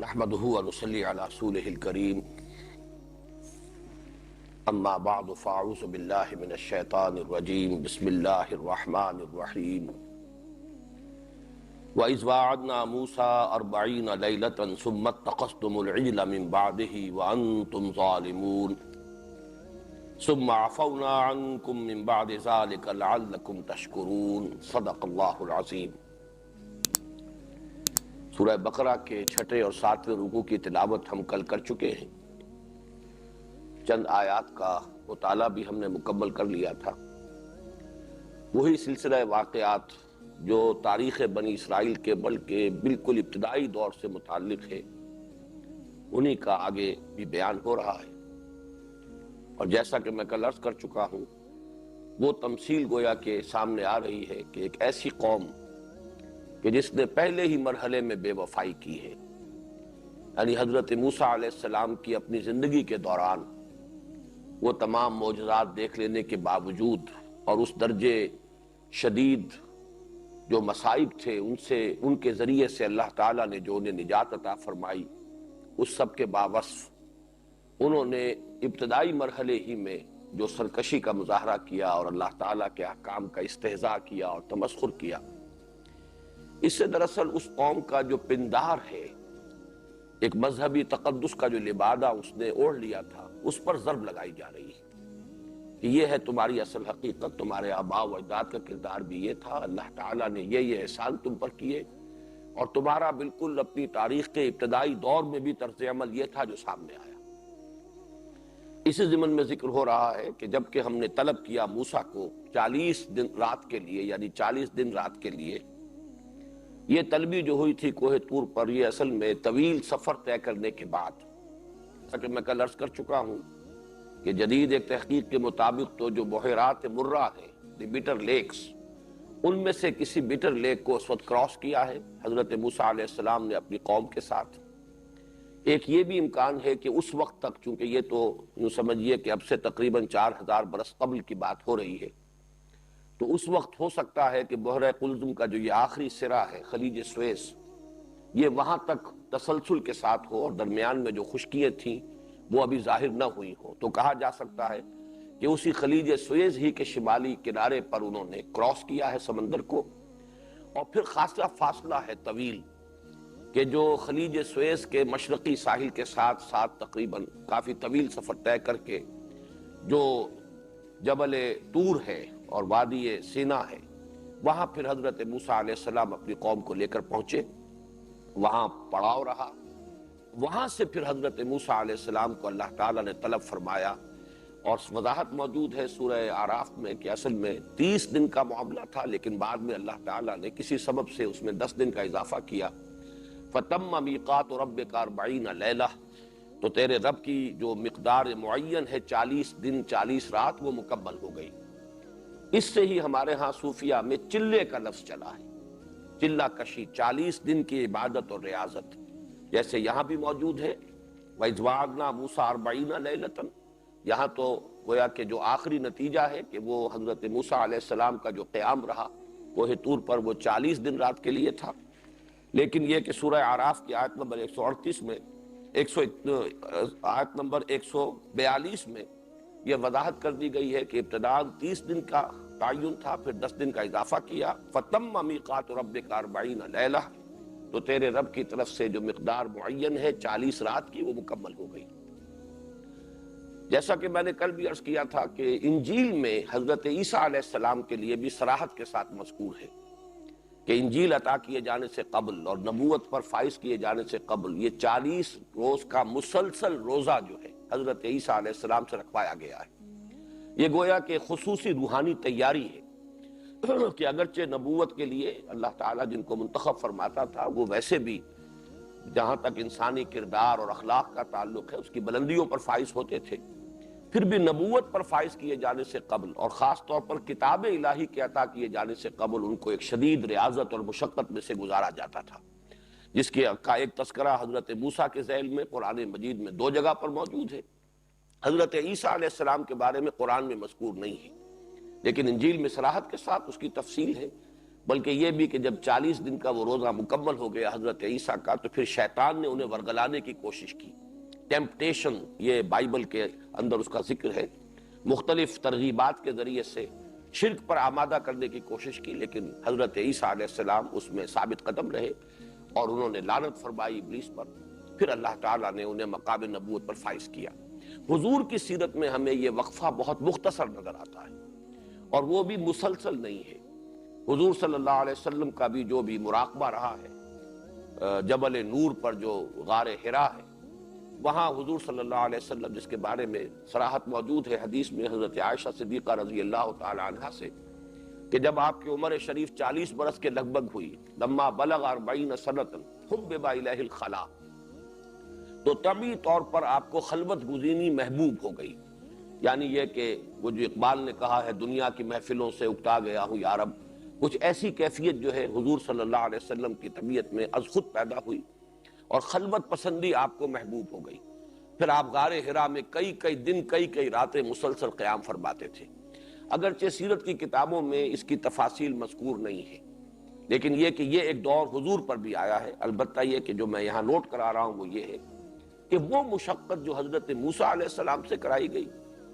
نحمده ونصلي على رسوله الكريم اما بعد فاعوذ بالله من الشيطان الرجيم بسم الله الرحمن الرحيم وإذ واعدنا موسى 40 ليلة ثم اتخذتم العجل من بعده وأنتم ظالمون ثم عفونا عنكم من بعد ذلك لعلكم تشكرون صدق الله العظيم۔ سورہ بقرہ کے 6 اور 7 رکوع کی تلاوت ہم کل کر چکے ہیں۔ چند آیات کا مطالعہ بھی ہم نے مکمل کر لیا تھا۔ وہی سلسلہ واقعات جو تاریخ بنی اسرائیل کے بلکہ بالکل ابتدائی دور سے متعلق ہے، انہی کا آگے بھی بیان ہو رہا ہے۔ اور جیسا کہ میں کل عرض کر چکا ہوں، وہ تمثیل گویا کہ سامنے آ رہی ہے کہ ایک ایسی قوم کہ جس نے پہلے ہی مرحلے میں بے وفائی کی ہے، یعنی حضرت موسیٰ علیہ السلام کی اپنی زندگی کے دوران وہ تمام معجزات دیکھ لینے کے باوجود اور اس درجے شدید جو مصائب تھے ان کے ذریعے سے اللہ تعالیٰ نے جو انہیں نجات عطا فرمائی، اس سب کے باوصف انہوں نے ابتدائی مرحلے ہی میں جو سرکشی کا مظاہرہ کیا اور اللہ تعالیٰ کے احکام کا استہزاء کیا اور تمسخر کیا، اس سے دراصل اس قوم کا جو پندار ہے، ایک مذہبی تقدس کا جو لبادہ اس نے اوڑھ لیا تھا، اس پر ضرب لگائی جا رہی ہے کہ یہ ہے تمہاری اصل حقیقت، تمہارے آباء و اجداد کا کردار بھی یہ تھا، اللہ تعالیٰ نے یہ احسان تم پر کیے، اور تمہارا بالکل اپنی تاریخ کے ابتدائی دور میں بھی طرز عمل یہ تھا جو سامنے آیا۔ اسی ضمن میں ذکر ہو رہا ہے کہ جب کہ ہم نے طلب کیا موسیٰ کو 40 دن رات کے لیے، یعنی 40 دن رات کے لیے، یہ طلبی جو ہوئی تھی کوہ طور پر، یہ اصل میں طویل سفر طے کرنے کے بعد، جیسا کہ میں کل عرض کر چکا ہوں کہ جدید ایک تحقیق کے مطابق تو جو بحیرات مرہ ہیں، دی بیٹر لیکس، ان میں سے کسی بیٹر لیک کو اس وقت کراس کیا ہے حضرت موسیٰ علیہ السلام نے اپنی قوم کے ساتھ۔ ایک یہ بھی امکان ہے کہ اس وقت تک، چونکہ یہ تو یوں سمجھیے کہ اب سے تقریباً 4000 برس قبل کی بات ہو رہی ہے، تو اس وقت ہو سکتا ہے کہ بحر قلزم کا جو یہ آخری سرا ہے، خلیج سویس، یہ وہاں تک تسلسل کے ساتھ ہو اور درمیان میں جو خشکیاں تھیں وہ ابھی ظاہر نہ ہوئی ہوں، تو کہا جا سکتا ہے کہ اسی خلیج سویس ہی کے شمالی کنارے پر انہوں نے کراس کیا ہے سمندر کو، اور پھر خاصا فاصلہ ہے طویل کہ جو خلیج سویس کے مشرقی ساحل کے ساتھ ساتھ تقریباً کافی طویل سفر طے کر کے جو جبل طور ہے اور وادی سینا ہے، وہاں پھر حضرت موسیٰ علیہ السلام اپنی قوم کو لے کر پہنچے، وہاں پڑاؤ رہا، وہاں سے پھر حضرت موسیٰ علیہ السلام کو اللہ تعالیٰ نے طلب فرمایا، اور وضاحت موجود ہے سورہ اعراف میں کہ اصل میں 30 دن کا معاملہ تھا، لیکن بعد میں اللہ تعالیٰ نے کسی سبب سے اس میں 10 دن کا اضافہ کیا۔ فَتَمَّ مِيقَاتُ رَبِّكَ 40 لَيْلَةً، تو تیرے رب کی جو مقدار معین ہے 40 دن 40 رات، وہ مکمل ہو گئی۔ اس سے ہی ہمارے ہاں صوفیہ میں چلے کا لفظ چلا ہے، چلہ کشی، 40 دن کی عبادت اور ریاضت، جیسے یہاں بھی موجود ہے وَإِذْ وَعَدْنَا مُوسَىٰ 40 لَيْلَةً، یہاں تو گویا کہ جو آخری نتیجہ ہے کہ وہ حضرت موسیٰ علیہ السلام کا جو قیام رہا کوہ طور پر، وہ 40 دن رات کے لیے تھا۔ لیکن یہ کہ سورہ اعراف کی آیت نمبر 138 میں، آیت نمبر 142 میں یہ وضاحت کر دی گئی ہے کہ ابتداءً 30 دن کا تعین تھا، پھر 10 دن کا اضافہ کیا۔ فَتَمَّ مِيقَاتُ رَبِّكَ 40 لَيْلَةً، تو تیرے رب کی طرف سے جو مقدار معین ہے 40 رات کی، وہ مکمل ہو گئی۔ جیسا کہ میں نے کل بھی عرض کیا تھا کہ انجیل میں حضرت عیسیٰ علیہ السلام کے لیے بھی صراحت کے ساتھ مذکور ہے کہ انجیل عطا کیے جانے سے قبل اور نبوت پر فائز کیے جانے سے قبل یہ 40 روز کا مسلسل روزہ جو ہے حضرت عیسیٰ علیہ السلام سے رکھوایا گیا ہے۔ یہ گویا کہ خصوصی روحانی تیاری ہے کہ اگرچہ نبوت کے لیے اللہ تعالیٰ جن کو منتخب فرماتا تھا، وہ ویسے بھی جہاں تک انسانی کردار اور اخلاق کا تعلق ہے اس کی بلندیوں پر فائز ہوتے تھے، پھر بھی نبوت پر فائز کیے جانے سے قبل اور خاص طور پر کتاب الہی کے عطا کیے جانے سے قبل ان کو ایک شدید ریاضت اور مشقت میں سے گزارا جاتا تھا، جس کا ایک تذکرہ حضرت موسیٰ کے ذیل میں قرآن مجید میں 2 جگہ پر موجود ہے۔ حضرت عیسیٰ علیہ السلام کے بارے میں قرآن میں مذکور نہیں ہے، لیکن انجیل میں صراحت کے ساتھ اس کی تفصیل ہے۔ بلکہ یہ بھی کہ جب 40 دن کا وہ روزہ مکمل ہو گیا حضرت عیسیٰ کا، تو پھر شیطان نے انہیں ورگلانے کی کوشش کی. ٹیمپٹیشن، یہ بائبل کے اندر اس کا ذکر ہے، مختلف ترغیبات کے ذریعے سے شرک پر آمادہ کرنے کی کوشش کی، لیکن حضرت عیسیٰ علیہ السلام اس میں ثابت قدم رہے اور انہوں نے لعنت فرمائی ابلیس پر. پھر اللہ تعالیٰ نے انہیں مقام نبوت پر فائز کیا. حضور کی سیرت میں ہمیں یہ وقفہ بہت مختصر نظر آتا ہے، اور وہ بھی مسلسل نہیں ہے. حضور صلی اللہ علیہ وسلم کا بھی جو بھی مراقبہ رہا ہے جبل نور پر، جو غار حرا ہے، وہاں حضور صلی اللہ علیہ وسلم، جس کے بارے میں صراحت موجود ہے حدیث میں حضرت عائشہ صدیقہ رضی اللہ تعالی عنہا سے، کہ جب آپ کی عمر شریف 40 برس کے لگ بھگ ہوئی، لما بلغ 40 سنۃ حبب الیہ الخلاء، تو طبعی طور پر آپ کو خلوت گزینی محبوب ہو گئی. یعنی یہ کہ وہ جو اقبال نے کہا ہے، دنیا کی محفلوں سے اکتا گیا ہوں یا رب، کچھ ایسی کیفیت جو ہے حضور صلی اللہ علیہ وسلم کی طبیعت میں از خود پیدا ہوئی، اور خلوت پسندی آپ کو محبوب ہو گئی. پھر آپ غار حرا میں کئی دن کئی راتیں مسلسل قیام فرماتے تھے. اگرچہ سیرت کی کتابوں میں اس کی تفاصیل مذکور نہیں ہے، لیکن یہ کہ یہ ایک دور حضور پر بھی آیا ہے. البتہ یہ کہ جو میں یہاں نوٹ کرا رہا ہوں وہ یہ ہے کہ وہ مشقت جو حضرت موسیٰ علیہ السلام سے کرائی گئی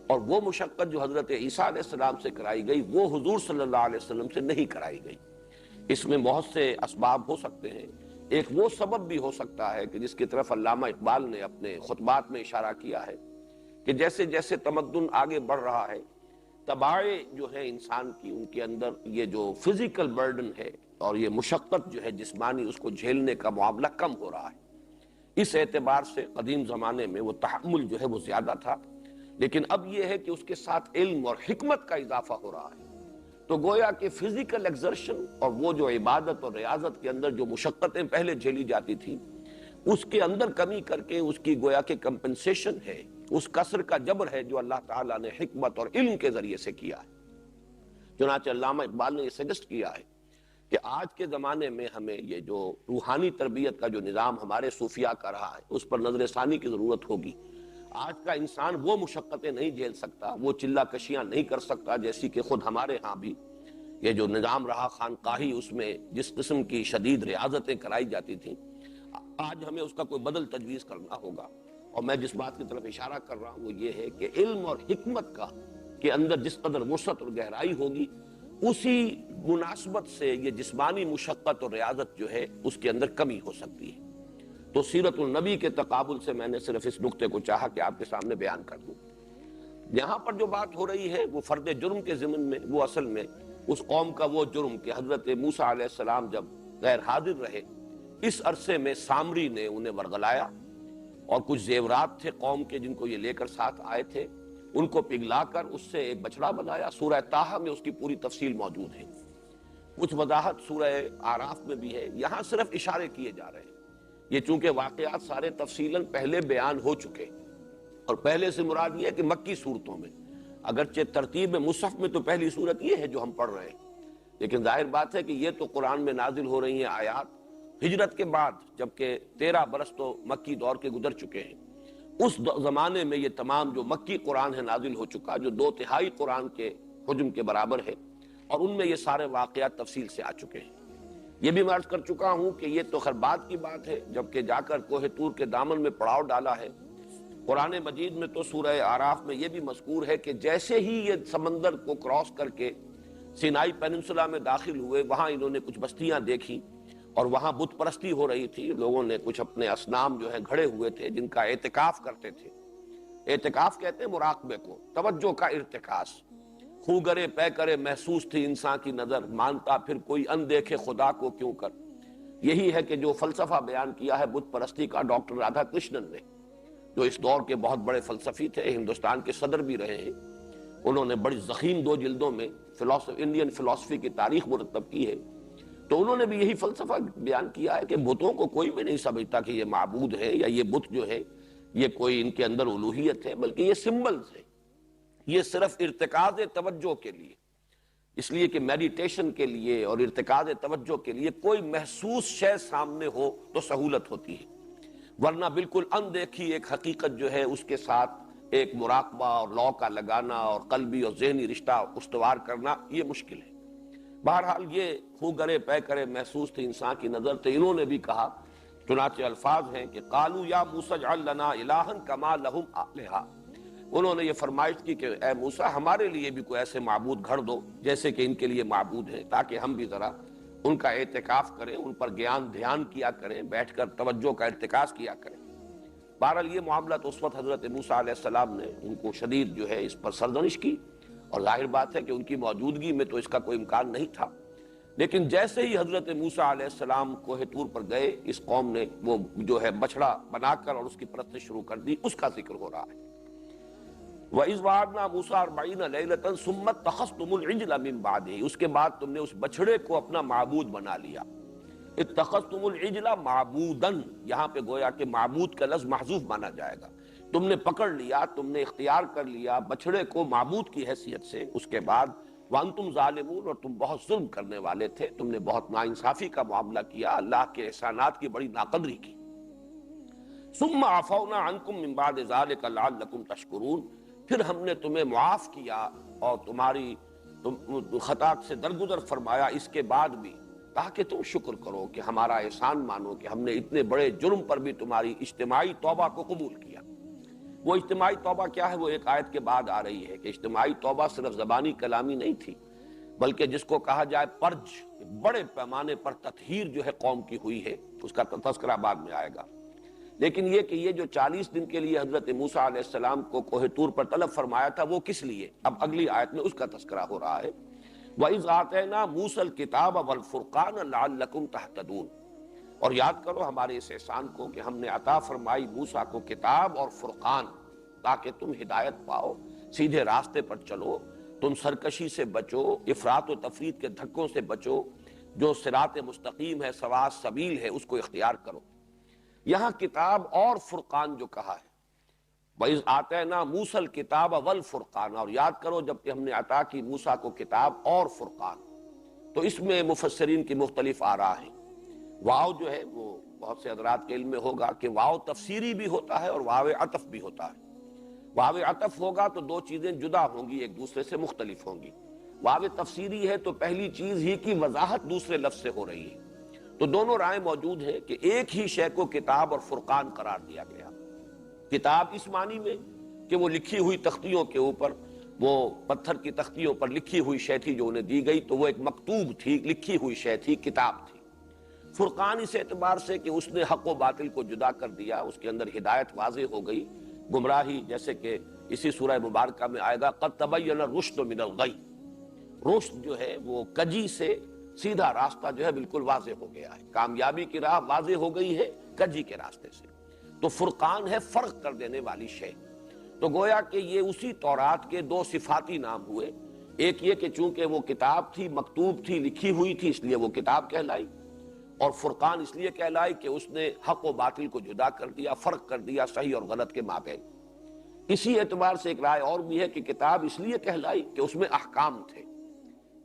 اور وہ مشقت جو حضرت عیسیٰ علیہ السلام سے کرائی گئی، وہ حضور صلی اللہ علیہ وسلم سے نہیں کرائی گئی. اس میں بہت سے اسباب ہو سکتے ہیں. ایک وہ سبب بھی ہو سکتا ہے کہ جس کی طرف علامہ اقبال نے اپنے خطبات میں اشارہ کیا ہے، کہ جیسے جیسے تمدن آگے بڑھ رہا ہے، طباعیں جو ہے انسان کی، ان کے اندر یہ جو فزیکل برڈن ہے اور یہ مشقت جو ہے جسمانی، اس کو جھیلنے کا معاملہ کم ہو رہا ہے. اس اعتبار سے قدیم زمانے میں وہ تحمل جو ہے وہ زیادہ تھا، لیکن اب یہ ہے کہ اس کے ساتھ علم اور حکمت کا اضافہ ہو رہا ہے. تو گویا کہ فزیکل ایگزرشن اور وہ جو عبادت اور ریاضت کے اندر جو مشقتیں پہلے جھیلی جاتی تھی، اس کے اندر کمی کر کے اس کی گویا کہ کمپنسیشن ہے، اس کسر کا جبر ہے جو اللہ تعالیٰ نے حکمت اور علم کے ذریعے سے کیا ہے. چنانچہ علامہ اقبال نے یہ سجسٹ کیا ہے کہ آج کے زمانے میں ہمیں یہ جو روحانی تربیت کا جو نظام ہمارے صوفیاء کا رہا ہے، اس پر نظر ثانی کی ضرورت ہوگی. آج کا انسان وہ مشقتیں نہیں جھیل سکتا، وہ چلہ کشیاں نہیں کر سکتا جیسی کہ خود ہمارے ہاں بھی یہ جو نظام رہا خانقاہی، اس میں جس قسم کی شدید ریاضتیں کرائی جاتی تھیں، آج ہمیں اس کا کوئی بدل تجویز کرنا ہوگا. اور میں جس بات کی طرف اشارہ کر رہا ہوں وہ یہ ہے کہ علم اور حکمت کا کے اندر جس قدر وسعت اور گہرائی ہوگی، اسی مناسبت سے یہ جسمانی مشقت اور ریاضت جو ہے اس کے اندر کمی ہو سکتی ہے. تو سیرت النبی کے تقابل سے میں نے صرف اس نقطے کو چاہا کہ آپ کے سامنے بیان کر دوں. یہاں پر جو بات ہو رہی ہے وہ فرد جرم کے ضمن میں، وہ اصل میں اس قوم کا وہ جرم کہ حضرت موسیٰ علیہ السلام جب غیر حاضر رہے، اس عرصے میں سامری نے انہیں ورگلایا، اور کچھ زیورات تھے قوم کے جن کو یہ لے کر ساتھ آئے تھے، ان کو پگھلا کر اس سے ایک بچڑا بنایا. سورہ طٰہٰ میں اس کی پوری تفصیل موجود ہے، کچھ وضاحت سورہ اعراف میں بھی ہے. یہاں صرف اشارے کیے جا رہے ہیں. یہ چونکہ واقعات سارے تفصیلاً پہلے بیان ہو چکے، اور پہلے سے مراد یہ ہے کہ مکی صورتوں میں، اگرچہ ترتیب مصحف میں تو پہلی صورت یہ ہے جو ہم پڑھ رہے ہیں، لیکن ظاہر بات ہے کہ یہ تو قرآن میں نازل ہو رہی ہیں آیات ہجرت کے بعد، جبکہ 13 برس تو مکی دور کے گزر چکے ہیں. اس زمانے میں یہ تمام جو مکی قرآن ہے نازل ہو چکا، جو 2/3 قرآن کے حجم کے برابر ہے، اور ان میں یہ سارے واقعات تفصیل سے آ چکے ہیں. یہ بھی میں عرض کر چکا ہوں کہ یہ تو خیر بعد کی بات ہے، جبکہ جا کر کوہ طور کے دامن میں پڑاؤ ڈالا ہے. قرآن مجید میں تو سورہ اعراف میں یہ بھی مذکور ہے کہ جیسے ہی یہ سمندر کو کراس کر کے سینائی پیننسولا میں داخل ہوئے، وہاں انہوں نے کچھ بستیاں دیکھی، اور وہاں بت پرستی ہو رہی تھی. لوگوں نے کچھ اپنے اصنام جو ہیں گھڑے ہوئے تھے جن کا اعتکاف کرتے تھے. اعتکاف کہتے ہیں مراقبے کو، توجہ کا ارتکاز. خوگرے پے کرے محسوس تھی انسان کی نظر، مانتا پھر کوئی اندیکھے خدا کو کیوں کر. یہی ہے کہ جو فلسفہ بیان کیا ہے بت پرستی کا ڈاکٹر رادھا کرشنن نے، جو اس دور کے بہت بڑے فلسفی تھے، ہندوستان کے صدر بھی رہے ہیں. انہوں نے بڑی ضخیم 2 جلدوں میں انڈین فلسفی کی تاریخ مرتب کی ہے. تو انہوں نے بھی یہی فلسفہ بیان کیا ہے کہ بتوں کو کوئی بھی نہیں سمجھتا کہ یہ معبود ہے، یا یہ بت جو ہے یہ کوئی ان کے اندر الوہیت ہے، بلکہ یہ سمبلز ہے. یہ صرف ارتکاز توجہ کے لیے، اس لیے کہ میڈیٹیشن کے لیے اور ارتکاز توجہ کے لیے کوئی محسوس شے سامنے ہو تو سہولت ہوتی ہے، ورنہ بالکل اندیکھی ایک حقیقت جو ہے اس کے ساتھ ایک مراقبہ اور لو کا لگانا اور قلبی اور ذہنی رشتہ استوار کرنا یہ مشکل ہے. بہرحال یہ خو گرے پے کرے محسوس تھی انسان کی نظر تھے. انہوں نے بھی کہا، چنانچہ الفاظ ہیں کہ قالوا یا موسیٰ اجعل لنا الہا کما لہم آلہہ، انہوں نے یہ فرمائش کی کہ اے موسیٰ ہمارے لیے بھی کوئی ایسے معبود گھڑ دو جیسے کہ ان کے لیے معبود ہیں، تاکہ ہم بھی ذرا ان کا اعتکاف کریں، ان پر گیان دھیان کیا کریں، بیٹھ کر توجہ کا ارتکاز کیا کریں. بہرحال یہ معاملہ تو اس وقت حضرت موسیٰ علیہ السلام نے ان کو شدید جو ہے اس پر سرزنش کی، اور ظاہر بات ہے کہ ان کی موجودگی میں تو اس کا کوئی امکان نہیں تھا. لیکن جیسے ہی حضرت موسیٰ علیہ السلام کوہ طور پر گئے، اس قوم نے وہ جو ہے بچڑا بنا کر اور اس کی پرستش شروع کر دی. اس کا ذکر ہو رہا ہے. وَإِذْ وَعَدْنَا مُوسَىٰ 40 لَيْلَةً ثُمَّ اتَّخَذْتُمُ الْعِجْلَ مِن بَعْدِهِ، اس کے بعد تم نے اس بچڑے کو اپنا معبود بنا لیا. اتخذتم العجل معبودا، یہاں پہ گویا کہ معبود کا لفظ محذوف مانا جائے گا. تم نے پکڑ لیا، تم نے اختیار کر لیا بچڑے کو معبود کی حیثیت سے. اس کے بعد وانتم ظالمون، اور تم بہت ظلم کرنے والے تھے، تم نے بہت ناانصافی کا معاملہ کیا، اللہ کے احسانات کی بڑی ناقدری کی. ثم عفونا عنکم من بعد ذلک لعلکم تشکرون، پھر ہم نے تمہیں معاف کیا اور تمہاری خطا سے درگزر فرمایا اس کے بعد بھی، تاکہ تم شکر کرو کہ ہمارا احسان مانو کہ ہم نے اتنے بڑے جرم پر بھی تمہاری اجتماعی توبہ کو قبول کیا. وہ اجتماعی توبہ کیا ہے وہ ایک آیت کے بعد آ رہی ہے کہ اجتماعی توبہ صرف زبانی کلامی نہیں تھی، بلکہ جس کو کہا جائے پرج، بڑے پیمانے پر تطہیر جو ہے قوم کی ہوئی ہے، اس کا تذکرہ بعد میں آئے گا. لیکن یہ کہ یہ جو 40 دن کے لیے حضرت موسیٰ علیہ السلام کو کوہ طور پر طلب فرمایا تھا وہ کس لیے، اب اگلی آیت میں اس کا تذکرہ ہو رہا ہے. وَإِذْ آتَيْنَا مُوسَى الْكِتَابَ وَالْفُرْقَانَ لَعَلَّكُمْ تَهْتَدُونَ، اور یاد کرو ہمارے اس احسان کو کہ ہم نے عطا فرمائی موسیٰ کو کتاب اور فرقان، تاکہ تم ہدایت پاؤ، سیدھے راستے پر چلو، تم سرکشی سے بچو، افراط و تفریط کے دھکوں سے بچو، جو صراط مستقیم ہے، سواء السبیل ہے، اس کو اختیار کرو. یہاں کتاب اور فرقان جو کہا ہے، وَإِذْ آتَيْنَا مُوسَى الْكِتَابَ وَالْفُرْقَانَ، اور یاد کرو جب کہ ہم نے عطا کی موسیٰ کو کتاب اور فرقان، تو اس میں مفسرین کی مختلف آراء ہیں. واو جو ہے وہ بہت سے حضرات کے علم میں ہوگا کہ واو تفسیری بھی ہوتا ہے اور واو عطف بھی ہوتا ہے. واو عطف ہوگا تو دو چیزیں جدا ہوں گی، ایک دوسرے سے مختلف ہوں گی. واو تفسیری ہے تو پہلی چیز ہی کی وضاحت دوسرے لفظ سے ہو رہی ہے. تو دونوں رائے موجود ہیں کہ ایک ہی شے کو کتاب اور فرقان قرار دیا گیا. کتاب اس معنی میں کہ وہ لکھی ہوئی تختیوں کے اوپر، وہ پتھر کی تختیوں پر لکھی ہوئی شے تھی جو انہیں دی گئی، تو وہ ایک مکتوب تھی، لکھی ہوئی شے تھی، کتاب تھی. فرقان اس اعتبار سے کہ اس نے حق و باطل کو جدا کر دیا، اس کے اندر ہدایت واضح ہو گئی، گمراہی جیسے کہ اسی سورہ مبارکہ میں آئے گا قد تبین الرشد من الغی، رشد جو ہے وہ کجی سے سیدھا راستہ جو ہے بالکل واضح ہو گیا ہے، کامیابی کی راہ واضح ہو گئی ہے کجی کے راستے سے. تو فرقان ہے فرق کر دینے والی شے. تو گویا کہ یہ اسی تورات کے دو صفاتی نام ہوئے، ایک یہ کہ چونکہ وہ کتاب تھی، مکتوب تھی، لکھی ہوئی تھی، اس لیے وہ کتاب کہلائی، اور فرقان اس لیے کہلائی کہ اس نے حق و باطل کو جدا کر دیا، فرق کر دیا صحیح اور غلط کے مابین. اسی اعتبار سے ایک رائے اور بھی ہے کہ کتاب اس لیے کہلائی کہ اس میں احکام تھے،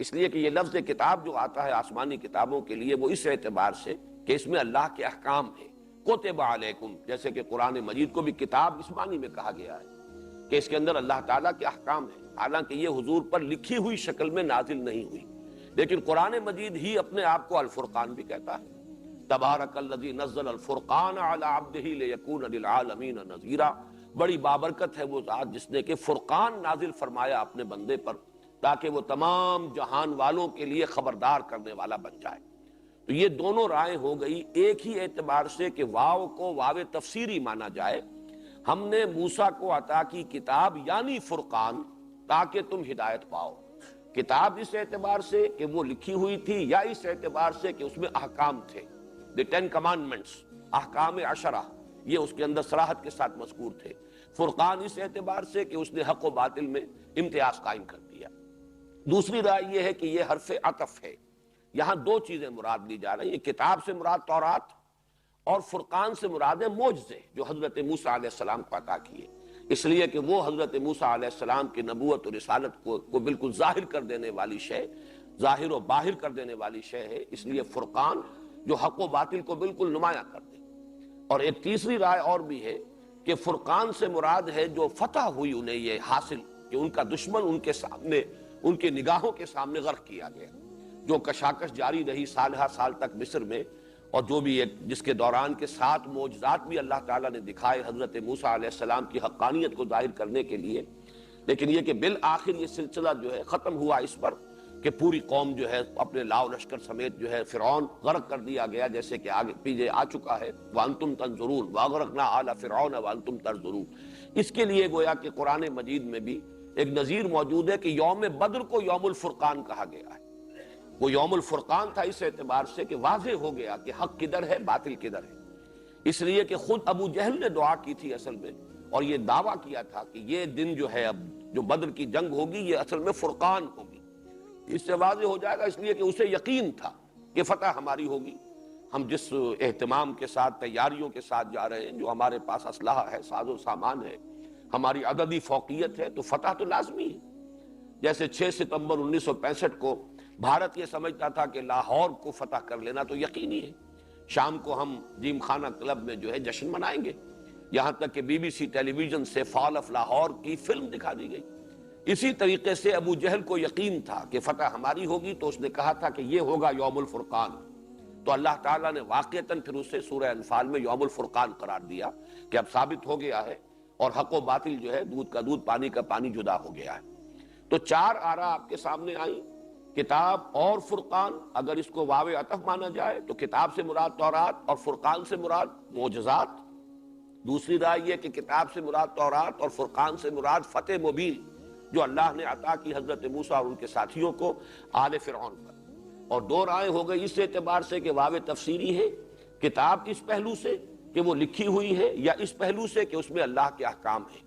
اس لیے کہ یہ لفظ کتاب جو آتا ہے آسمانی کتابوں کے لیے وہ اس اعتبار سے کہ اس میں اللہ کے احکام ہیں. کتب علیکم، جیسے کہ قرآن مجید کو بھی کتاب اس معنی میں کہا گیا ہے کہ اس کے اندر اللہ تعالیٰ کے احکام ہیں، حالانکہ یہ حضور پر لکھی ہوئی شکل میں نازل نہیں ہوئی، لیکن قرآن مجید ہی اپنے آپ کو الفرقان بھی کہتا ہے. تبارک الذی نزل الفرقان علی عبدہ لیکون للعالمین نذیرا، بڑی بابرکت ہے وہ ذات جس نے کہ فرقان نازل فرمایا اپنے بندے پر تاکہ وہ تمام جہان والوں کے لیے خبردار کرنے والا بن جائے. تو یہ دونوں رائے ہو گئی ایک ہی اعتبار سے کہ واو کو واو تفسیری مانا جائے، ہم نے موسیٰ کو عطا کی کتاب یعنی فرقان تاکہ تم ہدایت پاؤ. کتاب اس اعتبار سے کہ وہ لکھی ہوئی تھی، یا اس اعتبار سے کہ اس میں احکام تھے، دی 10 کمانڈمنٹس، احکام 10 یہ اس کے اندر صراحت کے ساتھ مذکور تھے. فرقان اس اعتبار سے کہ اس نے حق و باطل میں امتیاز قائم کر دیا. دوسری رائے یہ ہے کہ یہ حرف عطف ہے، یہاں دو چیزیں مراد لی جا رہی ہیں، کتاب سے مراد تورات اور فرقان سے مراد ہے معجزے جو حضرت موسیٰ علیہ السلام کو عطا کیے، اس لیے کہ وہ حضرت موسیٰ علیہ السلام کی نبوت اور رسالت کو بالکل ظاہر کر دینے والی شے، ظاہر و باہر کر دینے والی شے ہے، اس لیے فرقان جو حق و باطل کو بالکل نمایاں کر دے. اور ایک تیسری رائے اور بھی ہے کہ فرقان سے مراد ہے جو فتح ہوئی انہیں یہ حاصل کہ ان کا دشمن ان کے سامنے، ان کی نگاہوں کے سامنے غرق کیا گیا. جو کشاکش جاری رہی سالہ سال تک مصر میں، اور جو بھی ایک جس کے دوران کے 7 معجزات بھی اللہ تعالیٰ نے دکھائے حضرت موسیٰ علیہ السلام کی حقانیت کو ظاہر کرنے کے لیے، لیکن یہ کہ بالآخر یہ سلسلہ جو ہے ختم ہوا اس پر کہ پوری قوم جو ہے اپنے لاؤ لشکر سمیت جو ہے فرعون غرق کر دیا گیا، جیسے کہ آگے پیچھے آ چکا ہے وَأَنْتُمْ تَنْظُرُونَ وَأَغْرَقْنَا آلَ فِرْعَوْنَ وَأَنْتُمْ تَنْظُرُونَ۔ اس کے لیے گویا کہ قرآن مجید میں بھی ایک نظیر موجود ہے کہ یوم بدر کو یوم الفرقان کہا گیا ہے۔ وہ یوم الفرقان تھا اس اعتبار سے کہ واضح ہو گیا کہ حق کدھر ہے باطل کدھر ہے، اس لیے کہ خود ابو جہل نے دعا کی تھی اصل میں، اور یہ دعویٰ کیا تھا کہ یہ دن جو ہے اب جو بدر کی جنگ ہوگی یہ اصل میں فرقان ہوگی۔ اس سے واضح ہو جائے گا، اس لیے کہ اسے یقین تھا کہ فتح ہماری ہوگی۔ ہم جس اہتمام کے ساتھ تیاریوں کے ساتھ جا رہے ہیں، جو ہمارے پاس اسلحہ ہے، ساز و سامان ہے، ہماری عددی فوقیت ہے، تو فتح تو لازمی ہے۔ جیسے 6 ستمبر 1965 کو بھارت یہ سمجھتا تھا کہ لاہور کو فتح کر لینا تو یقینی ہے، شام کو ہم جیم خانہ کلب میں جو ہے جشن منائیں گے، یہاں تک کہ BBC ٹیلی ویژن سے فال آف لاہور کی فلم دکھا دی گئی۔ اسی طریقے سے ابو جہل کو یقین تھا کہ فتح ہماری ہوگی، تو اس نے کہا تھا کہ یہ ہوگا یوم الفرقان، تو اللہ تعالیٰ نے واقعتاً پھر اسے سورہ انفال میں یوم الفرقان قرار دیا کہ اب ثابت ہو گیا ہے، اور حق و باطل جو ہے دودھ کا دودھ پانی کا پانی جدا ہو گیا ہے۔ تو 4 آراء آپ کے سامنے آئیں، کتاب اور فرقان۔ اگر اس کو واو عطف مانا جائے تو کتاب سے مراد تورات اور فرقان سے مراد معجزات۔ دوسری رائے یہ کہ کتاب سے مراد تورات اور فرقان سے مراد فتح مبین جو اللہ نے عطا کی حضرت موسیٰ اور ان کے ساتھیوں کو آل فرعون پر۔ اور 2 رائے ہو گئی اس اعتبار سے کہ واو تفسیری ہے، کتاب اس پہلو سے کہ وہ لکھی ہوئی ہے، یا اس پہلو سے کہ اس میں اللہ کے احکام ہیں،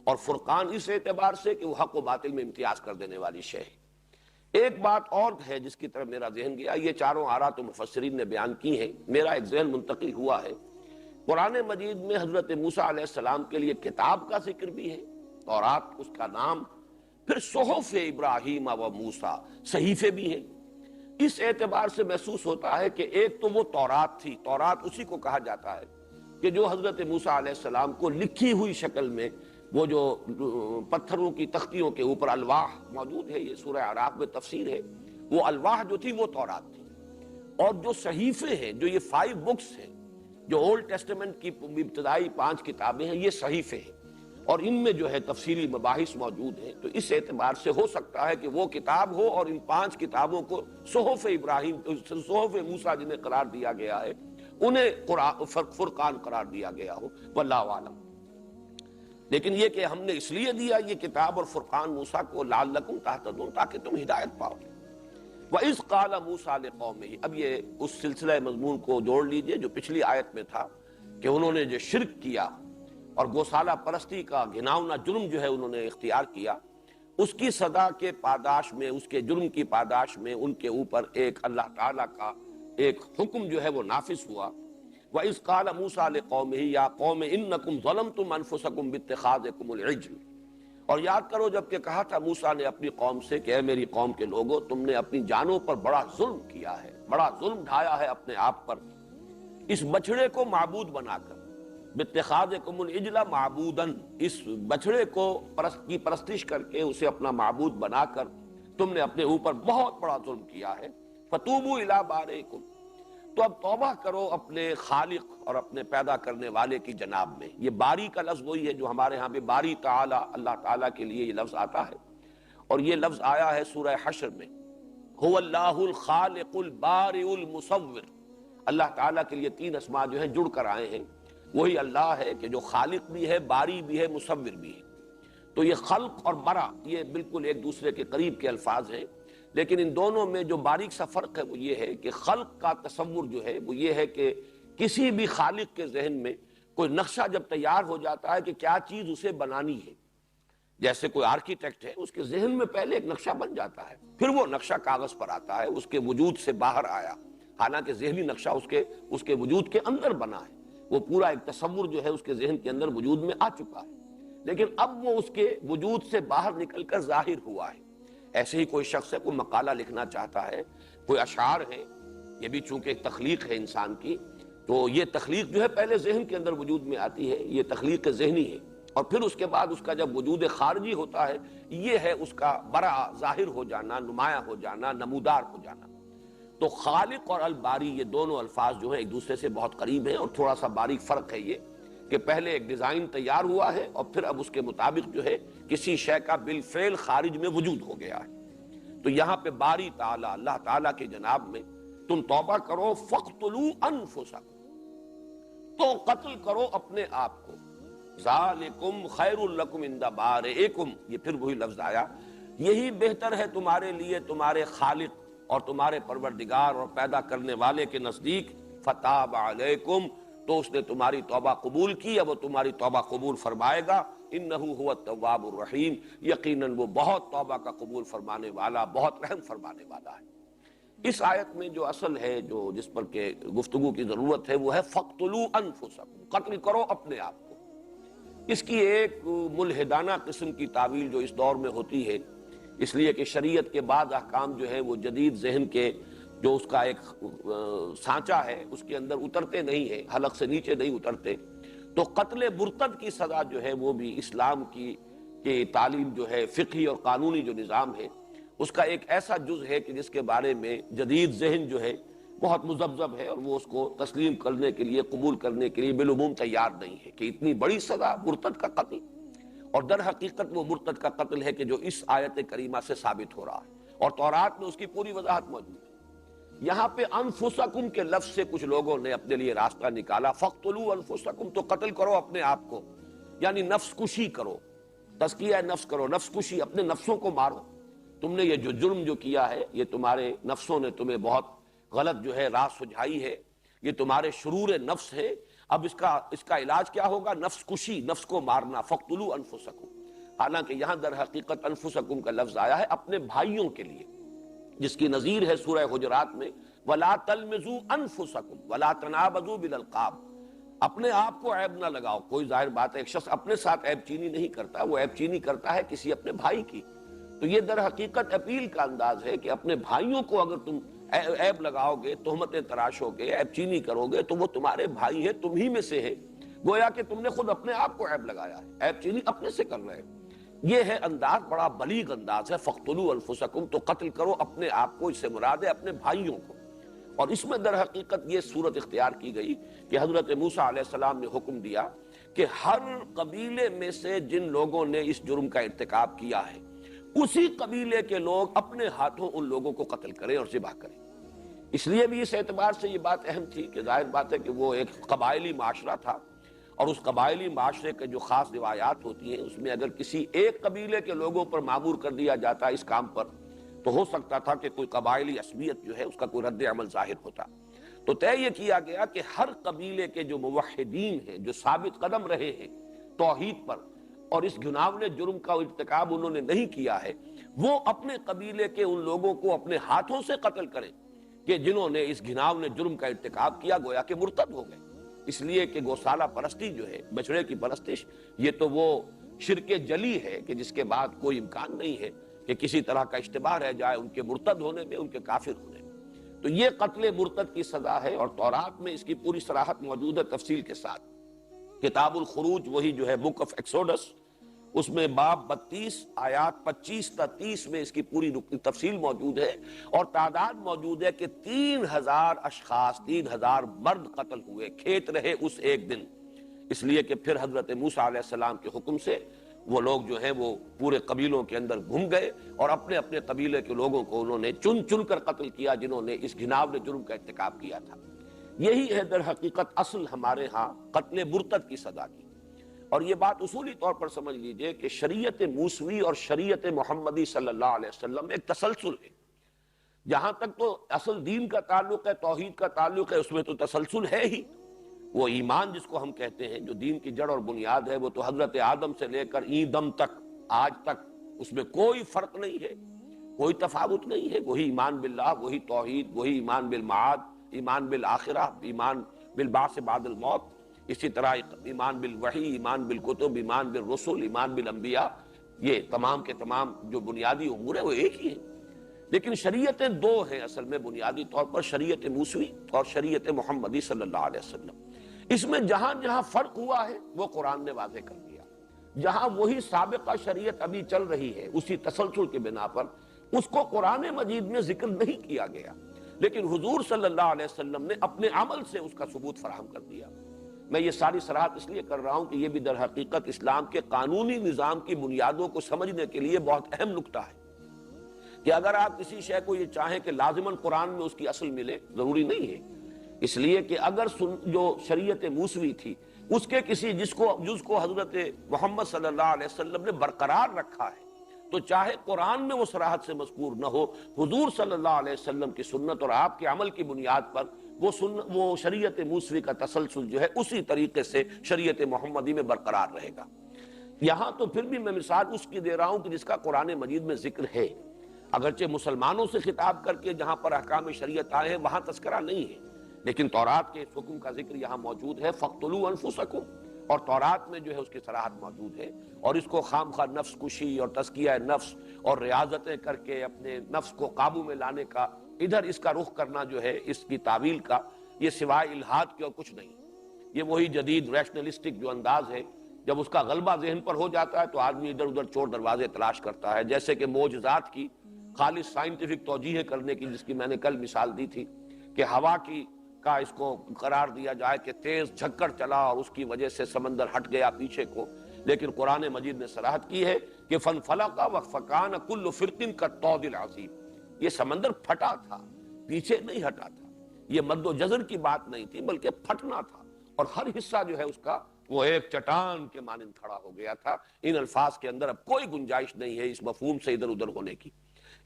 اور فرقان اس اعتبار سے کہ وہ حق و باطل میں امتیاز کر دینے والی شے ہے۔ ایک بات اور ہے جس کی طرف میرا ذہن گیا، یہ 4 آراء تو مفسرین نے بیان کی ہیں، میرا ایک ذہن منتقل ہوا ہے۔ قرآن مجید میں حضرت موسیٰ علیہ السلام کے لیے کتاب کا ذکر بھی ہے، تورات اس کا نام، پھر صحف ابراہیم و موسیٰ صحیفے بھی ہیں۔ اس اعتبار سے محسوس ہوتا ہے کہ ایک تو وہ تورات تھی، تورات اسی کو کہا جاتا ہے کہ جو حضرت موسیٰ علیہ السلام کو لکھی ہوئی شکل میں، وہ جو پتھروں کی تختیوں کے اوپر الواح موجود ہے، یہ سورہ اعراف میں تفسیر ہے، وہ الواح جو تھی وہ تورات تھی۔ اور جو صحیفے ہیں، جو یہ 5 بکس ہیں، جو اولڈ ٹیسٹمنٹ کی ابتدائی 5 کتابیں ہیں، یہ صحیفے ہیں، اور ان میں جو ہے تفصیلی مباحث موجود ہیں۔ تو اس اعتبار سے ہو سکتا ہے کہ وہ کتاب ہو، اور ان 5 کتابوں کو صحف ابراہیم، صحف موسیٰ جنہیں قرار دیا گیا ہے، انہیں فرقان قرار دیا گیا ہو، واللہ اعلم۔ لیکن یہ کہ ہم نے اس لیے دیا یہ کتاب اور فرقان موسیٰ کو لعلکم تہتدون، تاکہ تم ہدایت پاؤ۔ وَإِذْ قَالَ مُوسَىٰ لِقَوْمِهِ، اب یہ اس سلسلہ مضمون کو جوڑ لیجئے جو پچھلی آیت میں تھا کہ انہوں نے جو شرک کیا اور گوسالہ پرستی کا گھناؤنا جرم جو ہے انہوں نے اختیار کیا، اس کی سزا کے پاداش میں، اس کے جرم کی پاداش میں ان کے اوپر ایک اللہ تعالیٰ کا ایک حکم جو ہے وہ نافذ ہوا۔ وَإِذْ قَالَ مُوسَىٰ لِقَوْمِهِ يَا قَوْمِ إِنَّكُمْ ظَلَمْتُمْ أَنفُسَكُمْ بِاتِّخَاذِكُمُ الْعِجْلَ، اور یاد کرو جب کہ کہا تھا موسیٰ نے اپنی قوم سے کہ اے میری قوم کے لوگوں، تم نے اپنی جانوں پر بڑا ظلم کیا ہے، بڑا ظلم ڈھایا ہے اپنے آپ پر، اس بچڑے کو معبود بنا کر، بِاتِّخَاذِكُمُ الْعِجْلَ مَعْبُودًا، اس بچڑے کو کی پرستش کر کے اسے اپنا معبود بنا کر تم نے اپنے اوپر بہت بڑا ظلم کیا ہے۔ فَتُوبُوا إِلَىٰ بَارِئِكُمْ، تو اب توبہ کرو اپنے خالق اور اپنے پیدا کرنے والے کی جناب میں۔ یہ باری کا لفظ وہی ہے جو ہمارے ہاں بھی باری تعالی، اللہ تعالیٰ کے لیے یہ لفظ آتا ہے، اور یہ لفظ آیا ہے سورہ حشر میں، هو اللہ الخالق البارئ المصور۔ اللہ تعالیٰ کے لیے 3 اسماء جو ہیں جڑ کر آئے ہیں، وہی اللہ ہے کہ جو خالق بھی ہے، باری بھی ہے، مصور بھی ہے۔ تو یہ خلق اور برا یہ بالکل ایک دوسرے کے قریب کے الفاظ ہیں، لیکن ان دونوں میں جو باریک سا فرق ہے وہ یہ ہے کہ خلق کا تصور جو ہے وہ یہ ہے کہ کسی بھی خالق کے ذہن میں کوئی نقشہ جب تیار ہو جاتا ہے کہ کیا چیز اسے بنانی ہے، جیسے کوئی آرکیٹیکٹ ہے، اس کے ذہن میں پہلے ایک نقشہ بن جاتا ہے، پھر وہ نقشہ کاغذ پر آتا ہے، اس کے وجود سے باہر آیا، حالانکہ ذہنی نقشہ اس کے وجود کے اندر بنا ہے، وہ پورا ایک تصور جو ہے اس کے ذہن کے اندر وجود میں آ چکا ہے، لیکن اب وہ اس کے وجود سے باہر نکل کر ظاہر ہوا ہے۔ ایسے ہی کوئی شخص ہے، کوئی مقالہ لکھنا چاہتا ہے، کوئی اشعار ہے، یہ بھی چونکہ ایک تخلیق ہے انسان کی، تو یہ تخلیق جو ہے پہلے ذہن کے اندر وجود میں آتی ہے، یہ تخلیق ذہنی ہے، اور پھر اس کے بعد اس کا جب وجود خارجی ہوتا ہے، یہ ہے اس کا برا ظاہر ہو جانا، نمایاں ہو جانا، نمودار ہو جانا۔ تو خالق اور الباری یہ دونوں الفاظ جو ہیں ایک دوسرے سے بہت قریب ہیں، اور تھوڑا سا باریک فرق ہے یہ کہ پہلے ایک ڈیزائن تیار ہوا ہے اور پھر اب اس کے مطابق جو ہے کسی شے کا بالفعل خارج میں وجود ہو گیا ہے۔ تو یہاں پہ باری تعالیٰ اللہ تعالیٰ کے جناب میں تم توبہ کرو، فَاقْتُلُوا أَنفُسَكُمْ، تو قتل کرو اپنے آپ کو، ذَلِكُمْ خَيْرٌ لَكُمْ عِنْدَ بَارِئِكُمْ، یہ پھر وہی لفظ آیا، یہی بہتر ہے تمہارے لیے تمہارے خالق اور تمہارے پروردگار اور پیدا کرنے والے کے نزدیک، فَتَابَ عَلَيْكُمْ، تو اس نے تمہاری توبہ قبول کی، اب وہ تمہاری توبہ قبول فرمائے گا، اِنَّهُ هُوَ التَّوَّابُ الرَّحِيمُ، یقیناً وہ بہت توبہ کا قبول فرمانے والا، بہت رحم فرمانے والا ہے۔ اس آیت میں جو اصل ہے، جو جس پر کہ گفتگو کی ضرورت ہے، وہ ہے فَاقْتُلُوا أَنفُسَكُمْ، قتل کرو اپنے آپ کو۔ اس کی ایک ملحدانہ قسم کی تعویل جو اس دور میں ہوتی ہے، اس لیے کہ شریعت کے بعد احکام جو ہے وہ جدید ذہن کے جو اس کا ایک سانچہ ہے اس کے اندر اترتے نہیں ہیں، حلق سے نیچے نہیں اترتے، تو قتل مرتد کی سزا جو ہے وہ بھی اسلام کی تعلیم جو ہے، فقہی اور قانونی جو نظام ہے، اس کا ایک ایسا جز ہے کہ جس کے بارے میں جدید ذہن جو ہے بہت مذبذب ہے، اور وہ اس کو تسلیم کرنے کے لیے، قبول کرنے کے لیے بالعموم تیار نہیں ہے کہ اتنی بڑی سزا مرتد کا قتل۔ اور در حقیقت وہ مرتد کا قتل ہے کہ جو اس آیت کریمہ سے ثابت ہو رہا ہے، اور تورات میں اس کی پوری وضاحت موجود ہے۔ یہاں پہ انفسکم کے لفظ سے کچھ لوگوں نے اپنے لیے راستہ نکالا، فَاقْتُلُوا أَنفُسَكُمْ، تو قتل کرو اپنے آپ کو، یعنی نفس کشی کرو، تزکیہ نفس کرو، نفس کشی، اپنے نفسوں کو مارو۔ تم نے یہ جو جرم جو کیا ہے، یہ تمہارے نفسوں نے تمہیں بہت غلط جو ہے راہ سجھائی ہے، یہ تمہارے شرور نفس ہے، اب اس کا علاج کیا ہوگا؟ نفس کشی، نفس کو مارنا، فَاقْتُلُوا أَنفُسَكُمْ۔ حالانکہ یہاں در حقیقت انفسکم کا لفظ آیا ہے اپنے بھائیوں کے لیے، جس کی نظیر ہے سورہ حجرات میں وَلَا تَلْمِزُوا أَنفُسَكُمْ وَلَا تَنَابَزُوا بِالْأَلْقَابِ، اپنے آپ کو عیب نہ لگاؤ۔ کوئی ظاہر بات ہے ایک شخص اپنے ساتھ عیب چینی نہیں کرتا، وہ عیب چینی کرتا ہے کسی اپنے بھائی کی۔ تو یہ در حقیقت اپیل کا انداز ہے کہ اپنے بھائیوں کو اگر تم عیب لگاؤ گے، تہمتیں تراشو گے، عیب چینی کرو گے، تو وہ تمہارے بھائی ہے، تم ہی میں سے ہے، گویا کہ تم نے خود اپنے آپ کو عیب لگایا ہے، عیب چینی اپنے سے کر رہے ہیں۔ یہ ہے انداز، بڑا بلیغ انداز ہے، فَاقْتُلُوا أَنفُسَكُمْ، تو قتل کرو اپنے آپ کو، اس سے مراد ہے اپنے بھائیوں کو۔ اور اس میں در حقیقت یہ صورت اختیار کی گئی کہ حضرت موسیٰ علیہ السلام نے حکم دیا کہ ہر قبیلے میں سے جن لوگوں نے اس جرم کا ارتکاب کیا ہے، اسی قبیلے کے لوگ اپنے ہاتھوں ان لوگوں کو قتل کریں اور ذبح کریں۔ اس لیے بھی اس اعتبار سے یہ بات اہم تھی کہ ظاہر بات ہے کہ وہ ایک قبائلی معاشرہ تھا، اور اس قبائلی معاشرے کے جو خاص روایات ہوتی ہیں، اس میں اگر کسی ایک قبیلے کے لوگوں پر معمور کر دیا جاتا اس کام پر، تو ہو سکتا تھا کہ کوئی قبائلی عصبیت جو ہے اس کا کوئی رد عمل ظاہر ہوتا۔ تو طے یہ کیا گیا کہ ہر قبیلے کے جو موحدین ہیں، جو ثابت قدم رہے ہیں توحید پر، اور اس گناونے جرم کا ارتکاب انہوں نے نہیں کیا ہے، وہ اپنے قبیلے کے ان لوگوں کو اپنے ہاتھوں سے قتل کریں کہ جنہوں نے اس گناونے جرم کا ارتکاب کیا، گویا کہ مرتد ہو گئے۔ اس لیے کہ گوسالہ پرستی جو ہے، بچڑے کی پرستش، یہ تو وہ شرک جلی ہے کہ جس کے بعد کوئی امکان نہیں ہے کہ کسی طرح کا اشتباہ رہ جائے ان کے مرتد ہونے میں، ان کے کافر ہونے میں۔ تو یہ قتل مرتد کی سزا ہے، اور تورات میں اس کی پوری صراحت موجود ہے تفصیل کے ساتھ۔ کتاب الخروج، وہی جو ہے بک آف ایکسوڈس، اس میں باب 32 آیات 25 تا 30 میں اس کی پوری تفصیل موجود ہے، اور تعداد موجود ہے کہ 3000 اشخاص، 3000 مرد قتل ہوئے، کھیت رہے اس ایک دن۔ اس لیے کہ پھر حضرت موسیٰ علیہ السلام کے حکم سے وہ لوگ جو ہیں وہ پورے قبیلوں کے اندر گھوم گئے، اور اپنے اپنے قبیلے کے لوگوں کو انہوں نے چن چن کر قتل کیا جنہوں نے اس گھناونے جرم کا ارتکاب کیا تھا۔ یہی ہے در حقیقت اصل ہمارے ہاں قتل مرتد کی سزا کی۔ اور یہ بات اصولی طور پر سمجھ لیجئے کہ شریعت موسوی اور شریعت محمدی صلی اللہ علیہ وسلم ایک تسلسل ہے۔ جہاں تک تو اصل دین کا تعلق ہے، توحید کا تعلق ہے، اس میں تو تسلسل ہے ہی۔ وہ ایمان جس کو ہم کہتے ہیں، جو دین کی جڑ اور بنیاد ہے، وہ تو حضرت آدم سے لے کر این دم تک، آج تک، اس میں کوئی فرق نہیں ہے، کوئی تفاوت نہیں ہے۔ وہی ایمان باللہ، وہی توحید، وہی ایمان بالمعاد، ایمان بالآخرہ، ایمان بالبعث بعد الموت، اسی طرح ایمان بالوحی، ایمان بالکتب، ایمان بالرسل، ایمان بالانبیاء، یہ تمام کے تمام جو بنیادی امور ہیں وہ ایک ہی ہیں۔ لیکن شریعتیں دو ہیں اصل میں بنیادی طور پر، شریعت موسوی اور شریعت محمدی صلی اللہ علیہ وسلم۔ اس میں جہاں جہاں فرق ہوا ہے وہ قرآن نے واضح کر دیا، جہاں وہی سابقہ شریعت ابھی چل رہی ہے اسی تسلسل کے بنا پر، اس کو قرآن مجید میں ذکر نہیں کیا گیا۔ لیکن حضور صلی اللہ علیہ وسلم نے اپنے عمل سے اس کا ثبوت فراہم کر دیا۔ میں یہ ساری صراحت اس لیے کر رہا ہوں کہ یہ بھی در حقیقت اسلام کے قانونی نظام کی بنیادوں کو سمجھنے کے لیے بہت اہم نکتہ ہے کہ اگر آپ کسی شے کو یہ چاہیں کہ لازماً قرآن میں اس کی اصل ملے، ضروری نہیں ہے، اس لیے کہ اگر جو شریعت موسوی تھی اس کے کسی جز کو حضرت محمد صلی اللہ علیہ وسلم نے برقرار رکھا ہے، تو چاہے قرآن میں وہ صراحت سے مذکور نہ ہو، حضور صلی اللہ علیہ وسلم کی سنت اور آپ کے عمل کی بنیاد پر وہ شریعت موسوی کا تسلسل جو ہے اسی طریقے سے شریعت محمدی میں برقرار رہے گا۔ یہاں تو پھر بھی میں مثال اس کی دے رہا ہوں کہ جس کا قرآن مجید میں ذکر ہے، اگرچہ مسلمانوں سے خطاب کر کے جہاں پر احکام شریعت آئے ہیں وہاں تذکرہ نہیں ہے، لیکن تورات کے اس حکم کا ذکر یہاں موجود ہے، فَاقْتُلُوا أَنفُسَكُمْ، اور تورات میں جو ہے اس کی صراحت موجود ہے، اور اس کو خام خواہ نفس کشی اور تزکیہ نفس اور ریاضتیں کر کے اپنے نفس کو قابو میں لانے کا، ادھر اس کا رخ کرنا جو ہے اس کی تعویل کا، یہ سوائے الہاد کے اور کچھ نہیں۔ یہ وہی جدید ریشنلسٹک جو انداز ہے، جب اس کا غلبہ ذہن پر ہو جاتا ہے تو آدمی ادھر ادھر چور دروازے تلاش کرتا ہے، جیسے کہ معجزات کی خالص سائنٹیفک توجیہ کرنے کی، جس کی میں نے کل مثال دی تھی کہ ہوا کا اس کو قرار دیا جائے کہ تیز جھکڑ چلا اور اس کی وجہ سے سمندر ہٹ گیا پیچھے کو، لیکن قرآن مجید نے صراحت کی ہے کہ فَانْفَلَقَ وَفَكَانَ كُلُّ فِرْقٍ كَالطَّوْدِ الْعَظِيمِ، یہ سمندر پھٹا تھا، پیچھے نہیں ہٹا تھا، یہ مد و جزر کی بات نہیں تھی بلکہ پھٹنا تھا، اور ہر حصہ جو ہے اس کا وہ ایک چٹان کے مانند کھڑا ہو گیا تھا۔ ان الفاظ کے اندر اب کوئی گنجائش نہیں ہے اس مفہوم سے ادھر ادھر ہونے کی۔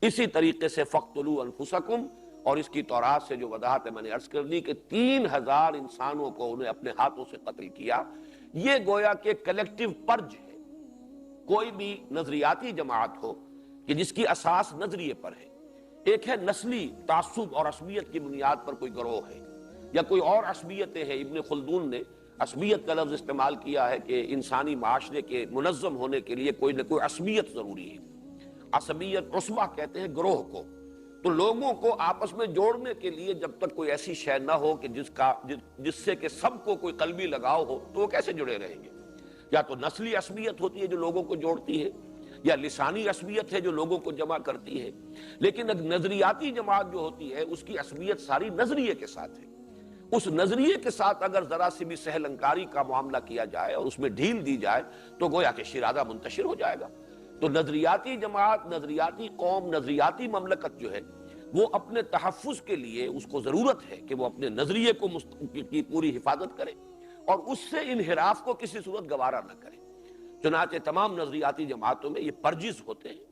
اسی طریقے سے فَاقْتُلُوا أَنفُسَكُمْ، اور اس کی تورات سے جو وضاحت ہے میں نے عرض کر دی کہ 3000 انسانوں کو انہیں اپنے ہاتھوں سے قتل کیا۔ یہ گویا کہ کلیکٹیو پرج ہے۔ کوئی بھی نظریاتی جماعت ہو کہ جس کی اساس نظریے پر ہے، ایک ہے نسلی تعصب اور عصبیت کی بنیاد پر کوئی گروہ ہے، یا کوئی اور عصبیتیں ہیں۔ ابن خلدون نے عصبیت کا لفظ استعمال کیا ہے کہ انسانی معاشرے کے منظم ہونے کے لیے کوئی نہ کوئی عصبیت ضروری ہے۔ عصبیت عصبہ کہتے ہیں گروہ کو، تو لوگوں کو آپس میں جوڑنے کے لیے جب تک کوئی ایسی شے نہ ہو کہ جس سے کہ سب کو کوئی قلبی لگاؤ ہو، تو وہ کیسے جڑے رہیں گے؟ یا تو نسلی عصبیت ہوتی ہے جو لوگوں کو جوڑتی ہے، یا لسانی عصبیت ہے جو لوگوں کو جمع کرتی ہے، لیکن ایک نظریاتی جماعت جو ہوتی ہے اس کی عصبیت ساری نظریے کے ساتھ ہے۔ اس نظریے کے ساتھ اگر ذرا سی بھی سہل انکاری کا معاملہ کیا جائے اور اس میں ڈھیل دی جائے تو گویا کہ شیرازہ منتشر ہو جائے گا۔ تو نظریاتی جماعت، نظریاتی قوم، نظریاتی مملکت جو ہے وہ اپنے تحفظ کے لیے اس کو ضرورت ہے کہ وہ اپنے نظریے کی پوری حفاظت کرے اور اس سے انحراف کو کسی صورت گوارا نہ کرے۔ چنانچہ تمام نظریاتی جماعتوں میں یہ پرجز ہوتے ہیں۔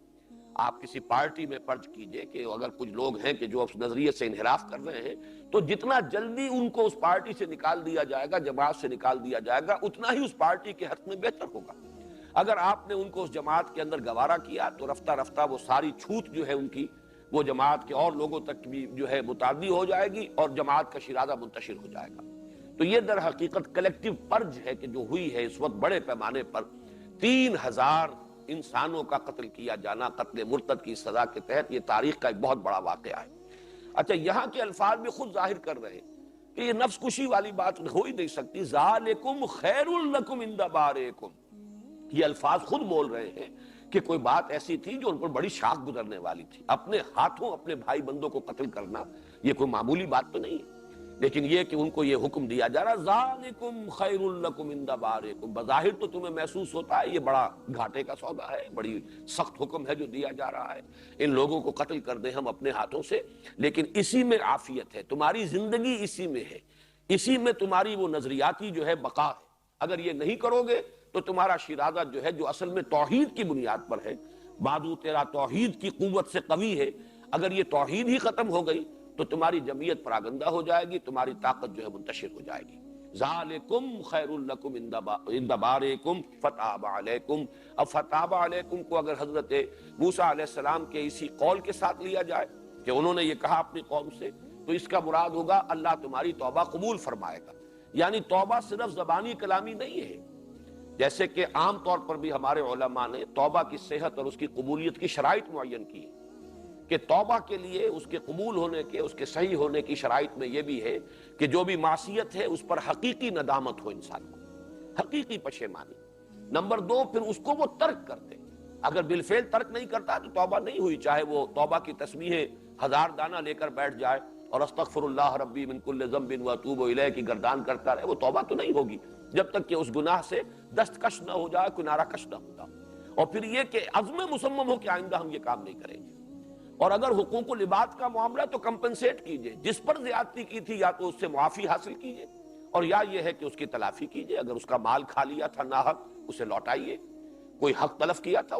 آپ کسی پارٹی میں پرج کیجئے کہ اگر کچھ لوگ ہیں کہ جو اس نظریے سے انحراف کر رہے ہیں، تو جتنا جلدی ان کو اس پارٹی سے نکال دیا جائے گا، جماعت سے نکال دیا جائے گا، اتنا ہی اس پارٹی کے حق میں بہتر ہوگا۔ اگر آپ نے ان کو اس جماعت کے اندر گوارا کیا تو رفتہ رفتہ وہ ساری چھوٹ جو ہے ان کی، وہ جماعت کے اور لوگوں تک بھی جو ہے متعدی ہو جائے گی اور جماعت کا شیرازہ منتشر ہو جائے گا۔ تو یہ در حقیقت کلیکٹیو پرج ہے کہ جو ہوئی ہے اس وقت بڑے پیمانے پر 3000 انسانوں کا قتل کیا جانا قتل مرتد کی سزا کے تحت، یہ تاریخ کا ایک بہت بڑا واقعہ ہے۔ اچھا، یہاں کے الفاظ بھی خود ظاہر کر رہے ہیں کہ یہ نفس کشی والی بات ہو ہی نہیں سکتی۔ ذالکم خیر لکم عند بارئکم، یہ الفاظ خود بول رہے ہیں کہ کوئی بات ایسی تھی جو ان پر بڑی شاخ گزرنے والی تھی۔ اپنے ہاتھوں اپنے بھائی بندوں کو قتل کرنا یہ کوئی معمولی بات تو نہیں ہے، لیکن یہ کہ ان کو یہ حکم دیا جا رہا ذالکم خیر لکم عند بارئکم، بظاہر تو تمہیں محسوس ہوتا ہے یہ بڑا گھاٹے کا سودا ہے، بڑی سخت حکم ہے جو دیا جا رہا ہے، ان لوگوں کو قتل کر دیں ہم اپنے ہاتھوں سے، لیکن اسی میں عافیت ہے، تمہاری زندگی اسی میں ہے، اسی میں تمہاری وہ نظریاتی جو ہے بقا ہے۔ اگر یہ نہیں کرو گے تو تمہارا شیرازہ جو ہے جو اصل میں توحید کی بنیاد پر ہے، بازو تیرا توحید کی قوت سے قوی ہے، اگر یہ توحید ہی ختم ہو گئی تو تمہاری جمعیت پراگندہ ہو جائے گی، تمہاری طاقت جو ہے منتشر ہو جائے گی۔ ذالکم خیر لکم عند بارئکم فتاب علیکم۔ اب فتاب علیکم کو اگر حضرت موسیٰ علیہ السلام کے اسی قول کے ساتھ لیا جائے کہ انہوں نے یہ کہا اپنی قوم سے، تو اس کا مراد ہوگا اللہ تمہاری توبہ قبول فرمائے گا۔ یعنی توبہ صرف زبانی کلامی نہیں ہے، جیسے کہ عام طور پر بھی ہمارے علماء نے توبہ کی صحت اور اس کی قبولیت کی شرائط معین کی ہے کہ توبہ کے لیے اس کے قبول ہونے کے، اس کے صحیح ہونے کی شرائط میں یہ بھی ہے کہ جو بھی معصیت ہے اس پر حقیقی ندامت ہو انسان کو، حقیقی پشیمانی۔ نمبر 2، پھر اس کو وہ ترک کر دے۔ اگر بالفعل ترک نہیں کرتا تو توبہ نہیں ہوئی، چاہے وہ توبہ کی تسبیحیں 1000 دانہ لے کر بیٹھ جائے اور استغفر اللہ ربی من کل ذنب واتوب الیہ کی گردان کرتا رہے، وہ توبہ تو نہیں ہوگی جب تک کہ اس گناہ سے دستکش نہ ہو جائے، کنارہ کش نہ ہو جائے۔ اور پھر یہ کہ عزم مصمم ہو کہ آئندہ ہم یہ کام نہیں کریں گے۔ اور اگر حقوق العباد کا معاملہ تو کمپنسیٹ کیجئے، جس پر زیادتی کی تھی یا تو اس سے معافی حاصل کیجئے، اور یا یہ ہے کہ اس کی تلافی کیجئے۔ اگر اس کا مال کھا لیا تھا ناحق، اسے لوٹائیے، کوئی حق تلف کیا تھا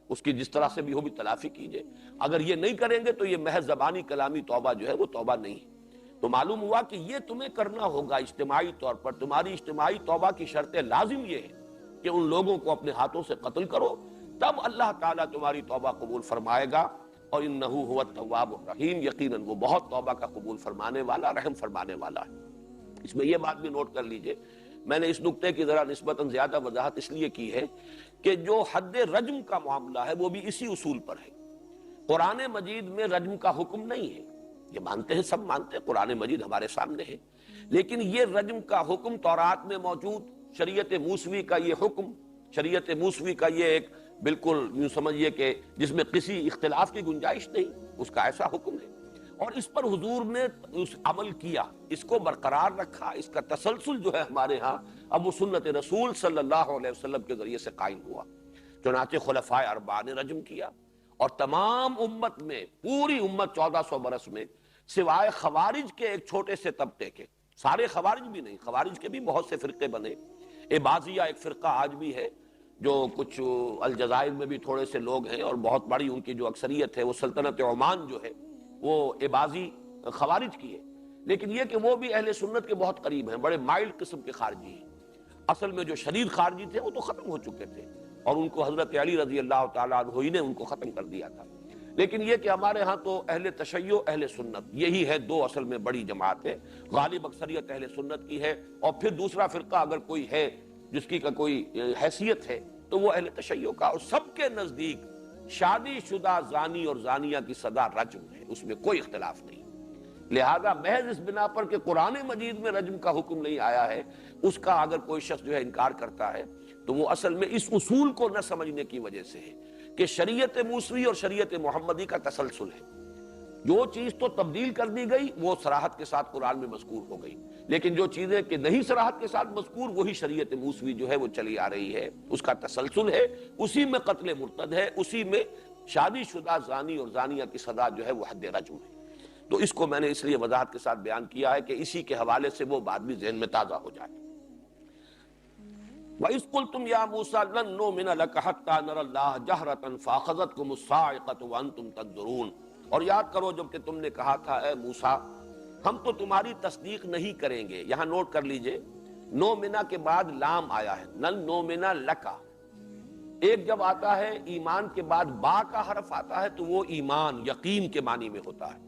اس کی جس طرح سے بھی ہو بھی تلافی کیجئے۔ اگر یہ نہیں کریں گے تو یہ محض زبانی کلامی توبہ جو ہے وہ توبہ نہیں ہے۔ تو معلوم ہوا کہ یہ تمہیں کرنا ہوگا اجتماعی طور پر۔ تمہاری اجتماعی توبہ کی شرط لازم یہ ہے کہ ان لوگوں کو اپنے ہاتھوں سے قتل کرو، تب اللہ تعالیٰ تمہاری توبہ قبول فرمائے گا۔ اور انہ هو التواب الرحیم، یقیناً وہ بہت توبہ کا قبول فرمانے والا، رحم فرمانے والا ہے۔ اس میں یہ بات بھی نوٹ کر لیجئے، میں نے اس نکتے کی ذرا نسبتاً زیادہ وضاحت اس لیے کی ہے کہ جو حد رجم کا معاملہ ہے وہ بھی اسی اصول پر ہے۔ قرآن مجید میں رجم کا حکم نہیں ہے، یہ مانتے ہیں، سب مانتے ہیں، قرآن مجید ہمارے سامنے ہے، لیکن یہ رجم کا حکم تورات میں موجود، شریعت موسوی کا یہ حکم، شریعت موسوی کا یہ ایک بالکل یوں سمجھیے کہ جس میں کسی اختلاف کی گنجائش نہیں، اس کا ایسا حکم ہے، اور اس پر حضور نے اس عمل کیا، اس کو برقرار رکھا۔ اس کا تسلسل جو ہے ہمارے ہاں اب وہ سنت رسول صلی اللہ علیہ وسلم کے ذریعے سے قائم ہوا۔ چنانچہ خلفائے اربعہ نے رجم کیا، اور تمام امت میں، پوری امت 1400 برس میں، سوائے خوارج کے ایک چھوٹے سے طبقے کے، سارے خوارج بھی نہیں، خوارج کے بھی بہت سے فرقے بنے، عباضیہ ایک فرقہ آج بھی ہے جو کچھ الجزائر میں بھی تھوڑے سے لوگ ہیں، اور بہت بڑی ان کی جو اکثریت ہے وہ سلطنت عمان جو ہے وہ عباضی خوارج کی ہے، لیکن یہ کہ وہ بھی اہل سنت کے بہت قریب ہیں، بڑے مائلڈ قسم کے خارجی ہیں۔ اصل میں جو شدید خارجی تھے وہ تو ختم ہو چکے تھے، اور ان کو حضرت علی رضی اللہ تعالیٰ عنہ ہی نے ان کو ختم کر دیا تھا۔ لیکن یہ کہ ہمارے ہاں تو اہل تشیع، اہل سنت، یہی ہے دو اصل میں بڑی جماعت ہے، غالب اکثریت اہل سنت کی ہے، اور پھر دوسرا فرقہ اگر کوئی ہے جس کی کا کوئی حیثیت ہے تو وہ اہل تشیع کا، اور سب کے نزدیک شادی شدہ زانی اور زانیہ کی سزا رجم ہے، اس میں کوئی اختلاف نہیں۔ لہذا محض اس بنا پر کہ قرآن مجید میں رجم کا حکم نہیں آیا ہے، اس کا اگر کوئی شخص جو ہے انکار کرتا ہے تو وہ اصل میں اس اصول کو نہ سمجھنے کی وجہ سے ہے کہ شریعت موسوی اور شریعت محمدی کا تسلسل ہے۔ جو چیز تو تبدیل کر دی گئی وہ صراحت کے ساتھ قرآن میں مذکور ہو گئی، لیکن جو چیزیں کہ نہیں صراحت کے ساتھ مذکور، وہی شریعت موسوی جو ہے وہ چلی آ رہی ہے، اس کا تسلسل ہے، اسی میں قتل مرتد ہے، اسی میں شادی شدہ زانی اور زانیہ کی سزا جو ہے وہ حد رجم ہے۔ تو اس کو میں نے اس لیے وضاحت کے ساتھ بیان کیا ہے کہ اسی کے حوالے سے وہ بات بھی ذہن میں تازہ ہو جائے۔ وَإِذْ قُلْتُمْ يَا مُوسَىٰ لَن نُّؤْمِنَ لَكَ حَتَّىٰ نَرَى اللَّهَ جَهْرَةً فَأَخَذَتْكُمُ الصَّاعِقَةُ وَأَنتُمْ تَنظُرُونَ، اور یاد کرو جب کہ تم نے کہا تھا اے موسیٰ ہم تو تمہاری تصدیق نہیں کریں گے۔ یہاں نوٹ کر لیجئے، نومنا کے بعد لام آیا ہے، لن نومنا لکا۔ ایک جب آتا ہے ایمان کے بعد با کا حرف آتا ہے تو وہ ایمان، یقین کے معنی میں ہوتا ہے،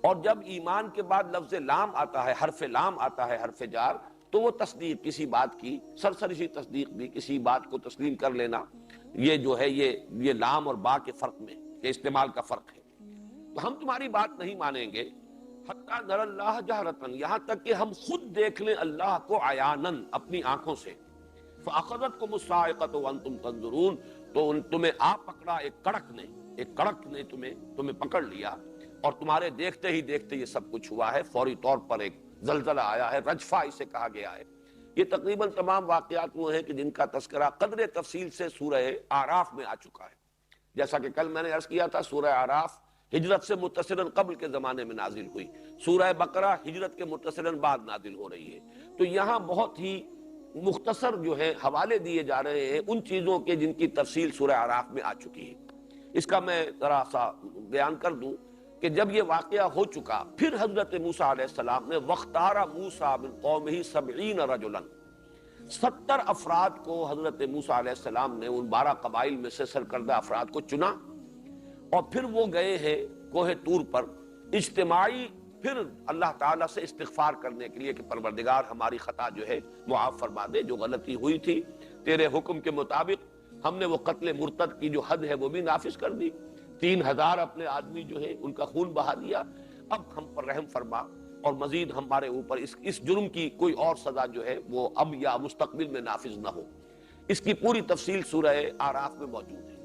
اور جب ایمان کے بعد لفظ لام آتا ہے، حرف لام آتا ہے، حرف جار، تو وہ تصدیق، کسی بات کی سرسری سی تصدیق بھی، کسی بات کو تسلیم کر لینا، یہ جو ہے یہ لام اور با کے فرق میں، کے استعمال کا فرق ہے۔ تو ہم تمہاری بات نہیں مانیں گے حتیٰ نر اللہ جہرتن، یہاں تک کہ ہم خود دیکھ لیں اللہ کو عیانن، اپنی آنکھوں سے۔ فَأَخَذَتْكُمُ الصَّاعِقَةُ وَأَنْتُمْ تَنظُرُونَ، تو تمہیں آ پکڑا ایک کڑک نے تمہیں پکڑ لیا، اور تمہارے دیکھتے ہی دیکھتے یہ سب کچھ ہوا ہے، فوری طور پر ایک زلزلہ آیا ہے، رجفہ اسے کہا گیا ہے۔ یہ تقریباً تمام واقعات وہ ہیں کہ جن کا تذکرہ قدر تفصیل سے سورہ اعراف میں آ چکا ہے۔ جیسا کہ کل میں نے عرض کیا تھا، سورہ اعراف ہجرت سے متصلاً قبل کے زمانے میں نازل ہوئی، سورہ بقرہ ہجرت کے متصلاً بعد نازل ہو رہی ہے۔ تو یہاں بہت ہی مختصر جو ہے حوالے دیے جا رہے ہیں ان چیزوں کے جن کی تفصیل سورہ اعراف میں آ چکی ہے۔ اس کا میں ذرا سا بیان کر دوں کہ جب یہ واقعہ ہو چکا، پھر حضرت موسیٰ علیہ السلام نے وَاخْتَارَ مُوسَىٰ مِن قَوْمِهِ 70 رَجُلًا، 70 افراد کو حضرت موسیٰ علیہ السلام نے ان 12 قبائل میں سے سرکردہ افراد کو چنا، اور پھر وہ گئے ہیں کوہ طور پر اجتماعی، پھر اللہ تعالیٰ سے استغفار کرنے کے لیے کہ پروردگار ہماری خطا جو ہے معاف فرما دے، جو غلطی ہوئی تھی تیرے حکم کے مطابق ہم نے وہ قتل مرتد کی جو حد ہے وہ بھی نافذ کر دی، 3000 اپنے آدمی جو ہے ان کا خون بہا دیا، اب ہم پر رحم فرما، اور مزید ہمارے اوپر اس جرم کی کوئی اور سزا جو ہے وہ اب یا مستقبل میں نافذ نہ ہو۔ اس کی پوری تفصیل سورہ اعراف میں موجود ہے۔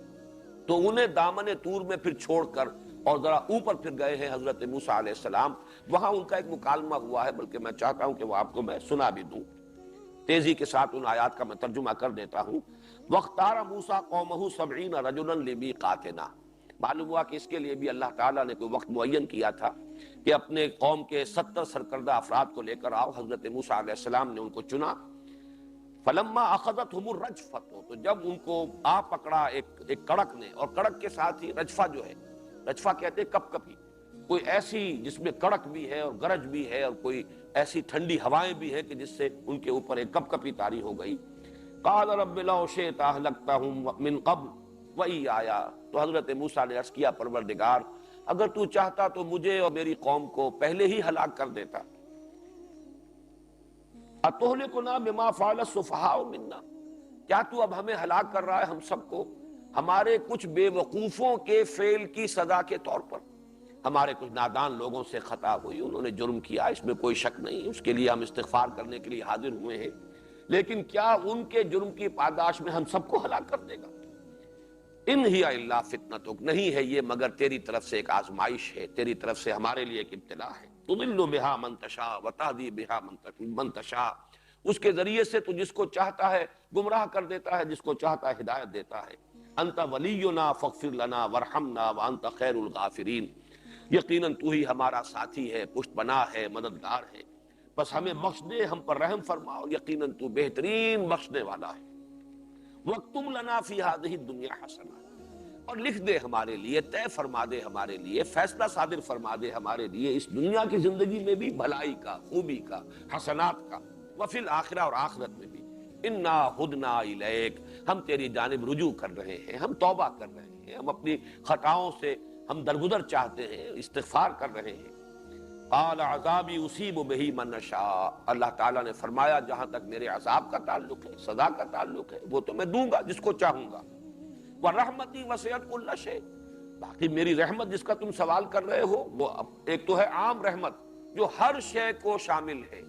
تو انہیں دامن طور میں پھر چھوڑ کر اور ذرا اوپر پھر گئے ہیں حضرت موسیٰ علیہ السلام، وہاں ان کا ایک مکالمہ ہوا ہے، بلکہ میں چاہتا ہوں کہ وہ آپ کو میں سنا بھی دوں، تیزی کے ساتھ ان آیات کا میں ترجمہ کر دیتا ہوں۔ وَاخْتَارَ مُوسَىٰ قَوْمَهُ 70 رَجُلًا لِمِيقَاتِنَا، معلوم ہوا کہ اس کے لیے بھی اللہ تعالیٰ نے کوئی وقت معین کیا تھا کہ اپنے قوم کے 70 سرکردہ افراد کو لے کر آؤ۔ حضرت موسیٰ علیہ السلام نے ان کو چنا۔ فلما اخذتهم الرجفۃ، تو جب ان کو آ پکڑا ایک کڑک نے، اور کڑک کے ساتھ ہی رجفہ جو ہے، رجفہ کہتے ہیں کپ کپی، کوئی ایسی جس میں کڑک بھی ہے اور گرج بھی ہے اور کوئی ایسی ٹھنڈی ہوائیں بھی ہیں کہ جس سے ان کے اوپر ایک کپ کپی طاری ہو گئی۔ قال رب لو شئت اهلكتهم من قبل وإياي، تو حضرت موسیٰ نے عرض کیا پروردگار اگر تو چاہتا تو مجھے اور میری قوم کو پہلے ہی ہلاک کر دیتا۔ اتہلکنا بما فعل السفہاء منا، کیا تو اب ہمیں ہلاک کر رہا ہے ہم سب کو ہمارے کچھ بے وقوفوں کے فعل کی سزا کے طور پر؟ ہمارے کچھ نادان لوگوں سے خطا ہوئی، انہوں نے جرم کیا، اس میں کوئی شک نہیں، اس کے لیے ہم استغفار کرنے کے لیے حاضر ہوئے ہیں، لیکن کیا ان کے جرم کی پاداش میں ہم سب کو ہلاک کر دے گا؟ ان ہی الا فتنتک، نہیں ہے یہ مگر تیری طرف سے ایک آزمائش ہے، تیری طرف سے ہمارے لیے ایک ابتلا ہے۔ تضل بہا من تشاء وتہدی بہا من تشاء، اس کے ذریعے سے تو جس کو چاہتا ہے گمراہ کر دیتا ہے، جس کو چاہتا ہے ہدایت دیتا ہے۔ انت ولینا فاغفر لنا وارحمنا وانت خیر الغافرین، یقیناً تو ہی ہمارا ساتھی ہے، پشت پناہ ہے، مددگار ہے، بس ہمیں بخش دے، ہم پر رحم فرماؤ، یقیناً تو بہترین بخشنے والا ہے۔ وَاكْتُبْ لَنَا فِي هَذِهِ الدُّنْيَا حَسَنَةً، اور لکھ دے ہمارے لیے، طے فرما دے ہمارے لیے، فیصلہ صادر فرما دے ہمارے لیے اس دنیا کی زندگی میں بھی بھلائی کا، خوبی کا، حسنات کا، وفی الآخرہ، اور آخرت میں بھی۔ اِنَّا ہُدْنَا إِلَيْكَ، ہم تیری جانب رجوع کر رہے ہیں، ہم توبہ کر رہے ہیں، ہم اپنی خطاؤں سے ہم درگزر چاہتے ہیں، استغفار کر رہے ہیں۔ قال عذابی اصیب بہ من نشاء، اللہ تعالیٰ نے فرمایا جہاں تک میرے عذاب کا تعلق ہے، سزا کا تعلق ہے، وہ تو میں دوں گا جس کو چاہوں گا۔ ورحمتی وسعت کل شیء، باقی میری رحمت جس کا تم سوال کر رہے ہو وہ ایک تو ہے عام رحمت جو ہر شے کو شامل ہے،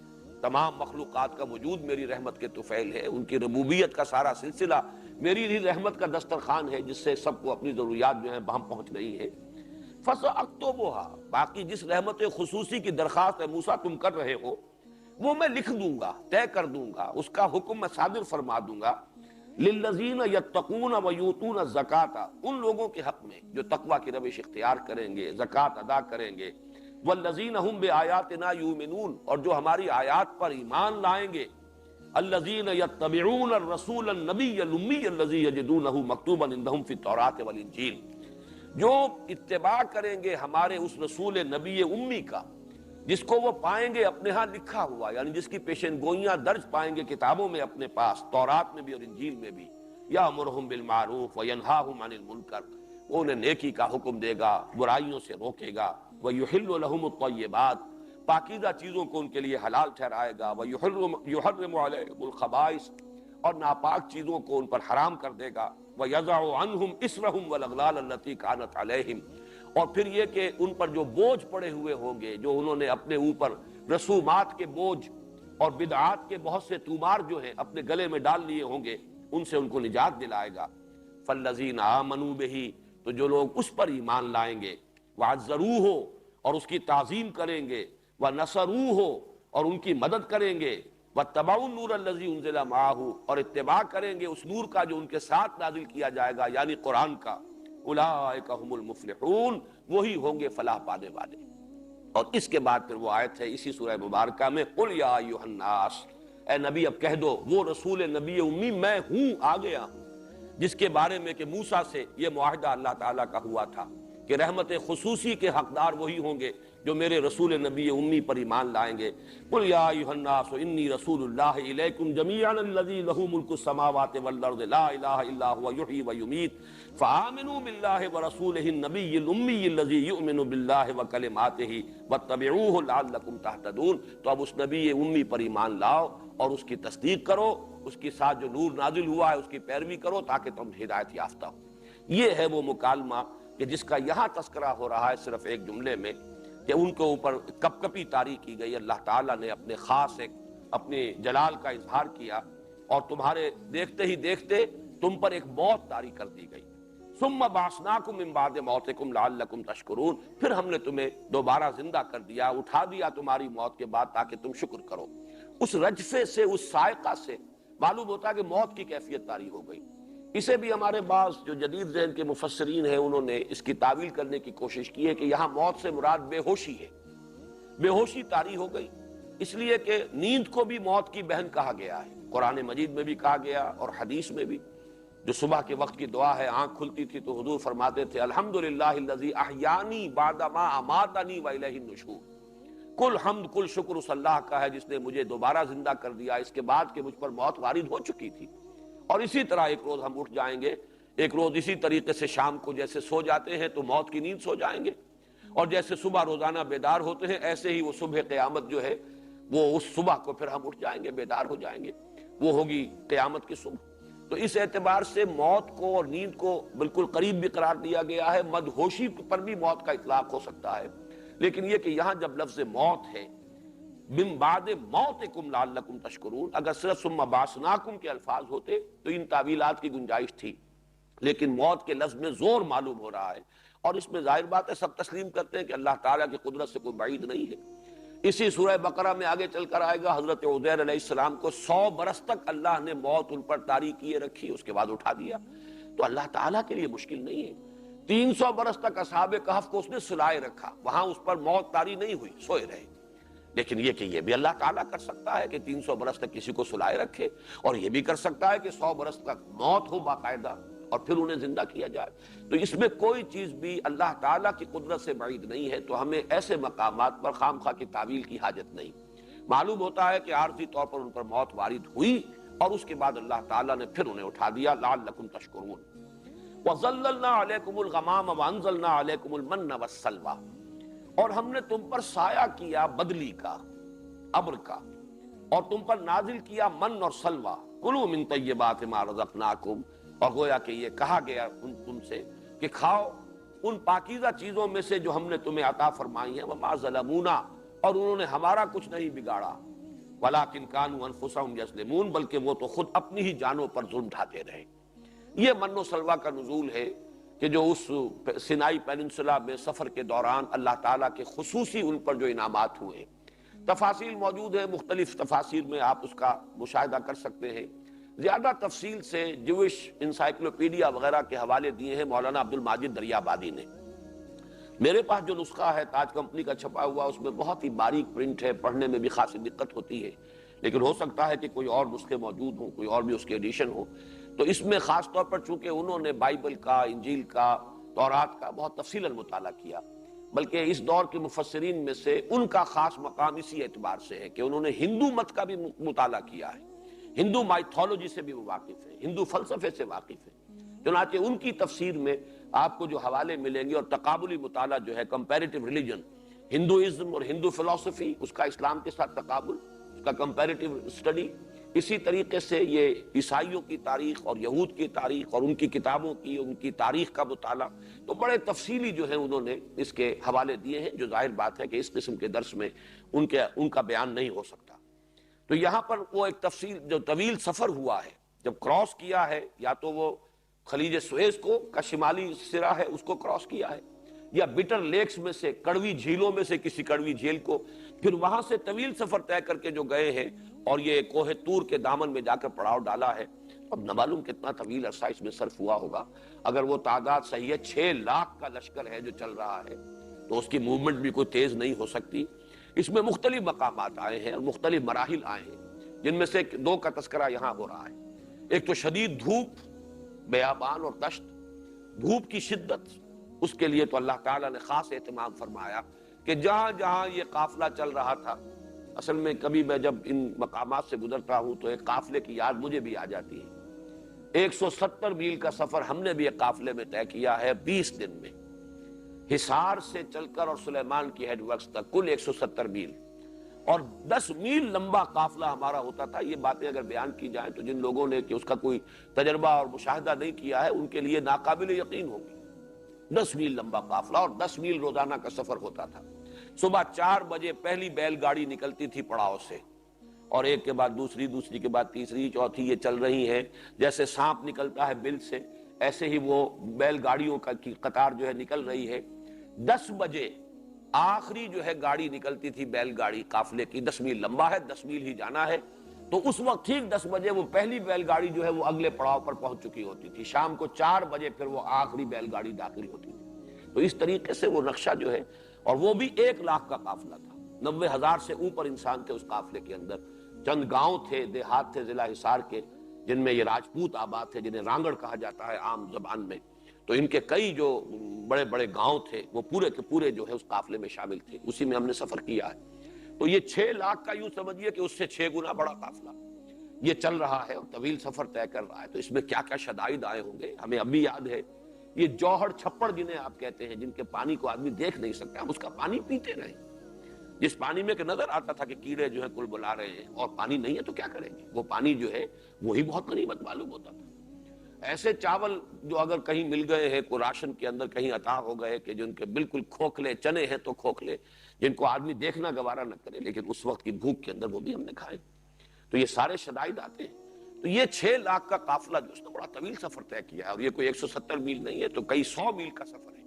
تمام مخلوقات کا وجود میری رحمت کے طفیل ہے، ان کی ربوبیت کا سارا سلسلہ میری ہی رحمت کا دسترخوان ہے جس سے سب کو اپنی ضروریات جو ہیں بہم پہنچ رہی ہے۔ فَسَأَكْتُبُهَا، باقی جس رحمت خصوصی کی درخواست ہے موسیٰ تم کر رہے ہو وہ میں لکھ دوں گا، طے کر دوں گا، اس کا حکم میں صادر فرما دوں گا۔ لِلَّذِينَ يَتَّقُونَ وَيُؤْتُونَ الزَّكَاةَ، ان لوگوں کے حق میں جو تقوی کی روش اختیار کریں گے، زکوٰۃ ادا کریں گے۔ وَالَّذِينَ هُمْ بِآيَاتِنَا يُؤْمِنُونَ، اور جو ہماری آیات پر ایمان لائیں گے۔ الَّذِينَ يَتَّبِعُونَ الرَّسُولَ النَّبِيَّ الْأُمِّيَّ الَّذِي يَجِدُونَهُ مَكْتُوبًا عِندَهُمْ فِي التَّوْرَاةِ وَالْإِنجِيلِ، جو اتباع کریں گے ہمارے اس رسول نبی امی کا جس کو وہ پائیں گے اپنے ہاں لکھا ہوا، یعنی جس کی پیشن گوئیاں درج پائیں گے کتابوں میں اپنے پاس، تورات میں بھی اور انجیل میں بھی۔ یأمرہم بالمعروف وینہاہم عن المنکر، وہ انہیں نیکی کا حکم دے گا، برائیوں سے روکے گا۔ ویحل لہم الطیبات، پاکیزہ چیزوں کو ان کے لیے حلال ٹھہرائے گا۔ ویحرم علیہم الخبائث، اور ناپاک چیزوں کو ان پر حرام کر دے گا۔ وَيَضَعُ عَنْهُمْ إِصْرَهُمْ وَالْأَغْلَالَ الَّتِي كَانَتْ عَلَيْهِمْ، اور پھر یہ کہ ان پر جو بوجھ پڑے ہوئے ہوں گے، جو انہوں نے اپنے اوپر رسومات کے بوجھ اور بدعات کے بہت سے تومار جو ہیں اپنے گلے میں ڈال لیے ہوں گے، ان سے ان کو نجات دلائے گا۔ فَالَّذِينَ آمَنُوا بِهِ، تو جو لوگ اس پر ایمان لائیں گے، وَعَزَّرُوهُ، اور اس کی تعظیم کریں گے، وَنَصَرُوهُ، اور ان کی مدد کریں گے، وَاتَّبَعُوا النُّورَ الَّذِي أُنزِلَ مَعَهُ، اور اتباع کریں گے اس نور کا جو ان کے ساتھ نازل کیا جائے گا، یعنی قرآن کا۔ أُولَٰئِكَ هُمُ الْمُفْلِحُونَ، وہی ہوں گے فلاح پانے والے۔ اور اس کے بعد پھر وہ آیت ہے اسی سورہ مبارکہ میں، قُلْ يَا أَيُّهَا النَّاسُ، اے نبی اب کہہ دو، وہ رسول نبی امی میں ہوں، آ گیا ہوں، جس کے بارے میں کہ موسیٰ سے یہ معاہدہ اللہ تعالیٰ کا ہوا تھا کہ رحمت خصوصی کے حقدار وہی ہوں گے جو میرے رسول نبی امی پر ایمان لائیں گے۔ قُلْ يَا أَيُّهَا النَّاسُ إِنِّي رَسُولُ اللَّهِ إِلَيْكُمْ جَمِيعًا الَّذِي لَهُ مُلْكُ السَّمَاوَاتِ وَالْأَرْضِ لَا إِلَٰهَ إِلَّا هُوَ يُحْيِي وَيُمِيتُ فَآمِنُوا بِاللَّهِ وَرَسُولِهِ النَّبِيِّ الْأُمِّيِّ الَّذِي يُؤْمِنُ بِاللَّهِ وَكَلِمَاتِهِ وَاتَّبِعُوهُ لَعَلَّكُمْ تَهْتَدُونَ، تو اب اس نبی امی پر ایمان لاؤ اور اس کی تصدیق کرو، اس کے ساتھ جو نور نازل ہوا ہے اس کی پیروی کرو تاکہ تم ہدایت یافتہ ہو۔ یہ ہے وہ مکالمہ کہ جس کا یہاں تذکرہ ہو رہا ہے صرف ایک جملے میں، کہ ان کے اوپر کپ کپی طاری کی گئی، اللہ تعالیٰ نے اپنے خاص ایک اپنے جلال کا اظہار کیا، اور تمہارے دیکھتے ہی دیکھتے تم پر ایک موت طاری کر دی گئی۔ ثم بعثناکم من بعد موتکم لعلکم تشکرون، پھر ہم نے تمہیں دوبارہ زندہ کر دیا، اٹھا دیا تمہاری موت کے بعد تاکہ تم شکر کرو۔ اس رجفے سے، اس صاعقہ سے معلوم ہوتا ہے کہ موت کی کیفیت طاری ہو گئی۔ اسے بھی ہمارے بعض جو جدید ذہن کے مفسرین ہیں انہوں نے اس کی تعویل کرنے کی کوشش کی ہے کہ یہاں موت سے مراد بے ہوشی ہے، بے ہوشی طاری ہو گئی، اس لیے کہ نیند کو بھی موت کی بہن کہا گیا ہے، قرآن مجید میں بھی کہا گیا اور حدیث میں بھی۔ جو صبح کے وقت کی دعا ہے، آنکھ کھلتی تھی تو حضور فرماتے تھے الحمدللہ الذی احیانی بعد ما اماتنی والیہ النشور، کل حمد کل شکر اس اللہ کا ہے جس نے مجھے دوبارہ زندہ کر دیا اس کے بعد کہ مجھ پر موت وارد ہو چکی تھی۔ اور اسی طرح ایک روز ہم اٹھ جائیں گے، ایک روز اسی طریقے سے شام کو جیسے سو جاتے ہیں تو موت کی نیند سو جائیں گے، اور جیسے صبح روزانہ بیدار ہوتے ہیں ایسے ہی وہ صبح قیامت جو ہے وہ اس صبح کو پھر ہم اٹھ جائیں گے، بیدار ہو جائیں گے، وہ ہوگی قیامت کی صبح۔ تو اس اعتبار سے موت کو اور نیند کو بالکل قریب بھی قرار دیا گیا ہے، مدہوشی پر بھی موت کا اطلاق ہو سکتا ہے، لیکن یہ کہ یہاں جب لفظ موت ہے من بعد موتکم لعلکم تشکرون، اگر صرف ثم بعثناکم کے الفاظ ہوتے تو ان تعویلات کی گنجائش تھی، لیکن موت کے لفظ میں زور معلوم ہو رہا ہے، اور اس میں ظاہر بات ہے سب تسلیم کرتے ہیں کہ اللہ تعالیٰ کی قدرت سے کوئی بعید نہیں ہے۔ اسی سورہ بقرہ میں آگے چل کر آئے گا، حضرت عزیر علیہ السلام کو 100 برس تک اللہ نے موت ان پر طاری کیے رکھی، اس کے بعد اٹھا دیا، تو اللہ تعالیٰ کے لیے مشکل نہیں ہے۔ 300 برس تک اصحاب کہف کو اس نے سلائے رکھا، وہاں اس پر موت طاری نہیں ہوئی، سوئے رہے، لیکن یہ کہ یہ بھی اللہ تعالیٰ کر سکتا ہے کہ 300 برس تک کسی کو سلائے رکھے، اور یہ بھی کر سکتا ہے کہ 100 برس تک موت ہو باقاعدہ اور پھر انہیں زندہ کیا جائے۔ تو اس میں کوئی چیز بھی اللہ تعالیٰ کی قدرت سے بعید نہیں ہے، تو ہمیں ایسے مقامات پر خام خواہ کی تعویل کی حاجت نہیں۔ معلوم ہوتا ہے کہ عارضی طور پر ان پر موت وارد ہوئی اور اس کے بعد اللہ تعالیٰ نے پھر انہیں اٹھا دیا، لعلکم تشکرون۔ وَظَلَّلْنَا عَلَيْكُمُ الْغَمَامَ وَأَنزَلْنَا عَلَيْكُمُ الْمَنَّ وَالسَّلْوَىٰ، اور ہم نے تم پر سایہ کیا بدلی کا، ابر کا، اور تم پر نازل کیا من اور سلوہ، کلوا من طیبات ما رزقناکم، اور گویا کہ یہ کہا گیا تم سے کہ کھاؤ ان پاکیزہ چیزوں میں سے جو ہم نے تمہیں عطا فرمائی ہیں، وما ظلمونا، اور انہوں نے ہمارا کچھ نہیں بگاڑا، ولکن کانوا انفسہم یظلمون، بلکہ وہ تو خود اپنی ہی جانوں پر ظلم ڈھاتے رہے۔ یہ من و سلوہ کا نزول ہے کہ جو اس سینائی پیننسولا میں سفر کے دوران اللہ تعالیٰ کے خصوصی ان پر جو انعامات ہوئے، تفاصیل موجود ہیں، مختلف تفاسیر میں آپ اس کا مشاہدہ کر سکتے ہیں۔ زیادہ تفصیل سے جوش انسائکلوپیڈیا وغیرہ کے حوالے دیے ہیں مولانا عبد الماجد دریابادی نے۔ میرے پاس جو نسخہ ہے تاج کمپنی کا چھپا ہوا، اس میں بہت ہی باریک پرنٹ ہے، پڑھنے میں بھی خاصی دقت ہوتی ہے، لیکن ہو سکتا ہے کہ کوئی اور نسخے موجود ہوں، کوئی اور بھی اس کے ایڈیشن ہو۔ تو اس میں خاص طور پر چونکہ انہوں نے بائبل کا، انجیل کا، تورات کا بہت تفصیلاً مطالعہ کیا، بلکہ اس دور کے مفسرین میں سے ان کا خاص مقام اسی اعتبار سے ہے کہ انہوں نے ہندو مت کا بھی مطالعہ کیا ہے، ہندو مائتھولوجی سے بھی وہ واقف ہے، ہندو فلسفے سے واقف ہے۔ چنانچہ ان کی تفسیر میں آپ کو جو حوالے ملیں گے، اور تقابلی مطالعہ جو ہے، کمپیریٹیو ریلیجن، ہندوازم اور ہندو فلسفی، اس کا اسلام کے ساتھ تقابل، اس کا کمپیریٹیو اسٹڈی، اسی طریقے سے یہ عیسائیوں کی تاریخ اور یہود کی تاریخ اور ان کی کتابوں کی، ان کی تاریخ کا مطالعہ، تو بڑے تفصیلی جو ہے انہوں نے اس کے حوالے دیے ہیں، جو ظاہر بات ہے کہ اس قسم کے درس میں ان کا بیان نہیں ہو سکتا۔ تو یہاں پر وہ ایک تفصیل، جو طویل سفر ہوا ہے، جب کراس کیا ہے، یا تو وہ خلیج سویز کو کا شمالی سرا ہے اس کو کراس کیا ہے، یا بٹر لیکس میں سے، کڑوی جھیلوں میں سے کسی کڑوی جھیل کو، پھر وہاں سے طویل سفر طے کر کے جو گئے ہیں، اور یہ کوہ طور کے دامن میں جا کر پڑاؤ ڈالا ہے۔ اب نہ معلوم کتنا طویل عرصہ اس میں صرف ہوا ہوگا، اگر وہ تعداد صحیح ہے 6 لاکھ کا لشکر ہے جو چل رہا ہے، تو اس کی موومنٹ بھی کوئی تیز نہیں ہو سکتی۔ اس میں مختلف مقامات آئے ہیں اور مختلف مراحل آئے ہیں، جن میں سے 2 کا تذکرہ یہاں ہو رہا ہے۔ ایک تو شدید دھوپ، بیابان اور دشت، دھوپ کی شدت، اس کے لیے تو اللہ تعالیٰ نے خاص اہتمام فرمایا کہ جہاں جہاں یہ قافلہ چل رہا تھا، اصل میں کبھی میں جب ان مقامات سے گزرتا ہوں تو ایک قافلے کی یاد مجھے بھی آ جاتی ہے۔ 170 میل کا سفر ہم نے بھی ایک قافلے میں طے کیا ہے 20 دن میں، حصار سے چل کر اور سلیمان کی ہیڈ ورکس تک کل 170 میل، اور 10 میل لمبا قافلہ ہمارا ہوتا تھا۔ یہ باتیں اگر بیان کی جائیں تو جن لوگوں نے کہ اس کا کوئی تجربہ اور مشاہدہ نہیں کیا ہے ان کے لیے ناقابل یقین ہوگی۔ 10 میل لمبا قافلہ اور 10 میل روزانہ کا سفر ہوتا تھا۔ صبح 4 بجے پہلی بیل گاڑی نکلتی تھی پڑاؤ سے، اور ایک کے بعد دوسری، دوسری کے بعد تیسری، چوتھی، یہ چل رہی ہیں جیسے سانپ نکلتا ہے بل سے، ایسے ہی وہ بیل گاڑیوں کی قطار جو ہے نکل رہی ہے. 10 بجے آخری جو ہے گاڑی نکلتی تھی بیل گاڑی قافلے کی. 10 میل لمبا ہے، 10 میل ہی جانا ہے، تو اس وقت ٹھیک 10 بجے وہ پہلی بیل گاڑی جو ہے وہ اگلے پڑاؤ پر پہنچ چکی ہوتی تھی. شام کو 4 بجے پھر وہ آخری بیل گاڑی داخل ہوتی تھی. تو اس طریقے سے وہ نقشہ جو ہے، اور وہ بھی 1 لاکھ کا قافلہ تھا. 90,000 سے اوپر انسان تھے اس قافلے کے اندر. چند گاؤں تھے، دیہات تھے ضلع حصار کے، جن میں یہ راجپوت آباد تھے، جنہیں رانگڑ کہا جاتا ہے عام زبان میں. تو ان کے کئی جو بڑے بڑے گاؤں تھے وہ پورے کے پورے جو ہے اس قافلے میں شامل تھے. اسی میں ہم نے سفر کیا ہے. تو یہ 6 لاکھ کا یوں سمجھیے کہ اس سے 6 گنا بڑا قافلہ یہ چل رہا ہے اور طویل سفر طے کر رہا ہے. تو اس میں کیا کیا شدائد آئے ہوں گے ہمیں اب بھی یاد ہے. یہ جوہر چھپڑ جنہیں آپ کہتے ہیں، جن کے پانی کو آدمی دیکھ نہیں سکتا، ہم اس کا پانی پیتے رہے. جس پانی میں کہ نظر آتا تھا کہ کیڑے جو ہیں کل بلا رہے ہیں اور پانی نہیں ہے تو کیا کریں گے، وہ پانی جو ہے وہی بہت غنیمت معلوم ہوتا تھا. ایسے چاول جو اگر کہیں مل گئے ہیں، کوئی راشن کے اندر کہیں عطا ہو گئے کہ جن کے بالکل کھوکھلے چنے ہیں تو کھوکھلے، جن کو آدمی دیکھنا گوارا نہ کرے، لیکن اس وقت کی بھوک کے اندر وہ بھی ہم نے کھائے. تو یہ سارے شدائد آتے ہیں. تو یہ 6 لاکھ کا قافلہ جو اس نے بڑا طویل سفر طے کیا ہے، اور یہ کوئی 170 میل نہیں ہے، تو کئی 100 میل کا سفر ہے.